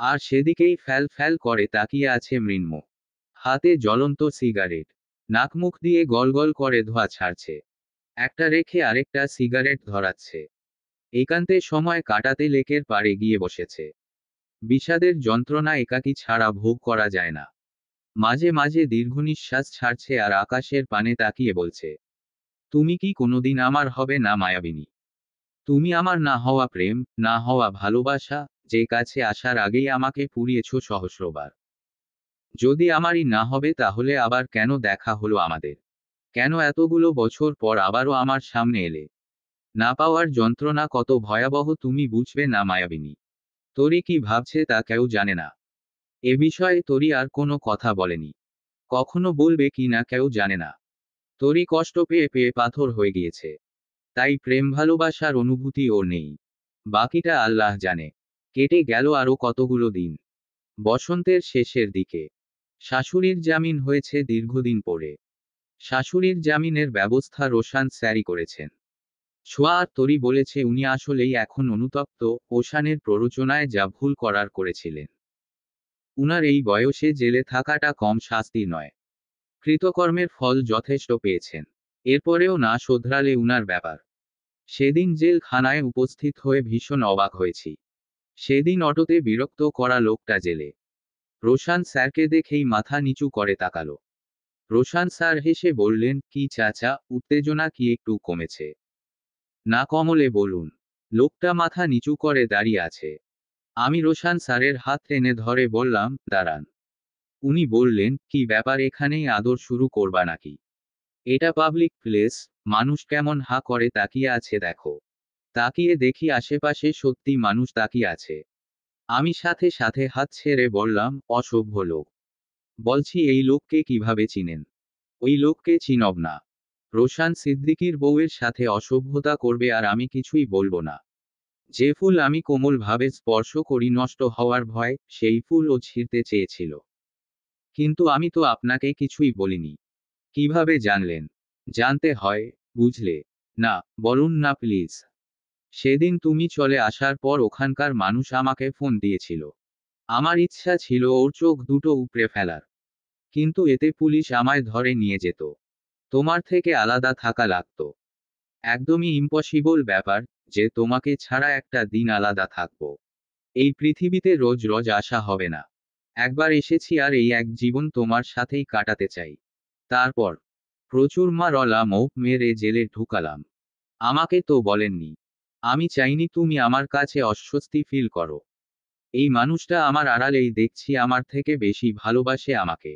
A: আর সেদিকেই ফ্যাল ফ্যাল করে তাকিয়ে আছে মৃন্ম। হাতে জ্বলন্ত সিগারেট। নাকমুখ দিয়ে গলগল করে ধোঁয়া ছাড়ছে। একটা রেখে আরেকটা সিগারেট ধরাচ্ছে। একান্তে সময় কাটাতে লেকের পাড়ে গিয়ে বসেছে। বিষাদের যন্ত্রণা একাকী ছাড়া ভোগ করা যায় না। মাঝে মাঝে দীর্ঘনিশ্বাস ছাড়ছে আর আকাশের পানে তাকিয়ে বলছে, তুমি কি কোনোদিন আমার হবে না মায়াবিনী? তুমি আমার না হওয়া প্রেম, না হওয়া ভালোবাসা, যে কাছে আসার আগেই আমাকে পুড়িয়েছ সহস্রবার। যদি আমারই না হবে তাহলে আবার কেন দেখা হলো আমাদের? কেন এতগুলো বছর পর আবারও আমার সামনে এলে? না পাওয়ার যন্ত্রণা কত ভয়াবহ তুমি বুঝবে না মায়াবিনী। তোরি কি ভাবছে তা কেউ জানে না। এ বিষয়ে তোরি আর কোনো কথা বলেনি। কখনো বলবে কি না কেউ জানে না। তোরই কষ্ট পেয়ে পেয়ে পাথর হয়ে গিয়েছে। তাই প্রেম ভালোবাসার অনুভূতি ওর নেই। বাকিটা আল্লাহ জানে। কেটে গেল আরো কতগুলো দিন। বসন্তের শেষের দিকে শাশুড়ির জামিন হয়েছে দীর্ঘদিন পরে। শাশুড়ির জামিনের ব্যবস্থা রোশান স্যারই করেছেন। ছোঁয়া আর তরি বলেছে উনি আসলেই এখন অনুতপ্ত, ওশানের প্ররোচনায় যা ভুল করার করেছিলেন। উনার এই বয়সে জেলে থাকাটা কম শাস্তি নয়। কৃতকর্মের ফল যথেষ্ট পেয়েছেন। এরপরেও না শোধরালে উনার ব্যাপার। সেদিন জেলখানায় উপস্থিত হয়ে ভীষণ অবাক হয়েছি। সেদিন অটোতে বিরক্ত করা লোকটা জেলে। রোশান স্যারকে দেখেই মাথা নিচু করে তাকালো। রোশান স্যার হেসে বললেন, কি চাচা, উত্তেজনা কি একটু কমেছে? না কমলে বলুন। লোকটা মাথা নিচু করে দাঁড়িয়ে আছে। আমি রোশান স্যারের হাত টেনে ধরে বললাম, দাঁড়ান। উনি বললেন, কি ব্যাপার, এখানেই আদর শুরু করবা নাকি? এটা পাবলিক প্লেস, মানুষ কেমন হা করে তাকিয়ে আছে দেখো। তাকিয়ে দেখি আশেপাশে সত্যি মানুষ তাকিয়ে আছে। আমি সাথে সাথে হাত ছেড়ে বললাম, অসভ্য লোক। বলছি, এই লোককে কিভাবে চিনেন? ওই লোককে চিনব না। রোশান সিদ্দিকীর বউয়ের সাথে অসভ্যতা করবে আর আমি কিছুই বলবো না। যে ফুল আমি কোমলভাবে স্পর্শ করি নষ্ট হওয়ার ভয়, সেই ফুল ও ছিঁড়তে চেয়েছিল। কিন্তু আমি তো আপনাকে কিছুই বলিনি। কিভাবে জানলেন? জানতে হয়, বুঝলে? না, বলুন না প্লিজ। সেদিন তুমি চলে আসার পর ওখানকার মানুষ আমাকে ফোন দিয়েছিল। আমার ইচ্ছা ছিল ওর চোখ দুটো উপড়ে ফেলার। কিন্তু এতে পুলিশ আমায় ধরে নিয়ে যেত। তোমার থেকে আলাদা থাকা লাগতো। একদমই ইম্পসিবল ব্যাপার, যে তোমাকে ছাড়া একটা দিন আলাদা থাকবো। এই পৃথিবীতে রোজ রোজ আসা হবে না। একবার এসেছি আর এই এক জীবন তোমার সাথেই কাটাতে চাই। তারপর প্রচুর মারলা মৌ মেরে জেলে ঢুকালাম। আমাকে তো বলেননি। আমি চাইনি তুমি আমার কাছে অস্বস্তি ফিল করো। এই মানুষটা আমার আড়ালেই দেখছি আমার থেকে বেশি ভালোবাসে আমাকে।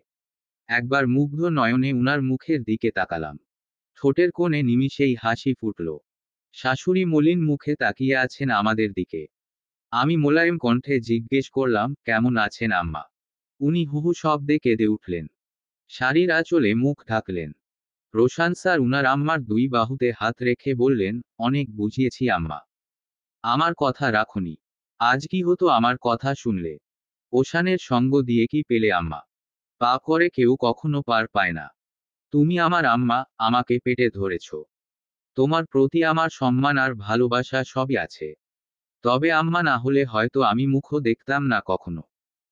A: একবার মুগ্ধ নয়নে উনার মুখের দিকে তাকালাম। ঠোঁটের কোণে নিমিষেই হাসি ফুটল। শাশুড়ি মলিন মুখে তাকিয়ে আছেন আমাদের দিকে। আমি মোলায়েম কণ্ঠে জিজ্ঞেস করলাম, কেমন আছেন আম্মা? উনি হুহু শব্দে কেঁদে উঠলেন। শাড়ির আঁচলে মুখ ঢাকলেন। রোশান স্যার উনার আম্মার দুই বাহুতে হাত রেখে বললেন, অনেক বুঝিয়েছি আম্মা। আমার কথা রাখুনি। আজ কি হতো আমার কথা শুনলে? ওশানের সঙ্গ দিয়ে কি পেলে আম্মা? পা করে কেউ কখনো পার পায় না। তুমি আমার আম্মা, আমাকে পেটে ধরেছ। তোমার প্রতি আমার সম্মান আর ভালোবাসা সবই আছে। তবে আম্মা না হলে হয়তো আমি মুখও দেখতাম না কখনো।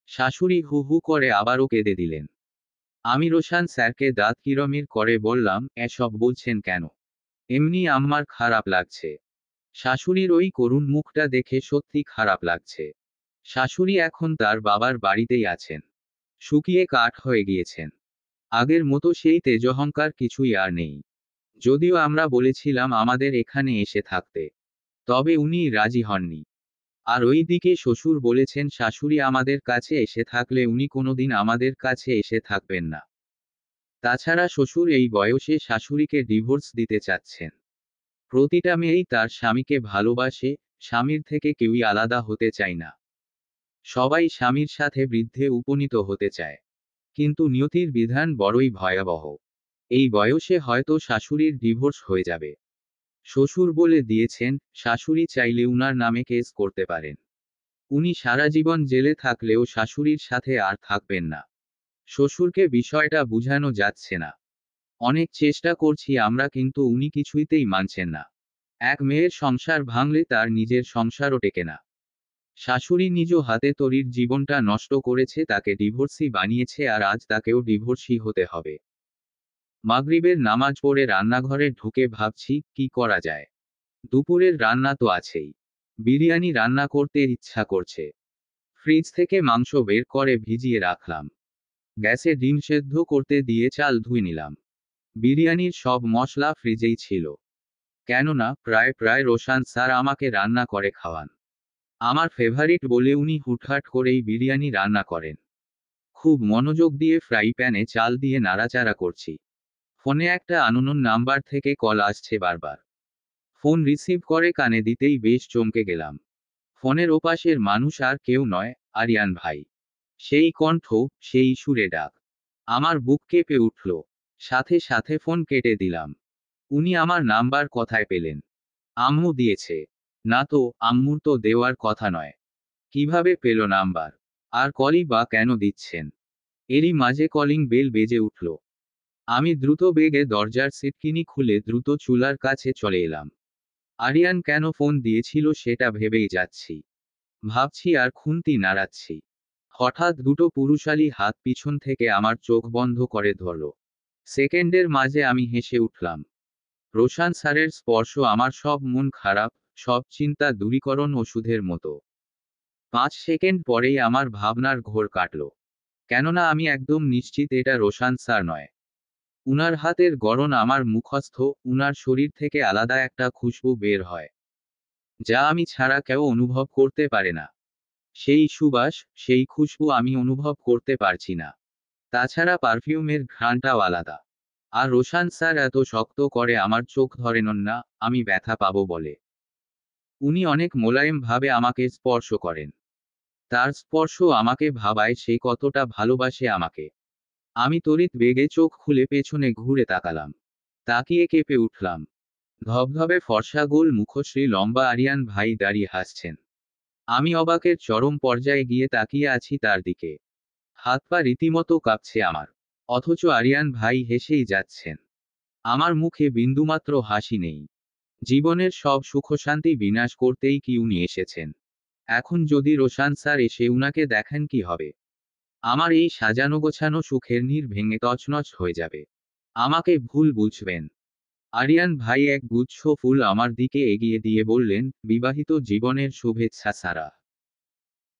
A: শাশুড়ি হু হু করে আবারও কেঁদে দিলেন। আমি রোশান স্যারকে দাঁত কিরমির করে বললাম, এসব বলছেন কেন? এমনি আম্মার খারাপ লাগছে। শাশুড়ির ওই করুণ মুখটা দেখে সত্যি খারাপ লাগছে। শাশুড়ি এখন তার বাবার বাড়িতেই আছেন। শুকিয়ে কাঠ হয়ে গিয়েছেন। আগের মতো সেই তেজঅহংকার কিছুই আর নেই। যদিও আমরা বলেছিলাম আমাদের এখানে এসে থাকতে। তবে উনি রাজি হননি। আর ওই দিকে শ্বশুর বলেছেন শাশুড়ি আমাদের কাছে এসে থাকলে উনি কোনোদিন আমাদের কাছে এসে থাকবেন না। তাছাড়া শ্বশুর এই বয়সে শাশুড়িকে ডিভোর্স দিতে চাচ্ছেন। প্রতিটা মেয়েই তার স্বামীকে ভালোবাসে, স্বামীর থেকে কেউই আলাদা হতে চায় না। সবাই স্বামীর সাথে বৃদ্ধে উপনীত হতে চায়। কিন্তু নিয়তির বিধান বড়ই ভয়াবহ। এই বয়সে হয়তো শাশুড়ির ডিভোর্স হয়ে যাবে। শ্বশুর বলে দিয়েছেন, শাশুড়ি চাইলে উনার নামে কেস করতে পারেন। উনি সারা জীবন জেলে থাকলেও শাশুড়ির সাথে আর থাকবেন না। শ্বশুরকে বিষয়টা বুঝানো যাচ্ছে না। অনেক চেষ্টা করছি আমরা, কিন্তু উনি কিছুইতেই মানছেন না। এক মেয়ের সংসার ভাঙলে তার নিজের সংসারও টেকে না। শাশুড়ি নিজ হাতে তরির জীবনটা নষ্ট করেছে, তাকে ডিভোর্সি বানিয়েছে, আর আজ তাকেও ডিভোর্সি হতে হবে। মাগরিবের নামাজ পড়ে রান্নাঘরে ঢুকে ভাবছি, কি করা যায়। দুপুরের রান্না তো আছেই। বিরিয়ানি রান্না করতে ইচ্ছা করছে। ফ্রিজ থেকে মাংস বের করে ভিজিয়ে রাখলাম। গ্যাসে ডিম সেদ্ধ করতে দিয়ে চাল ধুয়ে নিলাম। বিরিয়ানির সব মশলা ফ্রিজেই ছিল। কেননা প্রায় প্রায় রোশান স্যার আমাকে রান্না করে খাওয়ান। আমার ফেভারিট বলে উনি হুটহাট করেই বিরিয়ানি রান্না করেন। খুব মনোযোগ দিয়ে ফ্রাই প্যানে চাল দিয়ে নাড়াচাড়া করছি। ফোনে একটা আননোন নাম্বার থেকে কল আসছে বারবার। ফোন রিসিভ করে কানে দিতেই বেশ চমকে গেলাম। ফোনের ওপাশের মানুষ আর কেউ নয়, আরিয়ান ভাই। সেই কণ্ঠ, সেই সুরে ডাক। আমার বুক কেঁপে উঠল। সাথে সাথে ফোন কেটে দিলাম। উনি আমার নাম্বার কোথায় পেলেন? আম্মু দিয়েছে। না তো, আম্মুর তো দেওয়ার কথা নয়। কিভাবে পেল নাম্বার? আর কলই বা কেন দিচ্ছেন? এরই মাঝে কলিং বেল বেজে উঠল। আমি দ্রুত বেগে দরজার সিটকিনি খুলে দ্রুত চুলার কাছে চলে এলাম। আরিয়ান কেন ফোন দিয়েছিল সেটা ভেবেই যাচ্ছি। ভাবছি আর খুন্তি নাড়াচ্ছি। হঠাৎ দুটো পুরুষালী হাত পিছন থেকে আমার চোখ বন্ধ করে ধরল। সেকেন্ডের মাঝে আমি হেসে উঠলাম। রোশান স্যারের স্পর্শ আমার সব মন খারাপ, সব চিন্তা দূরীকরণ ওষুধের মতো। 5 সেকেন্ড পরেই আমার ভাবনার ঘোর কাটল। কেননা আমি একদম নিশ্চিত এটা রোশান স্যার নয়। উনার হাতের গড়ন আমার মুখস্থ, উনার শরীর থেকে আলাদা একটা খুশবু বের হয়, যা আমি ছাড়া কেউ অনুভব করতে পারে না। সেই সুবাস, সেই খুশবু আমি অনুভব করতে পারছি না। তাছাড়া পারফিউমের ঘ্রাণটাও আলাদা। আর রোশান স্যার এত শক্ত করে আমার চোখ ধরেন না, আমি ব্যথা পাবো বলে। উনি অনেক মোলায়েম ভাবে আমাকে স্পর্শ করেন। তার স্পর্শ আমাকে ভাবায় সে কতটা ভালোবাসে আমাকে। আমি তড়িৎ বেগে চোখ খুলে পেছনে ঘুরে তাকালাম। তাকিয়ে কেঁপে উঠলাম। ধবধবে ফর্সা গোল মুখশ্রী লম্বা আরিয়ান ভাই দাঁড়িয়ে হাসছেন। আমি অবাকের চরম পর্যায়ে গিয়ে তাকিয়ে আছি তার দিকে। হাত পা রীতিমতো কাঁপছে আমার। অথচ আরিয়ান ভাই হেসেই যাচ্ছেন। আমার মুখে বিন্দুমাত্র হাসি নেই। জীবনের সব সুখশান্তি বিনাশ করতেই কি উনি এসেছেন? এখন যদি রোশান স্যার এসে উনাকে দেখেন কি হবে? আমার এই সাজানো গোছানো সুখের নীড় ভেঙে তছনছ হয়ে যাবে। আমাকে ভুল বুঝবেন। আরিয়ান ভাই এক গুচ্ছ ফুল আমার দিকে এগিয়ে দিয়ে বললেন, বিবাহিত জীবনের শুভেচ্ছা সারা।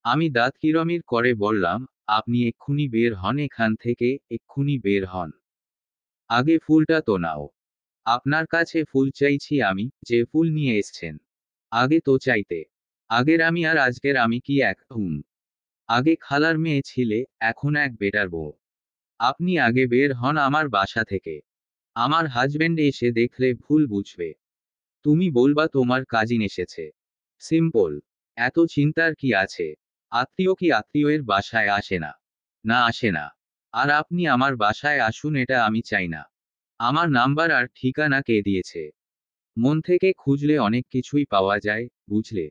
A: আমি দাঁত কিরমির করে বললাম, আপনি এক্ষুনি বের হন এখান থেকে, এক্ষুনি বের হন। আগে ফুলটা তো নাও। আপনার কাছে ফুল চাইছি আমি, যে ফুল নিয়ে এসছেন। আগে তো চাইতে। আগের আমি আর আজকের আমি কি এক? আগে খালার মেয়ে ছিলে, এখন এক বেটার বউ। আপনি আগে বের হন আমার বাসা থেকে। আমার হাজবেন্ড এসে দেখলে ভুল বুঝবে। তুমি বলবা তোমার কাজিন এসেছে। সিম্পল। এত চিন্তার কি আছে? আত্মীয় কি আত্মীয়ের বাসায় আসে না? না আসে না। আর আপনি আমার বাসায় আসুন এটা আমি চাই না। আমার নাম্বার আর ঠিকানা কে দিয়েছে? মন থেকে খুঁজলে অনেক কিছুই পাওয়া যায়, বুঝলে?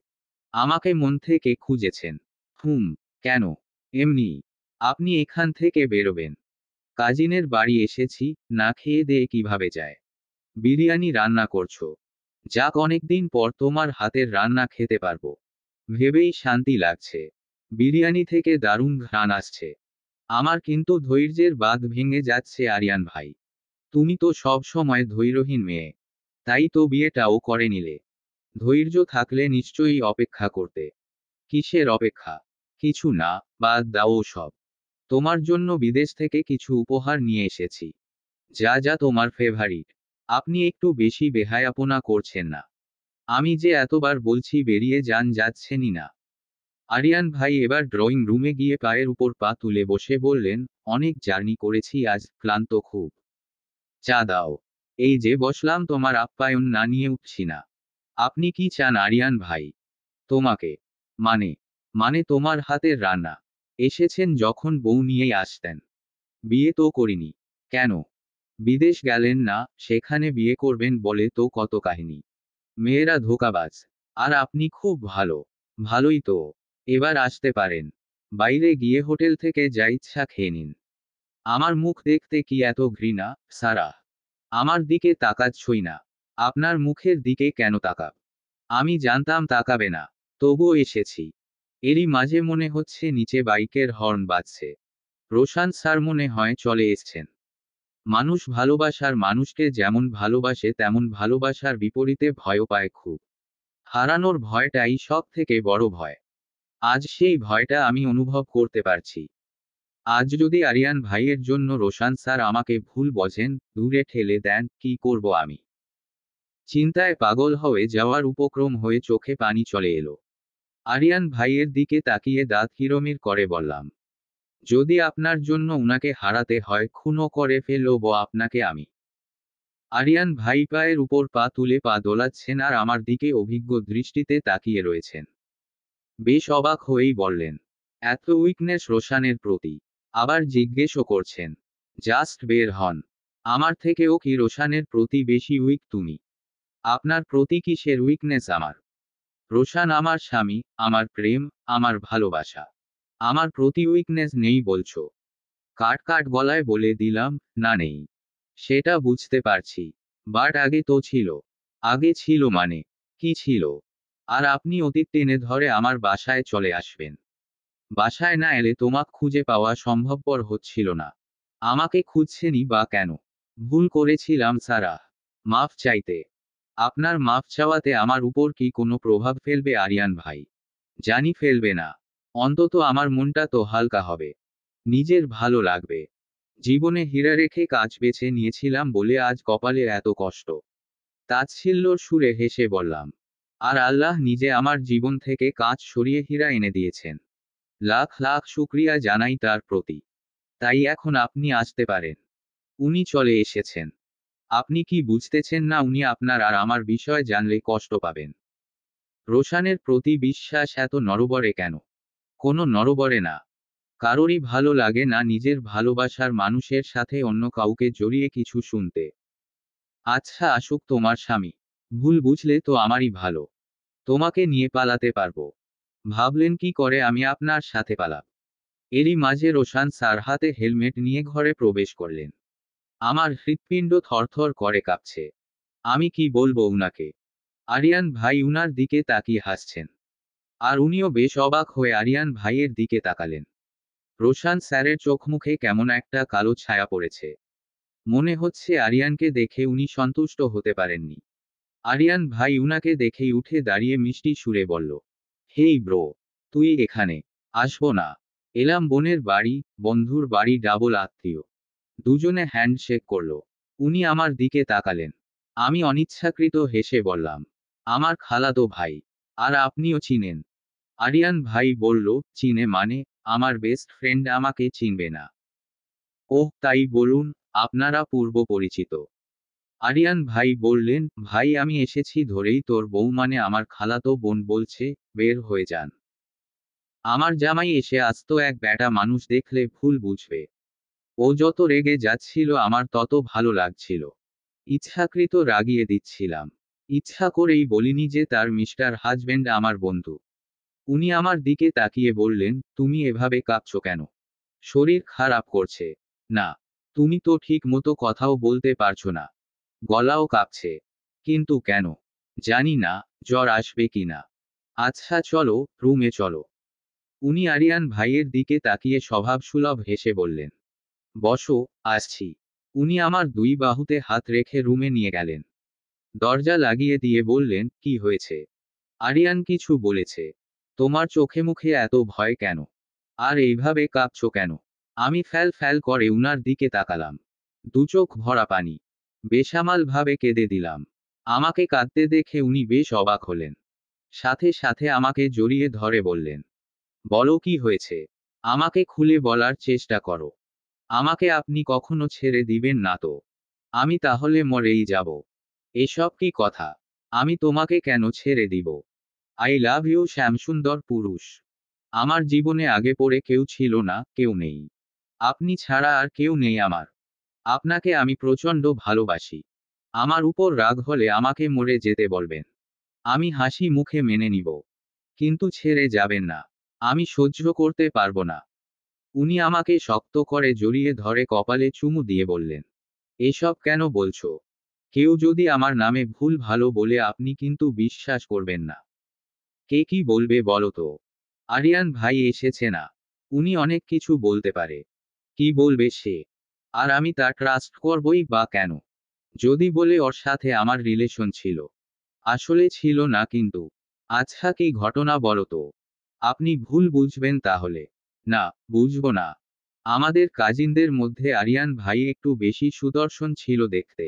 A: আমাকে মন থেকে খুঁজেছেন। কেন? এমনি। আপনি এখান থেকে বেরোবেন। কাজিনের বাড়ি এসেছি, না খেয়ে দেয়ে কিভাবে যায়? বিরিয়ানি রান্না করছো। যাক অনেকদিন পর তোমার হাতের রান্না খেতে পারবো। ভেবেই শান্তি লাগছে। বিরিয়ানি থেকে দারুণ ঘ্রাণ আসছে। আমার কিন্তু ধৈর্যের বাঁধ ভেঙে যাচ্ছে আরিয়ান ভাই। তুমি তো সব সময় ধৈর্যহীন মেয়ে। তাই তো বিয়েটাও করে নিলে। ধৈর্য থাকলে নিশ্চয়ই অপেক্ষা করতে। কিসের অপেক্ষা? কিছু না, বাদ দাও সব। তোমার জন্য বিদেশ থেকে কিছু উপহার নিয়ে এসেছি। যা যা তোমার ফেভারিট। আপনি একটু বেশি বেহায়াপনা করছেন না? আমি যে এতবার বলছি বেরিয়ে যান যাচ্ছেনই না। আরিয়ান ভাই এবার ড্রয়িং রুমে গিয়ে পায়ের উপর পা তুলে বসে বললেন, অনেক জার্নি করেছি আজ, ক্লান্ত খুব। চা দাও। এই যে বসলাম তোমার আপ্যায়ন না নিয়ে উঠছি না। আপনি কি চান আরিয়ান ভাই? তোমাকে। মানে? মানে তোমার হাতের রান্না। এসেছেন যখন বউ নিয়েই আসতেন। বিয়ে তো করিনি। কেন? বিদেশ গেলেন না, সেখানে বিয়ে করবেন বলে তো কত কাহিনী। মেয়েরা ধোঁকাবাজ। আর আপনি খুব ভালো। ভালোই তো। এবার আসতে পারেন। বাইরে গিয়ে হোটেল থেকে যা ইচ্ছা খেয়ে নিন। আমার মুখ দেখতে কি এত ঘৃণা, সারা? আমার দিকে তাকাচ্ছই না। আপনার মুখের দিকে কেন তাকাব? আমি জানতাম তাকাবে না। তবুও এসেছি। এরই মাঝে মনে হচ্ছে নিচে বাইকের হর্ন বাজছে। রোশান স্যার মনে হয় চলে এসছেন। মানুষ ভালোবাসার মানুষকে যেমন ভালোবাসে তেমন ভালোবাসার বিপরীতে ভয়ও পায় খুব। হারানোর ভয়টাই সব থেকে বড় ভয়। আজ সেই ভয়টা আমি অনুভব করতে পারছি। আজ যদি আরিয়ান ভাইয়ের জন্য রোশান স্যার আমাকে ভুল বোঝেন, দূরে ঠেলে দেন, কি করব আমি? চিন্তায় পাগল হয়ে যাওয়ার উপক্রম হয়ে চোখে পানি চলে এলো। আরিয়ান ভাইয়ের দিকে তাকিয়ে দাঁত কিরমির করে বললাম, যদি আপনার জন্য উনাকে হারাতে হয় খুনও করে ফেলব আপনাকে আমি। আরিয়ান ভাই পায়ের উপর পা তুলে পা দোলাচ্ছেন আর আমার দিকে অভিজ্ঞ দৃষ্টিতে তাকিয়ে রয়েছেন। বেশ অবাক হয়েই বললেন, এত উইকনেস রোশানের প্রতি? আবার জিজ্ঞেসও করছেন, জাস্ট বের হন। আমার থেকেও কি রোশানের প্রতি বেশি উইক তুমি? আপনার প্রতি কিসের উইকনেস আমার? রোশান আমার স্বামী, আমার প্রেম, আমার ভালোবাসা। আমার প্রতি উইকনেস নেই বলছো? কাট কাট গলায় বলে দিলাম, না নেই। সেটা বুঝতে পারছি। বাট আগে তো ছিল। আগে ছিল মানে? কি ছিল? আর আপনি অতীত টেনে ধরে আমার বাসায় চলে আসবেন। বাসায় না এলে তোমাক খুঁজে পাওয়া সম্ভবপর হচ্ছিল না। আমাকে খুঁজছেনই বা কেন? ভুল করেছিলাম সারা। মাফ চাইতে। আপনার মাফ চাওয়াতে আমার উপর কি কোনো প্রভাব ফেলবে আরিয়ান ভাই? জানি ফেলবে না। অন্তত আমার মনটা তো হালকা হবে। নিজের ভালো লাগবে। জীবনে হীরা রেখে কাজ বেছে নিয়েছিলাম বলে আজ কপালে এত কষ্ট। তাচ্ছিল্যর সুরে হেসে বললাম, আর আল্লাহ নিজে আমার জীবন থেকে কাঁচ সরিয়ে হীরা এনে দিয়েছেন। লাখ লাখ শুক্রিয়া জানাই তার প্রতি। তাই এখন আপনি আসতে পারেন। উনি চলে এসেছেন। আপনি কি বুঝতেছেন না উনি আপনার আর আমার বিষয় জানলে কষ্ট পাবেন? রোশানের প্রতি বিশ্বাস এত নড়বড়ে কেন? কোনো নড়বড়ে না। কারোরই ভালো লাগে না নিজের ভালোবাসার মানুষের সাথে অন্য কাউকে জড়িয়ে কিছু শুনতে। আচ্ছা আসুক তোমার স্বামী। ভুল বুঝলে তো আমারই ভালো। তোমাকে নিয়ে পালাতে পারবো। ভাবলেন কি করে আমি আপনার সাথে পালাব? এরই মাঝে রোশান স্যার হাতে হেলমেট নিয়ে ঘরে প্রবেশ করলেন। আমার হৃৎপিণ্ড থরথর করে কাঁপছে। আমি কি বলবো উনাকে? আরিয়ান ভাই উনার দিকে তাকিয়ে হাসছেন। আর উনিও বেশ অবাক হয়ে আরিয়ান ভাইয়ের দিকে তাকালেন। রোশান স্যারের চোখ মুখে কেমন একটা কালো ছায়া পড়েছে। মনে হচ্ছে আরিয়ানকে দেখে উনি সন্তুষ্ট হতে পারেননি। আরিয়ান ভাই উনাকে দেখেই উঠে দাঁড়িয়ে মিষ্টি সুরে বলল, হেই ব্রো, তুই এখানে? আসবো না। এলাম বোনের বাড়ি, বন্ধুর বাড়ি, ডাবল আত্মীয়। দুজনে হ্যান্ডশেক করল। উনি আমার দিকে তাকালেন। আমি অনিচ্ছাকৃত হেসে বললাম, আমার খালাতো ভাই। আর আপনিও চিনেন? আরিয়ান ভাই বলল, চিনে মানে? আমার বেস্ট ফ্রেন্ড আমাকে চিনবে না? ওহ তাই বলুন, আপনারা পূর্ব পরিচিত? আরিয়ান ভাই বললেন, ভাই আমি এসেছি ধরেই তোর বউ মানে আমার খালাতো বোন বলছে, বের হয়ে যান। আমার জামাই এসে আস্ত এক ব্যাটা মানুষ দেখলে ভুল বুঝবে। ও যত রেগে যাচ্ছিল আমার তত ভালো লাগছিল। ইচ্ছাকৃত রাগিয়ে দিচ্ছিলাম। ইচ্ছা করেই বলিনি যে তার মিস্টার হাজবেন্ড আমার বন্ধু। উনি আমার দিকে তাকিয়ে বললেন, তুমি এভাবে কাঁপছো কেন? শরীর খারাপ করছে? না। তুমি তো ঠিক মতো কথাও বলতে পারছো না। গলাও কাঁপছে। কিন্তু কেন? জানি না, জ্বর আসবে কিনা। আচ্ছা চলো, রুমে চলো। উনি আরিয়ান ভাইয়ের দিকে তাকিয়ে স্বভাবসুলভ হেসে বললেন, বসো, আসছি। উনি আমার দুই বাহুতে হাত রেখে রুমে নিয়ে গেলেন। দরজা লাগিয়ে দিয়ে বললেন, কি হয়েছে? আরিয়ান কিছু বলেছে? তোমার চোখে মুখে এত ভয় কেন? আর এইভাবে কাঁপছো কেন? আমি ফ্যাল ফ্যাল করে উনার দিকে তাকালাম। দুচোখ ভরা পানি। বেসামাল ভাবে কেঁদে দিলাম। আমাকে কাঁদতে দেখে উনি বেশ অবাক হলেন। সাথে সাথে আমাকে জড়িয়ে ধরে বললেন, বলো কি হয়েছে? আমাকে খুলে বলার চেষ্টা করো। আমাকে আপনি কখনো ছেড়ে দিবেন না তো? আমি তাহলে মরেই যাব। এসব কি কথা? আমি তোমাকে কেন ছেড়ে দিব? আই লাভ ইউ শ্যামসুন্দর পুরুষ। আমার জীবনে আগে পরে কেউ ছিল না, কেউ নেই। আপনি ছাড়া আর কেউ নেই আমার। আপনাকে আমি প্রচণ্ড ভালোবাসি। আমার উপর রাগ হলে আমাকে মরে যেতে বলবেন। আমি হাসি মুখে মেনে নিব। কিন্তু ছেড়ে যাবেন না। আমি সহ্য করতে পারবো না। উনি আমাকে শক্ত করে জড়িয়ে ধরে কপালে চুমু দিয়ে বললেন, এসব কেন বলছো? কেউ যদি আমার নামে ভুল ভালো বলে আপনি কিন্তু বিশ্বাস করবেন না। কে কি বলবে বলো তো? আরিয়ান ভাই এসেছে না? উনি অনেক কিছু বলতে পারে। কি বলবে সে? আর আমি তা ট্রাস্ট করবই বা কেন? যদি বলে ওর সাথে আমার রিলেশন ছিল। আসলে ছিল না কিন্তু। আচ্ছা কি ঘটনা বলো তো? আপনি ভুল বুঝবেন তাহলে। না, বুঝবো না। আমাদের কাজিনদের মধ্যে আরিয়ান ভাই একটু বেশি সুদর্শন ছিল দেখতে।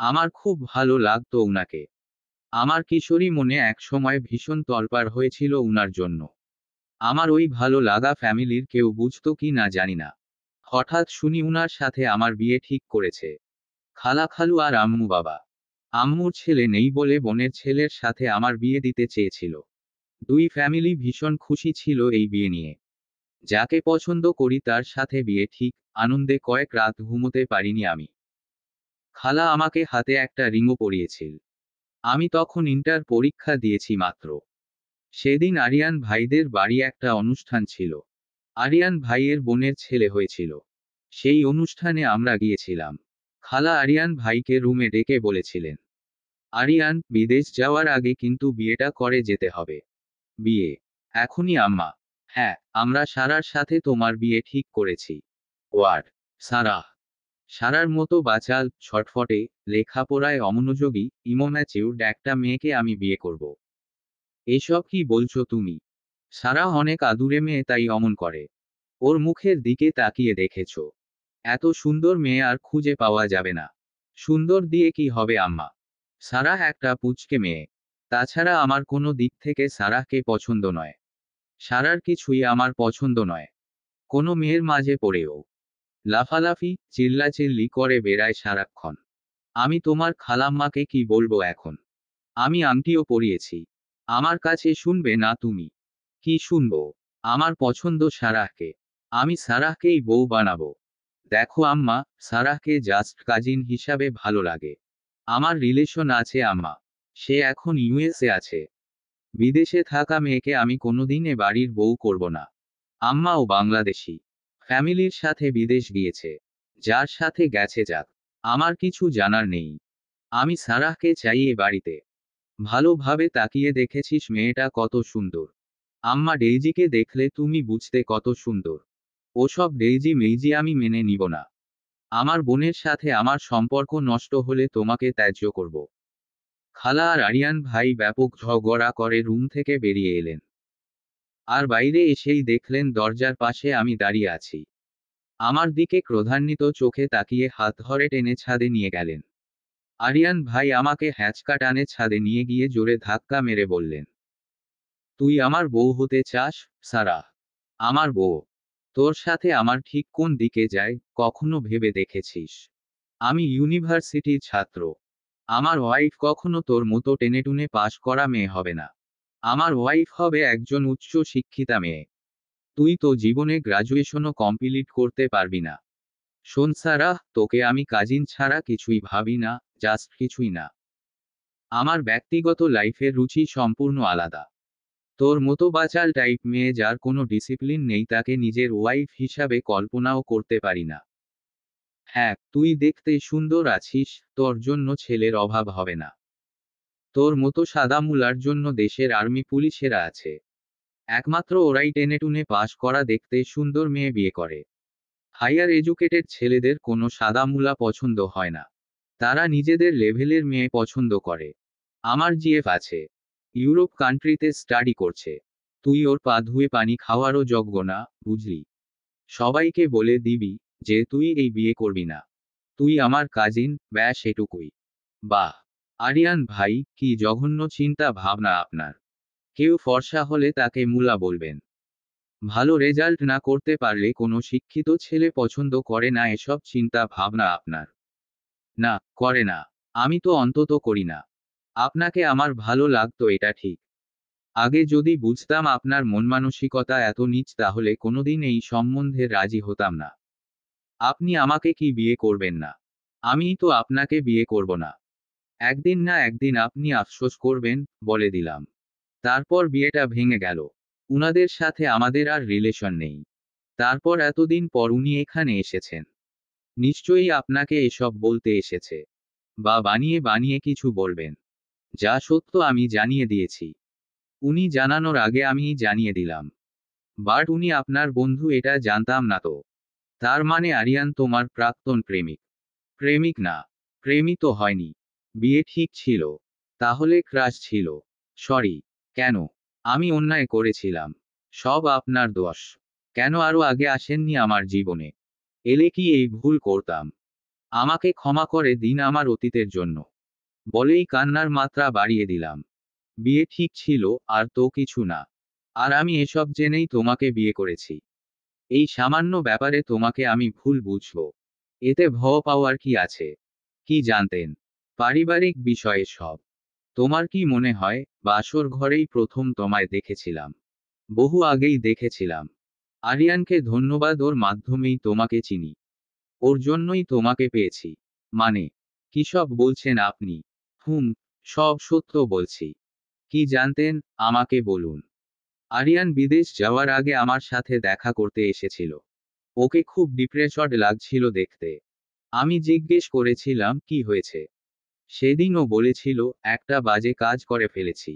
A: আমার খুব ভালো লাগতো উনাকে। আমার কিশোরী মনে একসময় ভীষণ তলপাড় হয়েছিল উনার জন্য। আমার ওই ভালো লাগা ফ্যামিলির কেউ বুঝতো কি না জানি না। হঠাৎ শুনি উনার সাথে আমার বিয়ে ঠিক করেছে। খালা খালু আর আম্মু বাবা। আম্মুর ছেলে নেই বলে বোনের ছেলের সাথে আমার বিয়ে দিতে চেয়েছিল। দুই ফ্যামিলি ভীষণ খুশি ছিল এই বিয়ে নিয়ে। যাকে পছন্দ করি তার সাথে বিয়ে ঠিক, আনন্দে কয়েক রাত ঘুমোতে পারিনি আমি। খালা আমাকে হাতে একটা রিংও পরিয়েছিল। আমি তখন ইন্টার পরীক্ষা দিয়েছি মাত্র। সেদিন আরিয়ান ভাইদের বাড়ি একটা অনুষ্ঠান ছিল। আরিয়ান ভাইয়ের বোনের ছেলে হয়েছিল। সেই অনুষ্ঠানে আমরা গিয়েছিলাম। খালা আরিয়ান ভাইকে রুমে ডেকে বলেছিলেন, আরিয়ান, বিদেশ যাওয়ার আগে কিন্তু বিয়েটা করে যেতে হবে। বিয়ে? এখনই আম্মা? হ্যাঁ, আমরা সারার সাথে তোমার বিয়ে ঠিক করেছি। ওয়ার্ড? সারা? সারার মতো বাচাল, ছটফটে, লেখাপড়ায় অমনোযোগী, ইমোম্যাচিউরড একটা মেয়েকে আমি বিয়ে করব। এসব কি বলছো তুমি? সারা অনেক আদুরে মেয়ে তাই অমন করে। ওর মুখের দিকে তাকিয়ে দেখেছো? এত সুন্দর মেয়ে আর খুঁজে পাওয়া যাবে না। সুন্দর দিয়ে কি হবে আম্মা? সারাহ একটা পুচকে মেয়ে। তাছাড়া আমার কোনো দিক থেকে সারাহকে পছন্দ নয়। সারার কিছুই আমার পছন্দ নয়। কোনো মেয়ের মাঝে পড়েও লাফালাফি চিল্লাচিল্লি করে বেড়ায় সারাক্ষণ। আমি তোমার খালাম্মাকে কি বলবো এখন? আমি আংটিও পরিয়েছি। আমার কাছে শুনবে না তুমি? কি শুনবো? আমার পছন্দ সারাহকে। আমি সারাহকেই বউ বানাবো। দেখো আম্মা, সারাহকে জাস্ট কাজিন হিসাবে ভালো লাগে। আমার রিলেশন আছে আম্মা। সে এখন ইউএসএ আছে। বিদেশে থাকা মেয়েকে আমি কোনোদিন এ বাড়ির বউ করব না। আম্মাও বাংলাদেশি। ফ্যামিলির সাথে বিদেশ গিয়েছে। যার সাথে গেছে যাক। আমার কিছু জানার নেই। আমি সারাহকে চাই এ বাড়িতে। ভালোভাবে তাকিয়ে দেখেছিস মেয়েটা কত সুন্দর? আম্মা ডেইজিকে দেখলে তুমি বুঝতে কত সুন্দর। ওসব ডেইজি মেইজি আমি মেনে নিব না। আমার বোনের সাথে আমার সম্পর্ক নষ্ট হলে তোমাকে ত্যায্য করব। খালা আর আরিয়ান ভাই ব্যাপক ঝগড়া করে রুম থেকে বেরিয়ে এলেন। আর বাইরে এসেই দেখলেন দরজার পাশে আমি দাঁড়িয়ে আছি। আমার দিকে ক্রোধান্বিত চোখে তাকিয়ে হাত ধরে টেনে ছাদে নিয়ে গেলেন। আরিয়ান ভাই আমাকে হ্যাঁচকা টানে ছাদে নিয়ে গিয়ে জোরে ধাক্কা মেরে বললেন, তুই আমার বউ হতে চাস, সারা? আমার বউ? তোর সাথে আমার ঠিক কোন দিকে যায়, কখনো ভেবে দেখেছিস? আমি ইউনিভার্সিটির ছাত্র। আমার ওয়াইফ কখনো তোর মতো টেনেটুনে পাশ করা মেয়ে হবে না। আমার ওয়াইফ হবে একজন উচ্চ শিক্ষিতা মেয়ে। তুই তো জীবনে গ্রাজুয়েশনও কমপ্লিট করতে পারবি না। শোন সারাহ, তোকে আমি কাজিন ছাড়া কিছুই ভাবি না, জাস্ট কিছুই না। আমার ব্যক্তিগত লাইফের রুচি সম্পূর্ণ আলাদা। তোর মতো বাচাল টাইপ মেয়ে যার কোনো ডিসিপ্লিন নেই তাকে নিজের ওয়াইফ হিসাবে কল্পনাও করতে পারি না। হ্যাঁ, তুই দেখতে সুন্দর আছিস, তোর জন্য ছেলের অভাব হবে না। তোর মতো সাদামুলার জন্য দেশের আর্মি পুলিশেরা আছে। একমাত্র ওরাই টেনেটুনে পাশ করা দেখতে সুন্দর মেয়ে বিয়ে করে। হাইয়ার এডুকেটেড ছেলেদের কোনো সাদামুলা পছন্দ হয় না। তারা নিজেদের লেভেলের মেয়ে পছন্দ করে। আমার জিএফ আছে। ইউরোপ কান্ট্রিতে স্টাডি করছে। তুই ওর পা ধুয়ে পানি খাওয়ারও যোগ্য না, বুঝলি? সবাইকে বলে দিবি যে তুই এই বিয়ে করবি না। তুই আমার কাজিন, ব্যাস এটুকুই। বাহ! আরিয়ান ভাই, কি জঘন্য চিন্তা ভাবনা আপনার। কেউ ফর্সা হলে তাকে মুলা বলবেন। ভালো রেজাল্ট না করতে পারলে কোনো শিক্ষিত ছেলে পছন্দ করে না, এসব চিন্তা ভাবনা আপনার। না, করে না। আমি তো অন্তত করি না। আপনাকে আমার ভালো লাগতো এটা ঠিক। আগে যদি বুঝতাম আপনার মন মানসিকতা এত নীচ তাহলে কোনোদিন এই সম্বন্ধে রাজি হতাম না। আপনি আমাকে কি বিয়ে করবেন না? আমিই তো আপনাকে বিয়ে করব না। একদিন না একদিন আপনি আফসোস করবেন, বলে দিলাম। তারপর বিয়েটা ভেঙে গেল। উনাদের সাথে আমাদের আর রিলেশন নেই। তারপর এতদিন পর উনি এখানে এসেছেন। নিশ্চয়ই আপনাকে এসব বলতে এসেছে। বা বানিয়ে বানিয়ে কিছু বলবেন। যা সত্য আমি জানিয়ে দিয়েছি। উনি জানানোর আগে আমিই জানিয়ে দিলাম। বাট উনি আপনার বন্ধু এটা জানতাম না তো। তার মানে আরিয়ান তোমার প্রাক্তন প্রেমিক? প্রেমিক না। প্রেমই তো হয়নি। বিয়ে ঠিক ছিল। তাহলে ক্রাশ ছিল। সরি। কেন? আমি অন্যায় করেছিলাম। সব আপনার দোষ। কেন আরো আগে আসেননি আমার জীবনে? এলে কি এই ভুল করতাম? আমাকে ক্ষমা করে দিন আমার অতীতের জন্য। বলেই কান্নার মাত্রা বাড়িয়ে দিলাম। বিয়ে ঠিক ছিল, আর তো কিছু না। আর আমি এসব জেনেই তোমাকে বিয়ে করেছি। এই সামান্য ব্যাপারে তোমাকে আমি ভুল বুঝব। এতে ভয় পাওয়ার কি আছে? কি জানতেন? পারিবারিক বিষয়ে সব। তোমার কি মনে হয়, বাসর ঘরেই প্রথম তোমায় দেখেছিলাম? বহু আগেই দেখেছিলাম। আরিয়ানকে ধন্যবাদ, ওর মাধ্যমেই তোমাকে চিনি। ওর জন্যই তোমাকে পেয়েছি। মানে, কি সব বলছেন আপনি? হুম, সব সত্য বলছি। কি জানতেন, আমাকে বলুন। আরিয়ান বিদেশ যাওয়ার আগে আমার সাথে দেখা করতে এসেছিল। ওকে খুব ডিপ্রেসড লাগছিল দেখতে। আমি জিজ্ঞেস করেছিলাম কি হয়েছে। সেদিন ও বলেছিল, একটা বাজে কাজ করে ফেলেছি।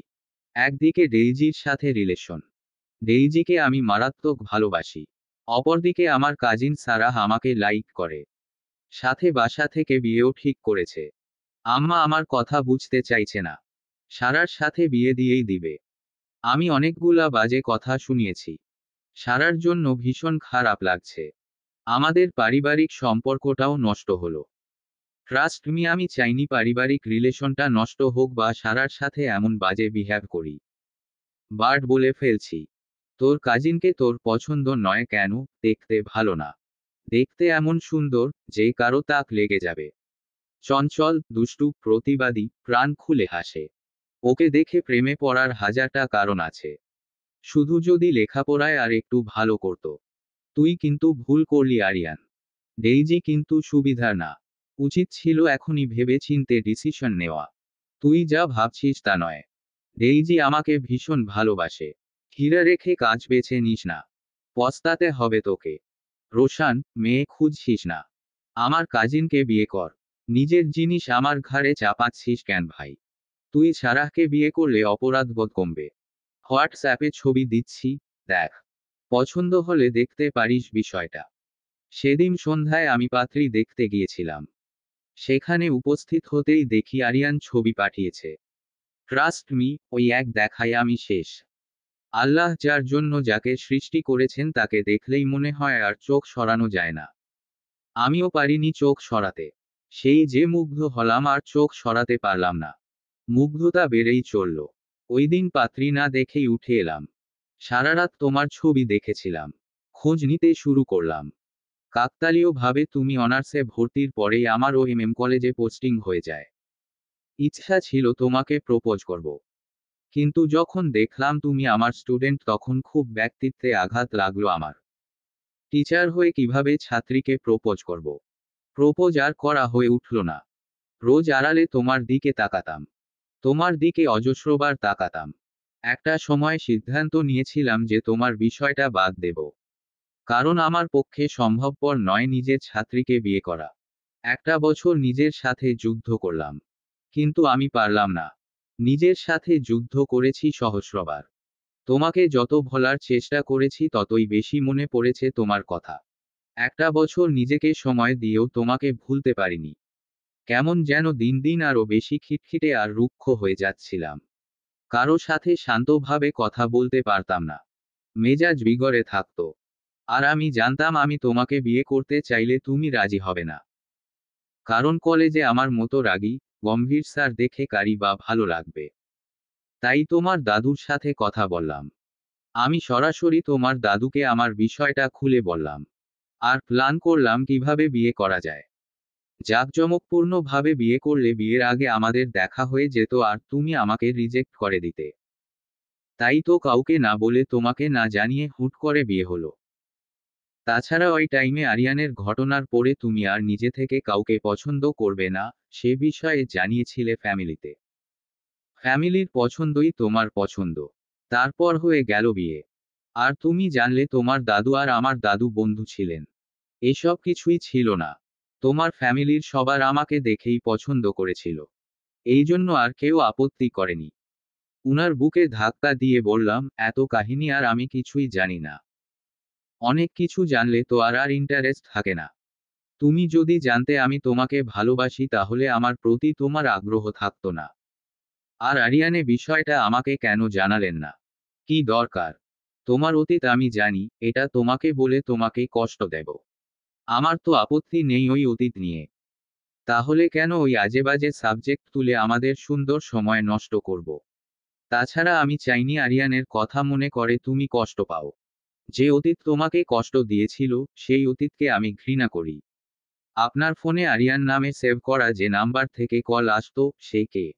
A: একদিকে ডেইজির সাথে রিলেশন। ডেইজিকে আমি মারাত্মক ভালোবাসি। অপরদিকে আমার কাজিন সারাহ আমাকে লাইক করে। সাথে বাসা থেকে বিয়েও ঠিক করেছে। আম্মা আমার কথা বুঝতে চাইছে না। সারার সাথে বিয়ে দিয়েই দিবে। আমি অনেকগুলা বাজে কথা শুনিয়েছি। সারার জন্য ভীষণ খারাপ লাগছে। আমাদের পারিবারিক সম্পর্কটাও নষ্ট হলো। ট্রাস্ট মি, আমি চাইনি পারিবারিক রিলেশনটা নষ্ট হোক বা সারার সাথে এমন বাজে বিহেভ করি। বাট বলে ফেলছি। তোর কাজিনকে তোর পছন্দ নয় কেন? দেখতে ভালো না। দেখতে এমন সুন্দর যে কারো তাক লেগে যাবে। চঞ্চল, দুষ্টু, প্রতিবাদী, প্রাণ খুলে হাসে। ওকে দেখে প্রেমে পড়ার হাজারটা কারণ আছে। শুধু যদি লেখাপড়ায় আর একটু ভালো করতো। তুই কিন্তু ভুল করলি আরিয়ান। ডেইজি কিন্তু সুবিধার না। উচিত ছিল এখনই ভেবে চিন্তে ডিসিশন নেওয়া। তুই যা ভাবছিস তা নয়। ডেইজি আমাকে ভীষণ ভালোবাসে। হীরা রেখে কাজ বেছে নিস না। পস্তাতে হবে তোকে। রোশান, মেয়ে খুঁজছিস না। আমার কাজিনকে বিয়ে কর। নিজের জিনিস আমার ঘাড়ে চাপাচ্ছিস কেন ভাই? তুই সারাহকে বিয়ে করলে অপরাধবোধ কমবে। হোয়াটসঅ্যাপে ছবি দিচ্ছি, দেখ। পছন্দ হলে দেখতে পারিস বিষয়টা। সেদিন সন্ধ্যায় আমি পাত্রী দেখতে গিয়েছিলাম। সেখানে উপস্থিত হতেই দেখি আরিয়ান ছবি পাঠিয়েছে। ট্রাস্ট মি, ওই এক দেখায় আমি শেষ। আল্লাহ যার জন্য যাকে সৃষ্টি করেছেন তাকে দেখলেই মনে হয় আর চোখ সরানো যায় না। আমিও পারিনি চোখ সরাতে। সেই যে মুগ্ধ হলাম আর চোখ সরাতে পারলাম না। মুগ্ধতা বেড়েই চলল। ওই দিন পাত্রী না দেখেই উঠে এলাম। সারা রাত তোমার ছবি দেখেছিলাম। খোঁজ নিতে শুরু করলাম। কাকতালীয় ভাবে তুমি অনার্সে ভর্তির পরেই আমার ওএমএম কলেজে পোস্টিং হয়ে যায়। ইচ্ছা ছিল তোমাকে প্রপোজ করব। কিন্তু যখন দেখলাম তুমি আমার স্টুডেন্ট তখন খুব ব্যক্তিত্বে আঘাত লাগলো আমার। টিচার হয়ে কিভাবে ছাত্রীকে প্রপোজ করব? প্রপোজ আর করা হয়ে উঠল না। রোজ আড়ালে তোমার দিকে তাকাতাম। তোমার দিকে অজস্রবার তাকাতাম। একটা সময় সিদ্ধান্ত নিয়েছিলাম যে তোমার বিষয়টা বাদ দেব। কারণ আমার পক্ষে সম্ভবপর নয় নিজের ছাত্রীকে বিয়ে করা। একটা বছর নিজের সাথে যুদ্ধ করলাম। কিন্তু আমি পারলাম না। নিজের সাথে যুদ্ধ করেছি সহস্রবার। তোমাকে যত ভোলার চেষ্টা করেছি ততই বেশি মনে পড়েছে তোমার কথা। একটা বছর নিজেকে সময় দিয়েও তোমাকে ভুলতে পারিনি। কেমন যেন দিন দিন আরো বেশি খিটখিটে আর রুক্ষ হয়ে যাচ্ছিলাম। কারো সাথে শান্তভাবে কথা বলতে পারতাম না। মেজাজ বিগড়ে থাকতো। আর আমি জানতাম আমি তোমাকে বিয়ে করতে চাইলে তুমি রাজি হবে না। কারণ কলেজে আমার মতো রাগী, গম্ভীর স্যার দেখে কারি বা ভালো লাগবে। তাই তোমার দাদুর সাথে কথা বললাম। আমি সরাসরি তোমার দাদুকে আমার বিষয়টা খুলে বললাম। আর প্ল্যান করলাম কিভাবে বিয়ে করা যায়। জাঁকজমকপূর্ণভাবে বিয়ে করলে বিয়ের আগে আমাদের দেখা হয়ে যেত আর তুমি আমাকে রিজেক্ট করে দিতে। তাই তো কাউকে না বলে তোমাকে না জানিয়ে হুট করে বিয়ে হলো। তাছাড়া ওই টাইমে আরিয়ানের ঘটনার পরে তুমি আর নিজে থেকে কাউকে পছন্দ করবে না, সে বিষয়ে জানিয়েছিলে ফ্যামিলিতে। ফ্যামিলির পছন্দই তোমার পছন্দ। তারপর হয়ে গেল বিয়ে। আর তুমি জানলে তোমার দাদু আর আমার দাদু বন্ধু ছিলেন। এসব কিছুই ছিল না। তোমার ফ্যামিলির সবার আমাকে দেখেই পছন্দ করেছিল। এই জন্য আর কেউ আপত্তি করেনি। উনার বুকে ধাক্কা দিয়ে বললাম, এত কাহিনী আর আমি কিছুই জানি না। অনেক কিছু জানলে তো আর ইন্টারেস্ট থাকে না। তুমি যদি জানতে আমি তোমাকে ভালোবাসি তাহলে আমার প্রতি তোমার আগ্রহ থাকতো না। আর আরিয়ানে বিষয়টা আমাকে কেন জানালেন না? কি দরকার? তোমার অতীত আমি জানি, এটা তোমাকে বলে তোমাকে কষ্ট দেব। আমার তো আপত্তি নেই ওই অতীত নিয়ে। তাহলে কেন ওই আজেবাজে সাবজেক্ট তুলে আমাদের সুন্দর সময় নষ্ট করব? তাছাড়া আমি চাইনি আরিয়ানের কথা মনে করে তুমি কষ্ট পাও। যে অতীত তোমাকে কষ্ট দিয়েছিল, সেই অতীতকে আমি ঘৃণা করি। আপনার ফোনে আরিয়ান নামে সেভ করা যে নাম্বার থেকে কল আসতো, সে কে?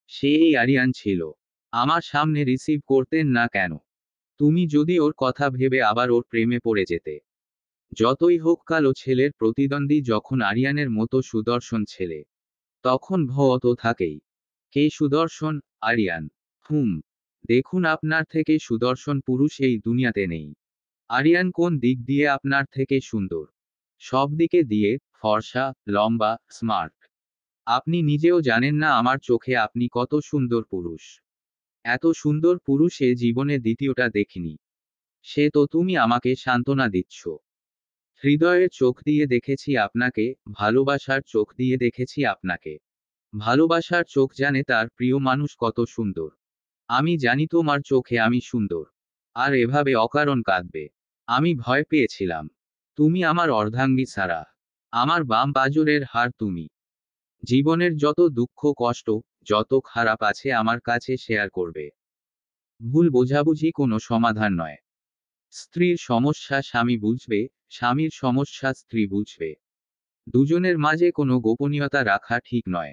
A: সে এই আরিয়ান ছিল। আমার সামনে রিসিভ করতেন না কেন? তুমি যদি ওর কথা ভেবে আবার ওর প্রেমে পড়ে যেতে। যতই হোক কালো ছেলের প্রতিদ্বন্দ্বী যখন আরিয়ানের মতো সুদর্শন ছেলে, তখন ভয় তো থাকেই। কে সুদর্শন? আরিয়ান। হুম। দেখুন আপনার থেকে সুদর্শন পুরুষ এই দুনিয়াতে নেই। আরিয়ান কোন দিক দিয়ে আপনার থেকে সুন্দর? সব দিকে দিয়ে, ফর্সা, লম্বা, স্মার্ট। আপনি নিজেও জানেন না আমার চোখে আপনি কত সুন্দর পুরুষ। এত সুন্দর পুরুষ এ জীবনে দ্বিতীয়টা দেখিনি। সে তো তুমি আমাকে সান্ত্বনা দিচ্ছ। হৃদয়ের চোখ দিয়ে দেখেছি আপনাকে, ভালোবাসার চোখ দিয়ে দেখেছি আপনাকে। ভালোবাসার চোখ জানে তার প্রিয় মানুষ কত সুন্দর। আমি জানি তোমার চোখে আমি সুন্দর। আর এভাবে অকারণ কাঁদবে। আমি ভয় পেয়েছিলাম। তুমি আমার অর্ধাঙ্গী ছাড়া। আমার বাম পাঁজরের হাড় তুমি। জীবনের যত দুঃখ কষ্ট, যত খারাপ আছে আমার কাছে শেয়ার করবে। ভুল বোঝাবুঝি কোনো সমাধান নয়। স্ত্রীর সমস্যা স্বামী বুঝবে, স্বামীর সমস্যা স্ত্রী বুঝবে। দুজনের মাঝে কোনো গোপনীয়তা রাখা ঠিক নয়।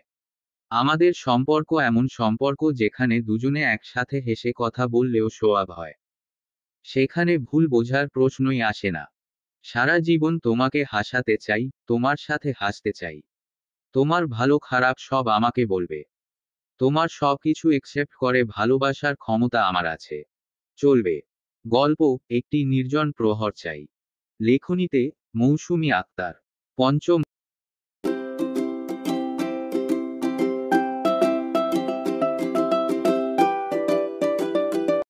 A: আমাদের সম্পর্ক এমন সম্পর্ক যেখানে দুজনে একসাথে হেসে কথা বললেও সোয়াব হয়। সেখানে ভুল বোঝার প্রশ্নই আসে না। সারা জীবন তোমাকে হাসাতে চাই, তোমার সাথে হাসতে চাই। তোমার ভালো খারাপ সব আমাকে বলবে। তোমার সবকিছু একসেপ্ট করে ভালোবাসার ক্ষমতা আমার আছে। চলবে। গল্প, একটি নির্জন প্রহর চাই। লেখনীতে মৌসুমী আক্তার। পঞ্চম